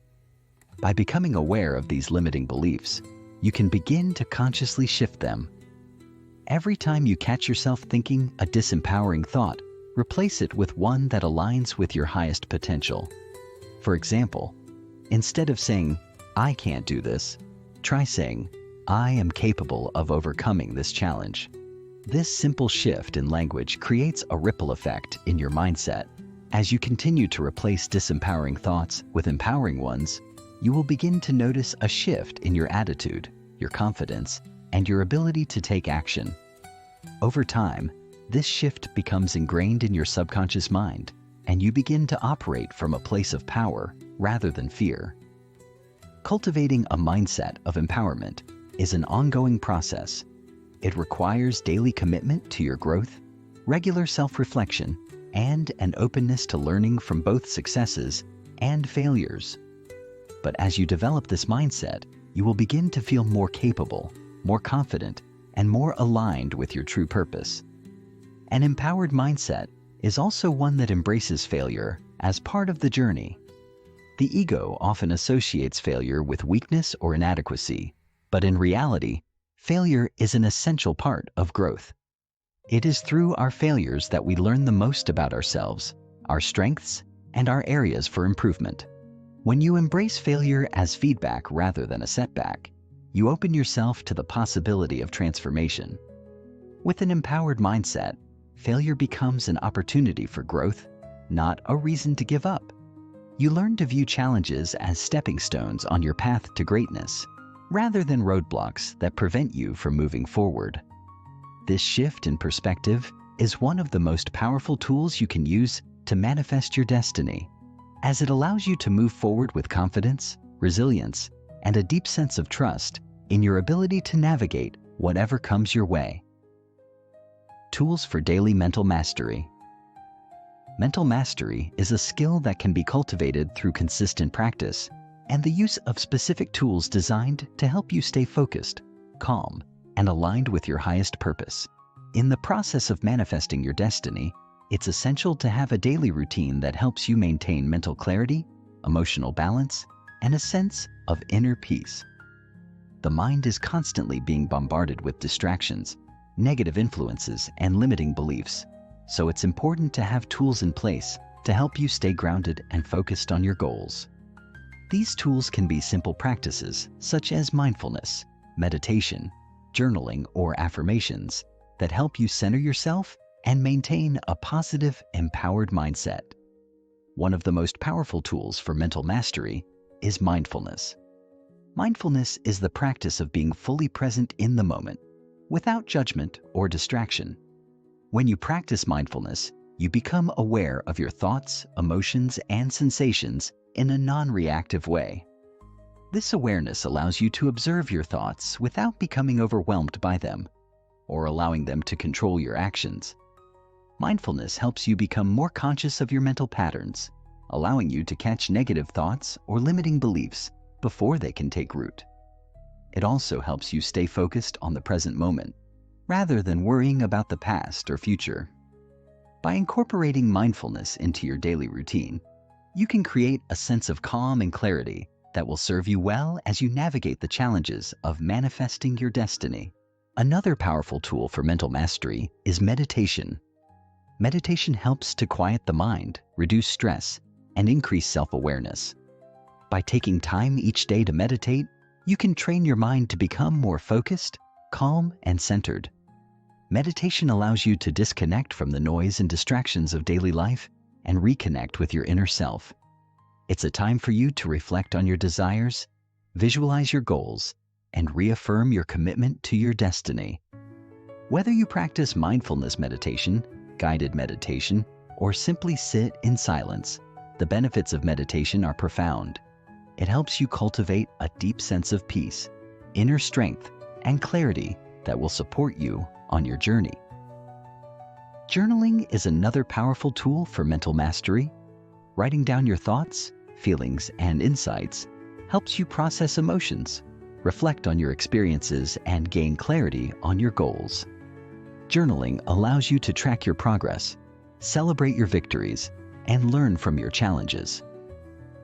[SPEAKER 1] By becoming aware of these limiting beliefs, you can begin to consciously shift them. Every time you catch yourself thinking a disempowering thought, replace it with one that aligns with your highest potential. For example, instead of saying, "I can't do this," try saying, "I am capable of overcoming this challenge." This simple shift in language creates a ripple effect in your mindset. As you continue to replace disempowering thoughts with empowering ones, you will begin to notice a shift in your attitude, your confidence, and your ability to take action. Over time, this shift becomes ingrained in your subconscious mind, and you begin to operate from a place of power rather than fear. Cultivating a mindset of empowerment is an ongoing process. It requires daily commitment to your growth, regular self-reflection, and an openness to learning from both successes and failures. But as you develop this mindset, you will begin to feel more capable, more confident, and more aligned with your true purpose. An empowered mindset is also one that embraces failure as part of the journey. The ego often associates failure with weakness or inadequacy, But in reality, failure is an essential part of growth. It is through our failures that we learn the most about ourselves, our strengths, and our areas for improvement. When you embrace failure as feedback rather than a setback, you open yourself to the possibility of transformation. With an empowered mindset, failure becomes an opportunity for growth, not a reason to give up. You learn to view challenges as stepping stones on your path to greatness, rather than roadblocks that prevent you from moving forward. This shift in perspective is one of the most powerful tools you can use to manifest your destiny, as it allows you to move forward with confidence, resilience, and a deep sense of trust in your ability to navigate whatever comes your way. Tools for daily mental mastery. Mental mastery is a skill that can be cultivated through consistent practice and the use of specific tools designed to help you stay focused, calm, and aligned with your highest purpose. In the process of manifesting your destiny, it's essential to have a daily routine that helps you maintain mental clarity, emotional balance, and a sense of inner peace. The mind is constantly being bombarded with distractions, negative influences, and limiting beliefs, so it's important to have tools in place to help you stay grounded and focused on your goals. These tools can be simple practices such as mindfulness, meditation, journaling, or affirmations that help you center yourself and maintain a positive, empowered mindset. One of the most powerful tools for mental mastery is mindfulness. Mindfulness is the practice of being fully present in the moment, without judgment or distraction. When you practice mindfulness, you become aware of your thoughts, emotions, and sensations in a non-reactive way. This awareness allows you to observe your thoughts without becoming overwhelmed by them or allowing them to control your actions. Mindfulness helps you become more conscious of your mental patterns, allowing you to catch negative thoughts or limiting beliefs before they can take root. It also helps you stay focused on the present moment, rather than worrying about the past or future. By incorporating mindfulness into your daily routine, you can create a sense of calm and clarity that will serve you well as you navigate the challenges of manifesting your destiny. Another powerful tool for mental mastery is meditation. Meditation helps to quiet the mind, reduce stress, and increase self-awareness. By taking time each day to meditate, you can train your mind to become more focused, calm, and centered. Meditation allows you to disconnect from the noise and distractions of daily life and reconnect with your inner self. It's a time for you to reflect on your desires, visualize your goals, and reaffirm your commitment to your destiny. Whether you practice mindfulness meditation, guided meditation, or simply sit in silence, the benefits of meditation are profound. It helps you cultivate a deep sense of peace, inner strength, and clarity that will support you on your journey. Journaling is another powerful tool for mental mastery. Writing down your thoughts, feelings, and insights helps you process emotions, reflect on your experiences, and gain clarity on your goals. Journaling allows you to track your progress, celebrate your victories, and learn from your challenges.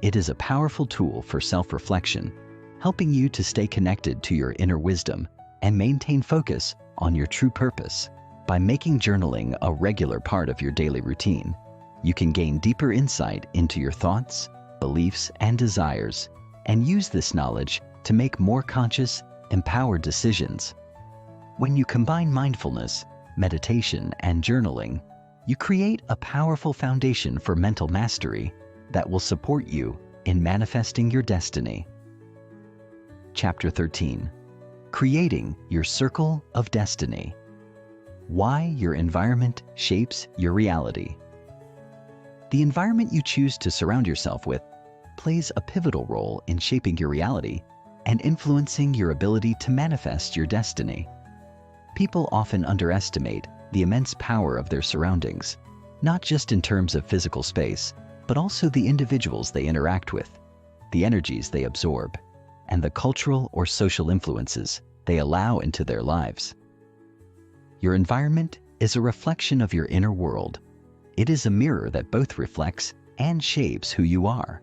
[SPEAKER 1] It is a powerful tool for self-reflection, helping you to stay connected to your inner wisdom and maintain focus on your true purpose. By making journaling a regular part of your daily routine, you can gain deeper insight into your thoughts, beliefs, and desires, and use this knowledge to make more conscious, empowered decisions. When you combine mindfulness, meditation, and journaling, you create a powerful foundation for mental mastery that will support you in manifesting your destiny. Chapter 13. Creating your circle of destiny. Why your environment shapes your reality. The environment you choose to surround yourself with plays a pivotal role in shaping your reality and influencing your ability to manifest your destiny. People often underestimate the immense power of their surroundings, not just in terms of physical space, but also the individuals they interact with, the energies they absorb, and the cultural or social influences they allow into their lives. Your environment is a reflection of your inner world. It is a mirror that both reflects and shapes who you are.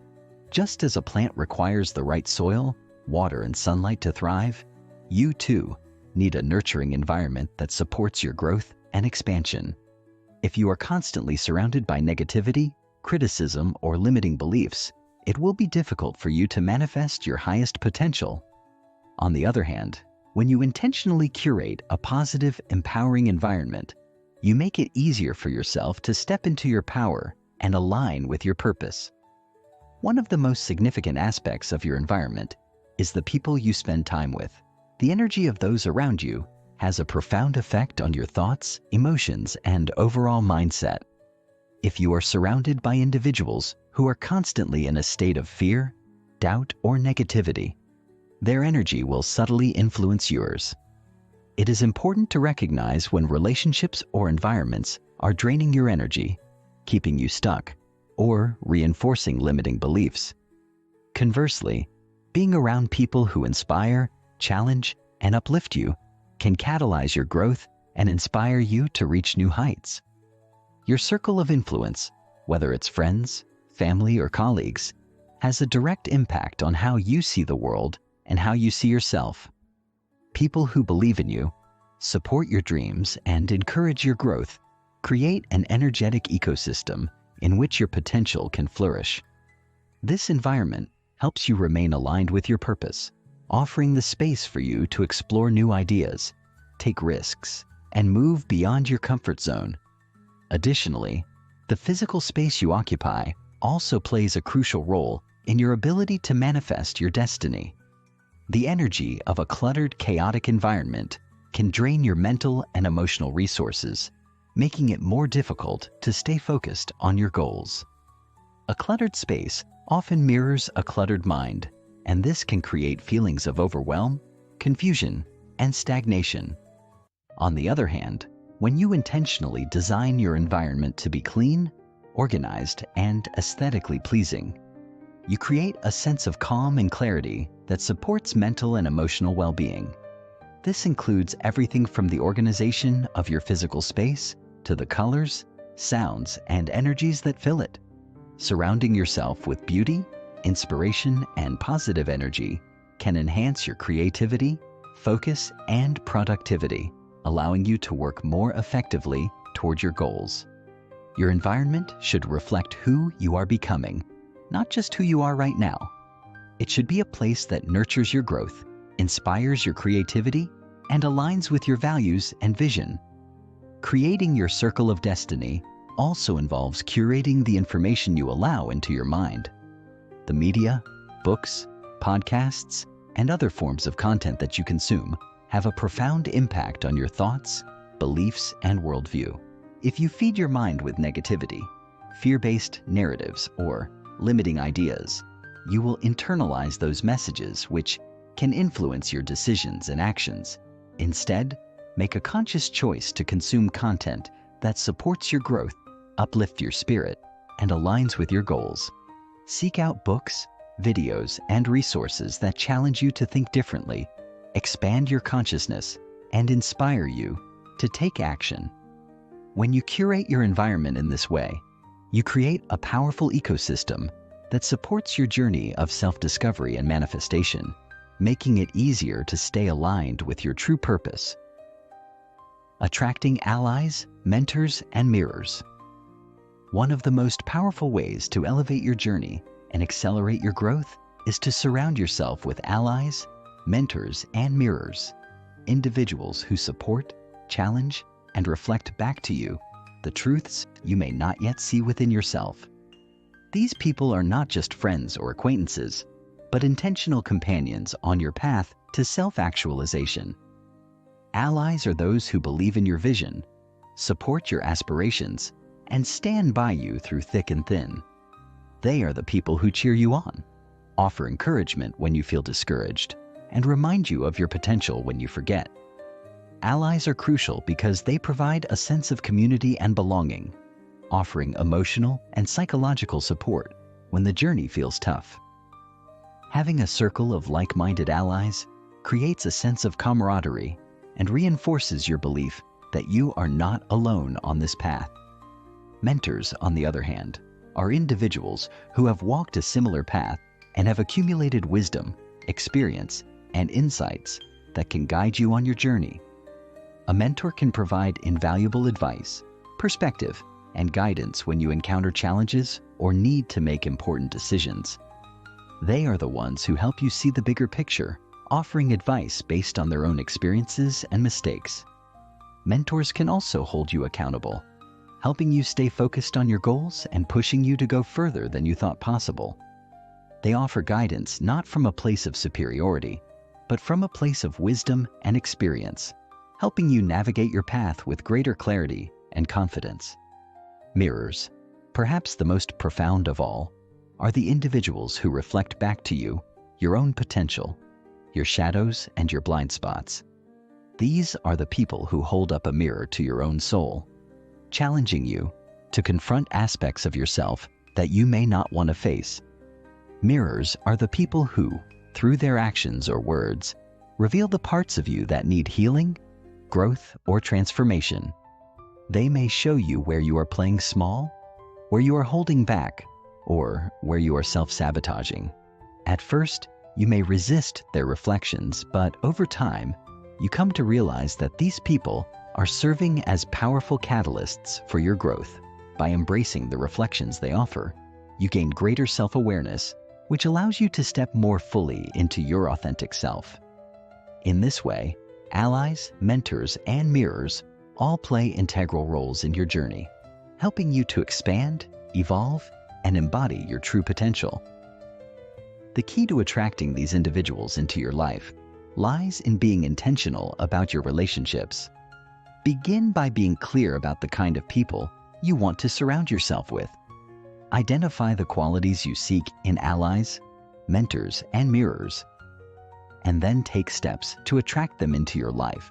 [SPEAKER 1] Just as a plant requires the right soil, water, and sunlight to thrive, You too need a nurturing environment that supports your growth and expansion. If you are constantly surrounded by negativity, criticism, or limiting beliefs, it will be difficult for you to manifest your highest potential. On the other hand, when you intentionally curate a positive, empowering environment, you make it easier for yourself to step into your power and align with your purpose. One of the most significant aspects of your environment is the people you spend time with. The energy of those around you has a profound effect on your thoughts, emotions, and overall mindset. If you are surrounded by individuals who are constantly in a state of fear, doubt, or negativity, their energy will subtly influence yours. It is important to recognize when relationships or environments are draining your energy, keeping you stuck, or reinforcing limiting beliefs. Conversely, being around people who inspire, challenge, and uplift you can catalyze your growth and inspire you to reach new heights. Your circle of influence, whether it's friends, family, or colleagues, has a direct impact on how you see the world and how you see yourself. People who believe in you, support your dreams, and encourage your growth create an energetic ecosystem in which your potential can flourish. This environment helps you remain aligned with your purpose, offering the space for you to explore new ideas, take risks, and move beyond your comfort zone. Additionally, the physical space you occupy also plays a crucial role in your ability to manifest your destiny. The energy of a cluttered, chaotic environment can drain your mental and emotional resources, making it more difficult to stay focused on your goals. A cluttered space often mirrors a cluttered mind, and this can create feelings of overwhelm, confusion, and stagnation. On the other hand, when you intentionally design your environment to be clean, organized, and aesthetically pleasing, you create a sense of calm and clarity that supports mental and emotional well-being. This includes everything from the organization of your physical space to the colors, sounds, and energies that fill it. Surrounding yourself with beauty, inspiration, and positive energy can enhance your creativity, focus, and productivity, allowing you to work more effectively toward your goals. Your environment should reflect who you are becoming, not just who you are right now. It should be a place that nurtures your growth, inspires your creativity, and aligns with your values and vision. Creating your circle of destiny also involves curating the information you allow into your mind. The media, books, podcasts, and other forms of content that you consume have a profound impact on your thoughts, beliefs, and worldview. If you feed your mind with negativity, fear-based narratives, or limiting ideas, you will internalize those messages, which can influence your decisions and actions. Instead, make a conscious choice to consume content that supports your growth, uplifts your spirit, and aligns with your goals. Seek out books, videos, and resources that challenge you to think differently, expand your consciousness, and inspire you to take action. When you curate your environment in this way, you create a powerful ecosystem that supports your journey of self-discovery and manifestation, making it easier to stay aligned with your true purpose. Attracting allies, mentors, and mirrors. One of the most powerful ways to elevate your journey and accelerate your growth is to surround yourself with allies, mentors, and mirrors, individuals who support, challenge, and reflect back to you the truths you may not yet see within yourself. These people are not just friends or acquaintances, but intentional companions on your path to self-actualization. Allies are those who believe in your vision, support your aspirations, and stand by you through thick and thin. They are the people who cheer you on, offer encouragement when you feel discouraged, and remind you of your potential when you forget. Allies are crucial because they provide a sense of community and belonging, offering emotional and psychological support when the journey feels tough. Having a circle of like-minded allies creates a sense of camaraderie and reinforces your belief that you are not alone on this path. Mentors, on the other hand, are individuals who have walked a similar path and have accumulated wisdom, experience, and insights that can guide you on your journey. A mentor can provide invaluable advice, perspective, and guidance when you encounter challenges or need to make important decisions. They are the ones who help you see the bigger picture, offering advice based on their own experiences and mistakes. Mentors can also hold you accountable, helping you stay focused on your goals and pushing you to go further than you thought possible. They offer guidance not from a place of superiority, but from a place of wisdom and experience, helping you navigate your path with greater clarity and confidence. Mirrors, perhaps the most profound of all, are the individuals who reflect back to you your own potential, your shadows, and your blind spots. These are the people who hold up a mirror to your own soul, challenging you to confront aspects of yourself that you may not want to face. Mirrors are the people who, through their actions or words, reveal the parts of you that need healing, growth, or transformation. They may show you where you are playing small, where you are holding back, or where you are self-sabotaging. At first, you may resist their reflections, but over time, you come to realize that these people are serving as powerful catalysts for your growth. By embracing the reflections they offer, you gain greater self-awareness, which allows you to step more fully into your authentic self. In this way, allies, mentors, and mirrors all play integral roles in your journey, helping you to expand, evolve, and embody your true potential. The key to attracting these individuals into your life lies in being intentional about your relationships. Begin by being clear about the kind of people you want to surround yourself with. Identify the qualities you seek in allies, mentors, and mirrors, and then take steps to attract them into your life.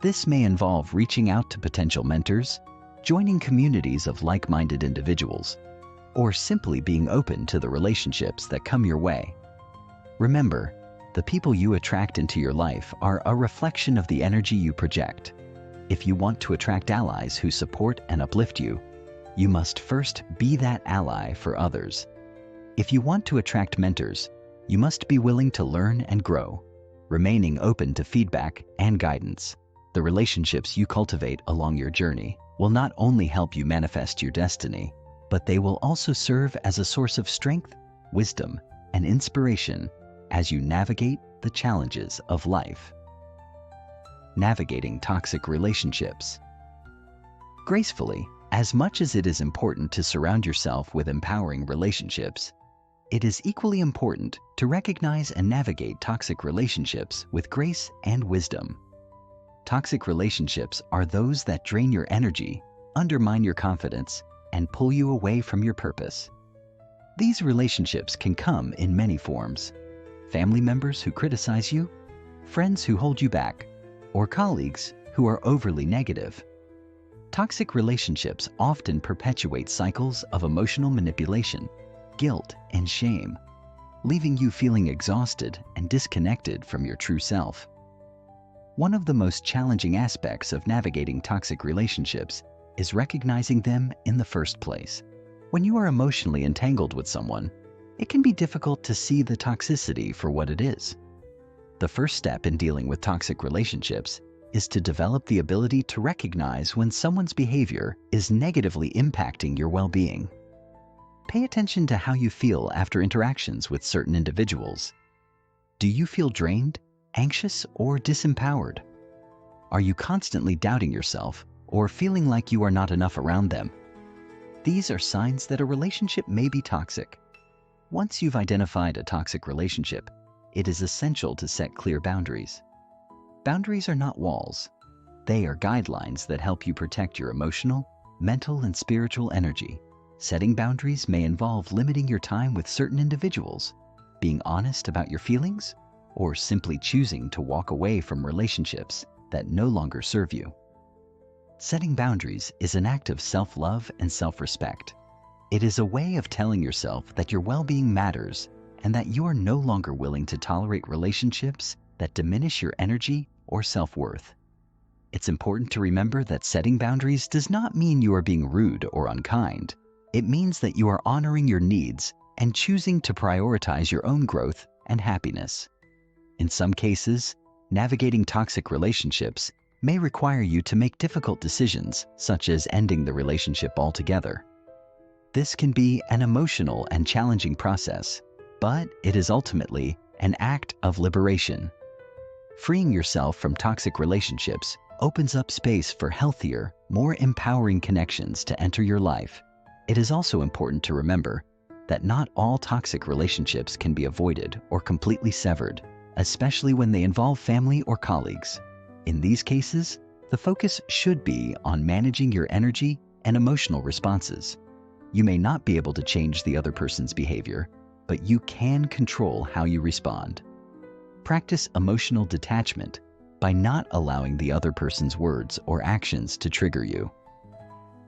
[SPEAKER 1] This may involve reaching out to potential mentors, joining communities of like-minded individuals, or simply being open to the relationships that come your way. Remember, the people you attract into your life are a reflection of the energy you project. If you want to attract allies who support and uplift you, you must first be that ally for others. If you want to attract mentors, you must be willing to learn and grow, remaining open to feedback and guidance. The relationships you cultivate along your journey will not only help you manifest your destiny, but they will also serve as a source of strength, wisdom, and inspiration as you navigate the challenges of life. Navigating toxic relationships. Gracefully, as much as it is important to surround yourself with empowering relationships, it is equally important to recognize and navigate toxic relationships with grace and wisdom. Toxic relationships are those that drain your energy, undermine your confidence, and pull you away from your purpose. These relationships can come in many forms: family members who criticize you, friends who hold you back, or colleagues who are overly negative. Toxic relationships often perpetuate cycles of emotional manipulation, guilt, and shame, leaving you feeling exhausted and disconnected from your true self. One of the most challenging aspects of navigating toxic relationships is recognizing them in the first place. When you are emotionally entangled with someone, it can be difficult to see the toxicity for what it is. The first step in dealing with toxic relationships is to develop the ability to recognize when someone's behavior is negatively impacting your well-being. Pay attention to how you feel after interactions with certain individuals. Do you feel drained, anxious, or disempowered? Are you constantly doubting yourself or feeling like you are not enough around them? These are signs that a relationship may be toxic. Once you've identified a toxic relationship, it is essential to set clear boundaries. Boundaries are not walls. They are guidelines that help you protect your emotional, mental, and spiritual energy. Setting boundaries may involve limiting your time with certain individuals, being honest about your feelings, or simply choosing to walk away from relationships that no longer serve you. Setting boundaries is an act of self-love and self-respect. It is a way of telling yourself that your well-being matters and that you are no longer willing to tolerate relationships that diminish your energy or self-worth. It's important to remember that setting boundaries does not mean you are being rude or unkind. It means that you are honoring your needs and choosing to prioritize your own growth and happiness. In some cases, Navigating toxic relationships may require you to make difficult decisions, such as ending the relationship altogether. This can be an emotional and challenging process, but it is ultimately an act of liberation. Freeing yourself from toxic relationships opens up space for healthier, more empowering connections to enter your life. It is also important to remember that not all toxic relationships can be avoided or completely severed, especially when they involve family or colleagues. In these cases, the focus should be on managing your energy and emotional responses. You may not be able to change the other person's behavior, but you can control how you respond. Practice emotional detachment by not allowing the other person's words or actions to trigger you.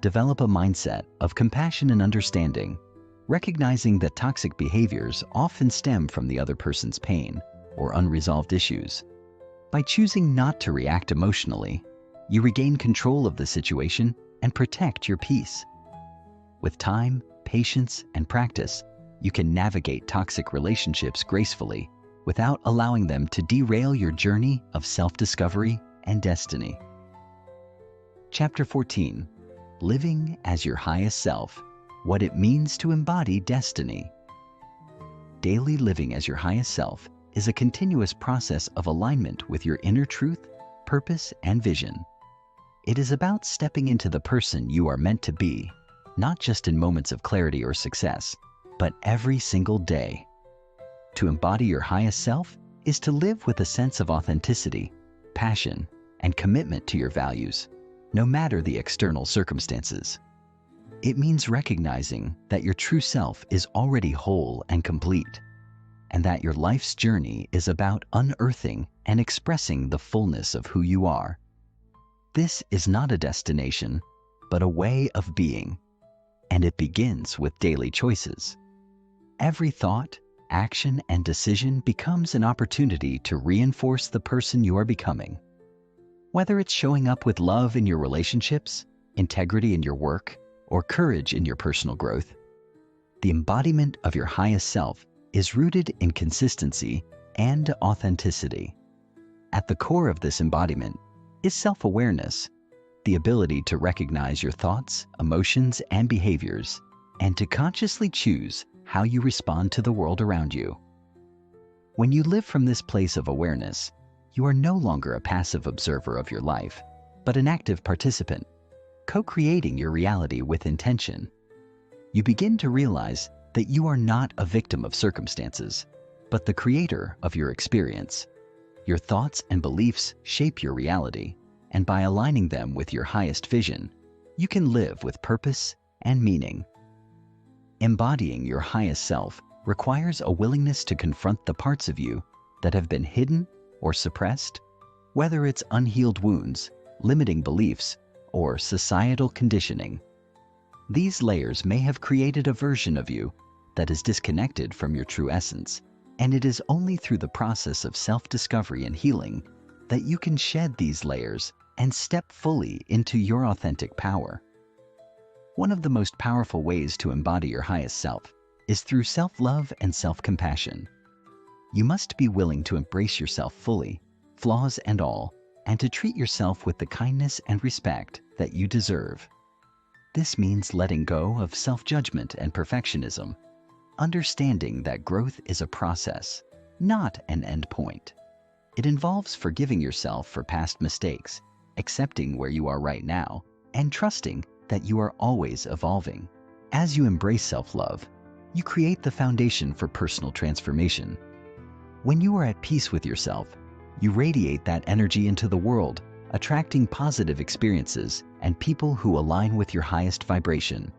[SPEAKER 1] Develop a mindset of compassion and understanding, recognizing that toxic behaviors often stem from the other person's pain or unresolved issues. By choosing not to react emotionally, you regain control of the situation and protect your peace. With time, patience, and practice, you can navigate toxic relationships gracefully without allowing them to derail your journey of self-discovery and destiny. Chapter 14. Living as your highest self. What it means to embody destiny. Daily living as your highest self is a continuous process of alignment with your inner truth, purpose, and vision. It is about stepping into the person you are meant to be, not just in moments of clarity or success, but every single day. To embody your highest self is to live with a sense of authenticity, passion, and commitment to your values, no matter the external circumstances. It means recognizing that your true self is already whole and complete, and that your life's journey is about unearthing and expressing the fullness of who you are. This is not a destination, but a way of being, and it begins with daily choices. Every thought, action, and decision becomes an opportunity to reinforce the person you are becoming. Whether it's showing up with love in your relationships, integrity in your work, or courage in your personal growth, the embodiment of your highest self is rooted in consistency and authenticity. At the core of this embodiment is self-awareness, the ability to recognize your thoughts, emotions, and behaviors, and to consciously choose how you respond to the world around you. When you live from this place of awareness, you are no longer a passive observer of your life, but an active participant, co-creating your reality with intention. You begin to realize that you are not a victim of circumstances, but the creator of your experience. Your thoughts and beliefs shape your reality, and by aligning them with your highest vision, you can live with purpose and meaning. Embodying your highest self requires a willingness to confront the parts of you that have been hidden or suppressed, whether it's unhealed wounds, limiting beliefs, or societal conditioning. These layers may have created a version of you that is disconnected from your true essence, and it is only through the process of self-discovery and healing that you can shed these layers and step fully into your authentic power. One of the most powerful ways to embody your highest self is through self-love and self-compassion. You must be willing to embrace yourself fully, flaws and all, and to treat yourself with the kindness and respect that you deserve. This means letting go of self-judgment and perfectionism, understanding that growth is a process, not an end point. It involves forgiving yourself for past mistakes, accepting where you are right now, and trusting that you are always evolving. As you embrace self-love, you create the foundation for personal transformation. When you are at peace with yourself, you radiate that energy into the world, attracting positive experiences and people who align with your highest vibration.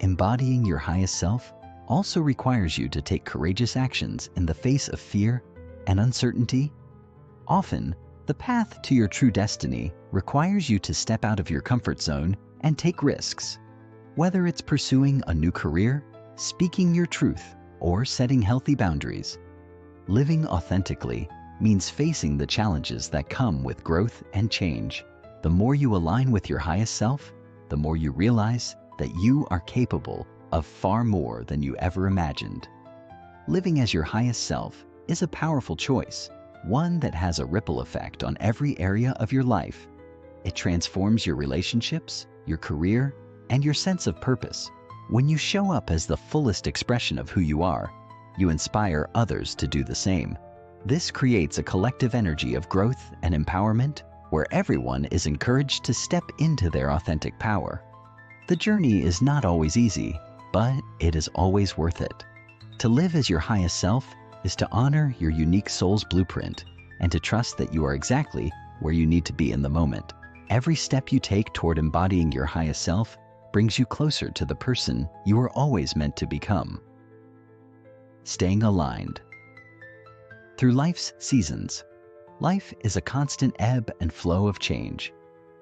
[SPEAKER 1] Embodying your highest self also requires you to take courageous actions in the face of fear and uncertainty. Often, the path to your true destiny requires you to step out of your comfort zone and take risks. Whether it's pursuing a new career, speaking your truth, or setting healthy boundaries, living authentically means facing the challenges that come with growth and change. The more you align with your highest self, the more you realize that you are capable of far more than you ever imagined. Living as your highest self is a powerful choice, one that has a ripple effect on every area of your life. It transforms your relationships, your career, and your sense of purpose. When you show up as the fullest expression of who you are, you inspire others to do the same. This creates a collective energy of growth and empowerment where everyone is encouraged to step into their authentic power. The journey is not always easy, but it is always worth it. To live as your highest self is to honor your unique soul's blueprint and to trust that you are exactly where you need to be in the moment. Every step you take toward embodying your highest self brings you closer to the person you were always meant to become. Staying aligned. Through life's seasons, life is a constant ebb and flow of change.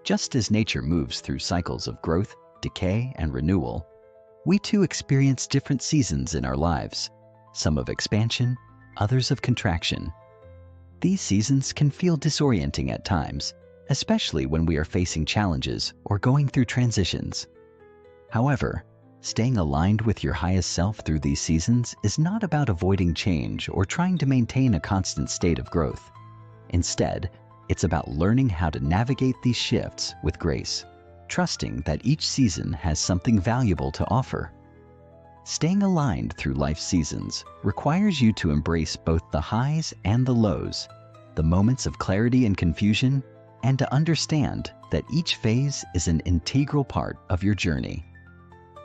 [SPEAKER 1] Just as nature moves through cycles of growth, decay, and renewal, we too experience different seasons in our lives, some of expansion, others of contraction. These seasons can feel disorienting at times, especially when we are facing challenges or going through transitions. However, staying aligned with your highest self through these seasons is not about avoiding change or trying to maintain a constant state of growth. Instead, it's about learning how to navigate these shifts with grace, trusting that each season has something valuable to offer. Staying aligned through life's seasons requires you to embrace both the highs and the lows, the moments of clarity and confusion, and to understand that each phase is an integral part of your journey.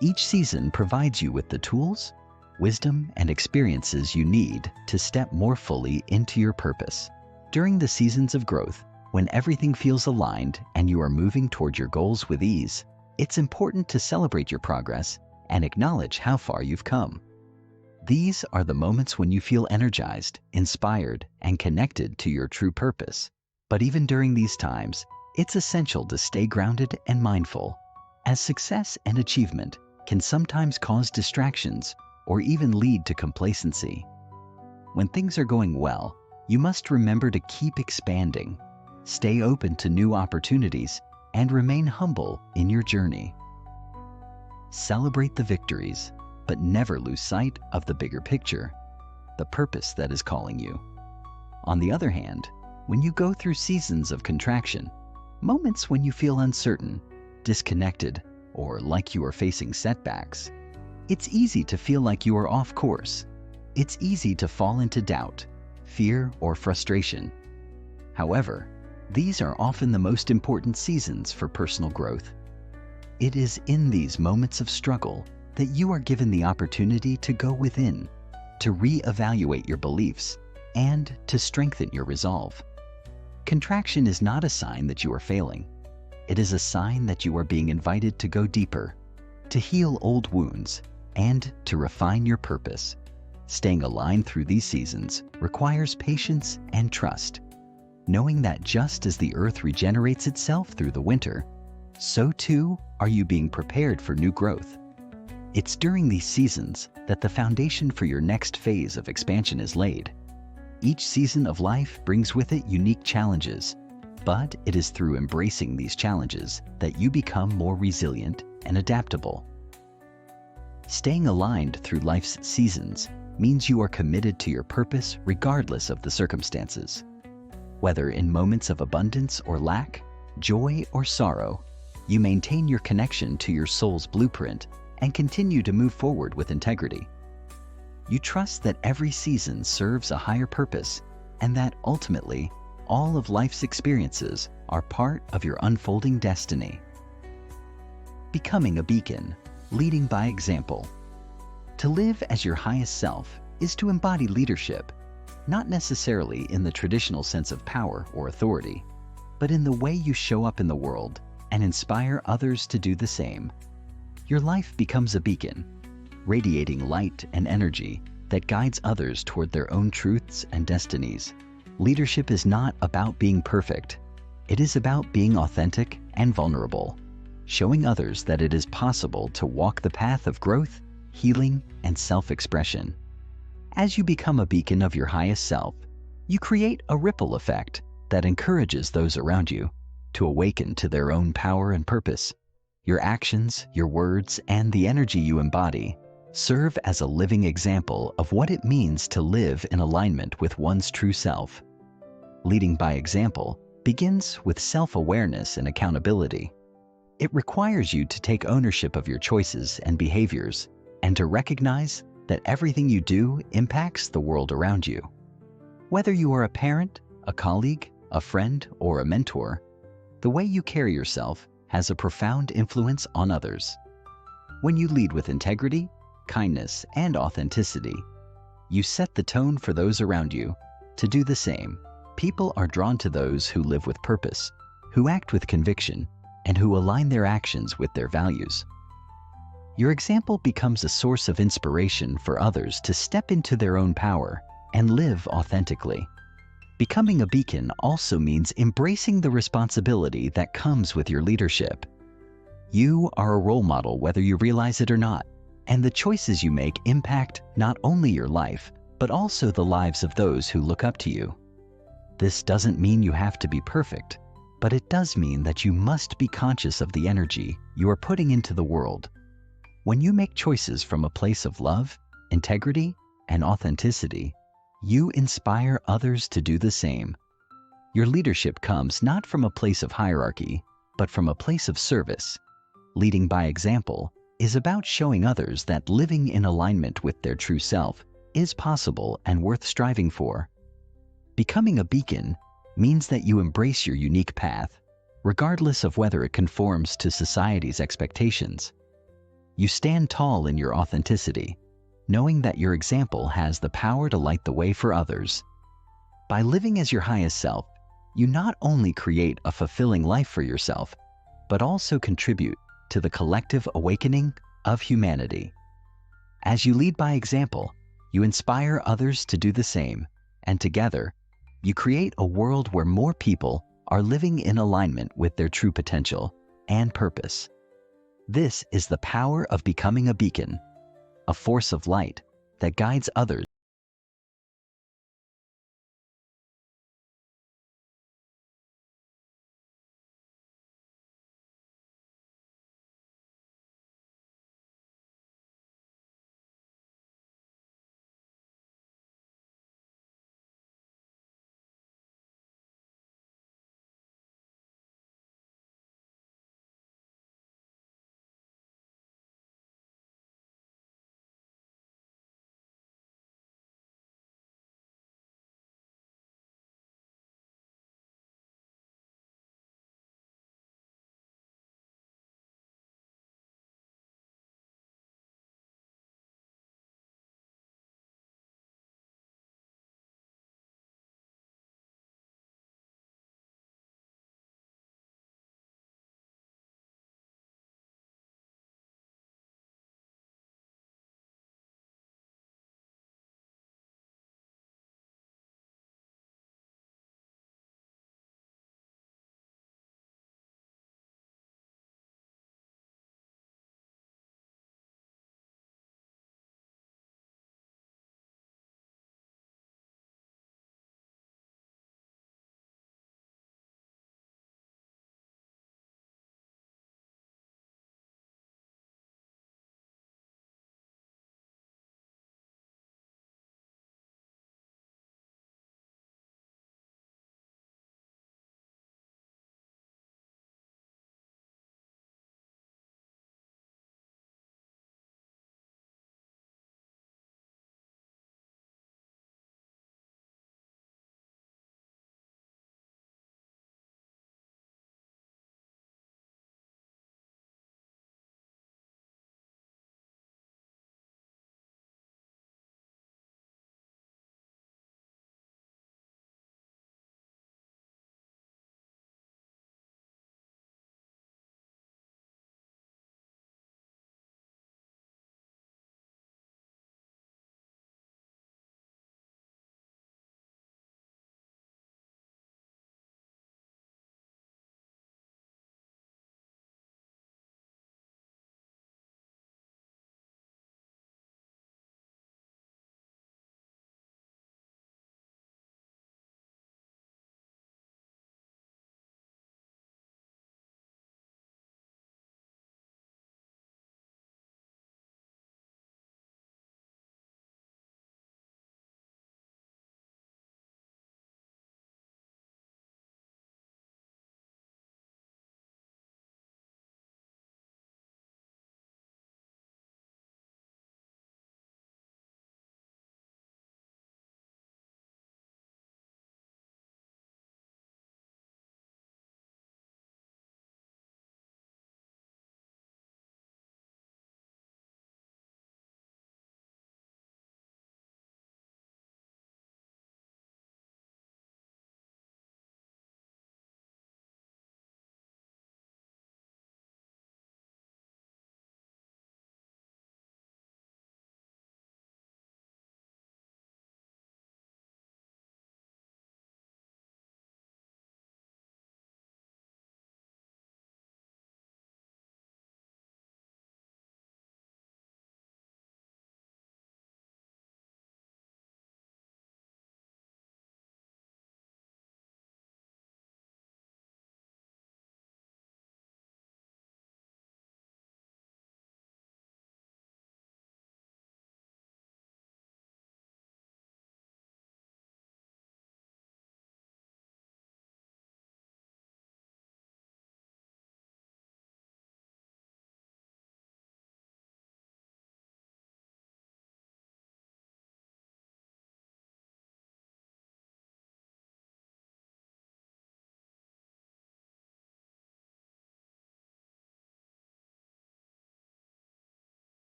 [SPEAKER 1] Each season provides you with the tools, wisdom, and experiences you need to step more fully into your purpose. During the seasons of growth, when everything feels aligned and you are moving toward your goals with ease, it's important to celebrate your progress and acknowledge how far you've come. These are the moments when you feel energized, inspired, and connected to your true purpose. But even during these times, it's essential to stay grounded and mindful, as success and achievement can sometimes cause distractions or even lead to complacency. When things are going well, you must remember to keep expanding, stay open to new opportunities, and remain humble in your journey. Celebrate the victories, but never lose sight of the bigger picture, the purpose that is calling you. On the other hand, when you go through seasons of contraction, moments when you feel uncertain, disconnected, or like you are facing setbacks, it's easy to feel like you are off course. It's easy to fall into doubt, fear, or frustration. However, these are often the most important seasons for personal growth. It is in these moments of struggle that you are given the opportunity to go within, to re-evaluate your beliefs, and to strengthen your resolve. Contraction is not a sign that you are failing. It is a sign that you are being invited to go deeper, to heal old wounds, and to refine your purpose. Staying aligned through these seasons requires patience and trust, knowing that just as the earth regenerates itself through the winter, so too are you being prepared for new growth. It's during these seasons that the foundation for your next phase of expansion is laid. Each season of life brings with it unique challenges, but it is through embracing these challenges that you become more resilient and adaptable. Staying aligned through life's seasons means you are committed to your purpose regardless of the circumstances. Whether in moments of abundance or lack, joy or sorrow, you maintain your connection to your soul's blueprint and continue to move forward with integrity. You trust that every season serves a higher purpose and that ultimately, all of life's experiences are part of your unfolding destiny. Becoming a beacon, leading by example. To live as your highest self is to embody leadership, not necessarily in the traditional sense of power or authority, but in the way you show up in the world and inspire others to do the same. Your life becomes a beacon, radiating light and energy that guides others toward their own truths and destinies. Leadership is not about being perfect. It is about being authentic and vulnerable, showing others that it is possible to walk the path of growth, healing, and self-expression. As you become a beacon of your highest self, you create a ripple effect that encourages those around you to awaken to their own power and purpose. Your actions, your words, and the energy you embody serve as a living example of what it means to live in alignment with one's true self. leading by example, begins with self-awareness and accountability. It requires you to take ownership of your choices and behaviors and to recognize that everything you do impacts the world around you. Whether you are a parent, a colleague, a friend, or a mentor, the way you carry yourself has a profound influence on others. When you lead with integrity, kindness, and authenticity, you set the tone for those around you to do the same. People are drawn to those who live with purpose, who act with conviction, and who align their actions with their values. Your example becomes a source of inspiration for others to step into their own power and live authentically. Becoming a beacon also means embracing the responsibility that comes with your leadership. You are a role model whether you realize it or not, and the choices you make impact not only your life, but also the lives of those who look up to you. This doesn't mean you have to be perfect, but it does mean that you must be conscious of the energy you are putting into the world. When you make choices from a place of love, integrity, and authenticity, you inspire others to do the same. Your leadership comes not from a place of hierarchy, but from a place of service. Leading by example is about showing others that living in alignment with their true self is possible and worth striving for. Becoming a beacon means that you embrace your unique path, regardless of whether it conforms to society's expectations. You stand tall in your authenticity, knowing that your example has the power to light the way for others. By living as your highest self, you not only create a fulfilling life for yourself, but also contribute to the collective awakening of humanity. As you lead by example, you inspire others to do the same, and together, you create a world where more people are living in alignment with their true potential and purpose. This is the power of becoming a beacon, a force of light that guides others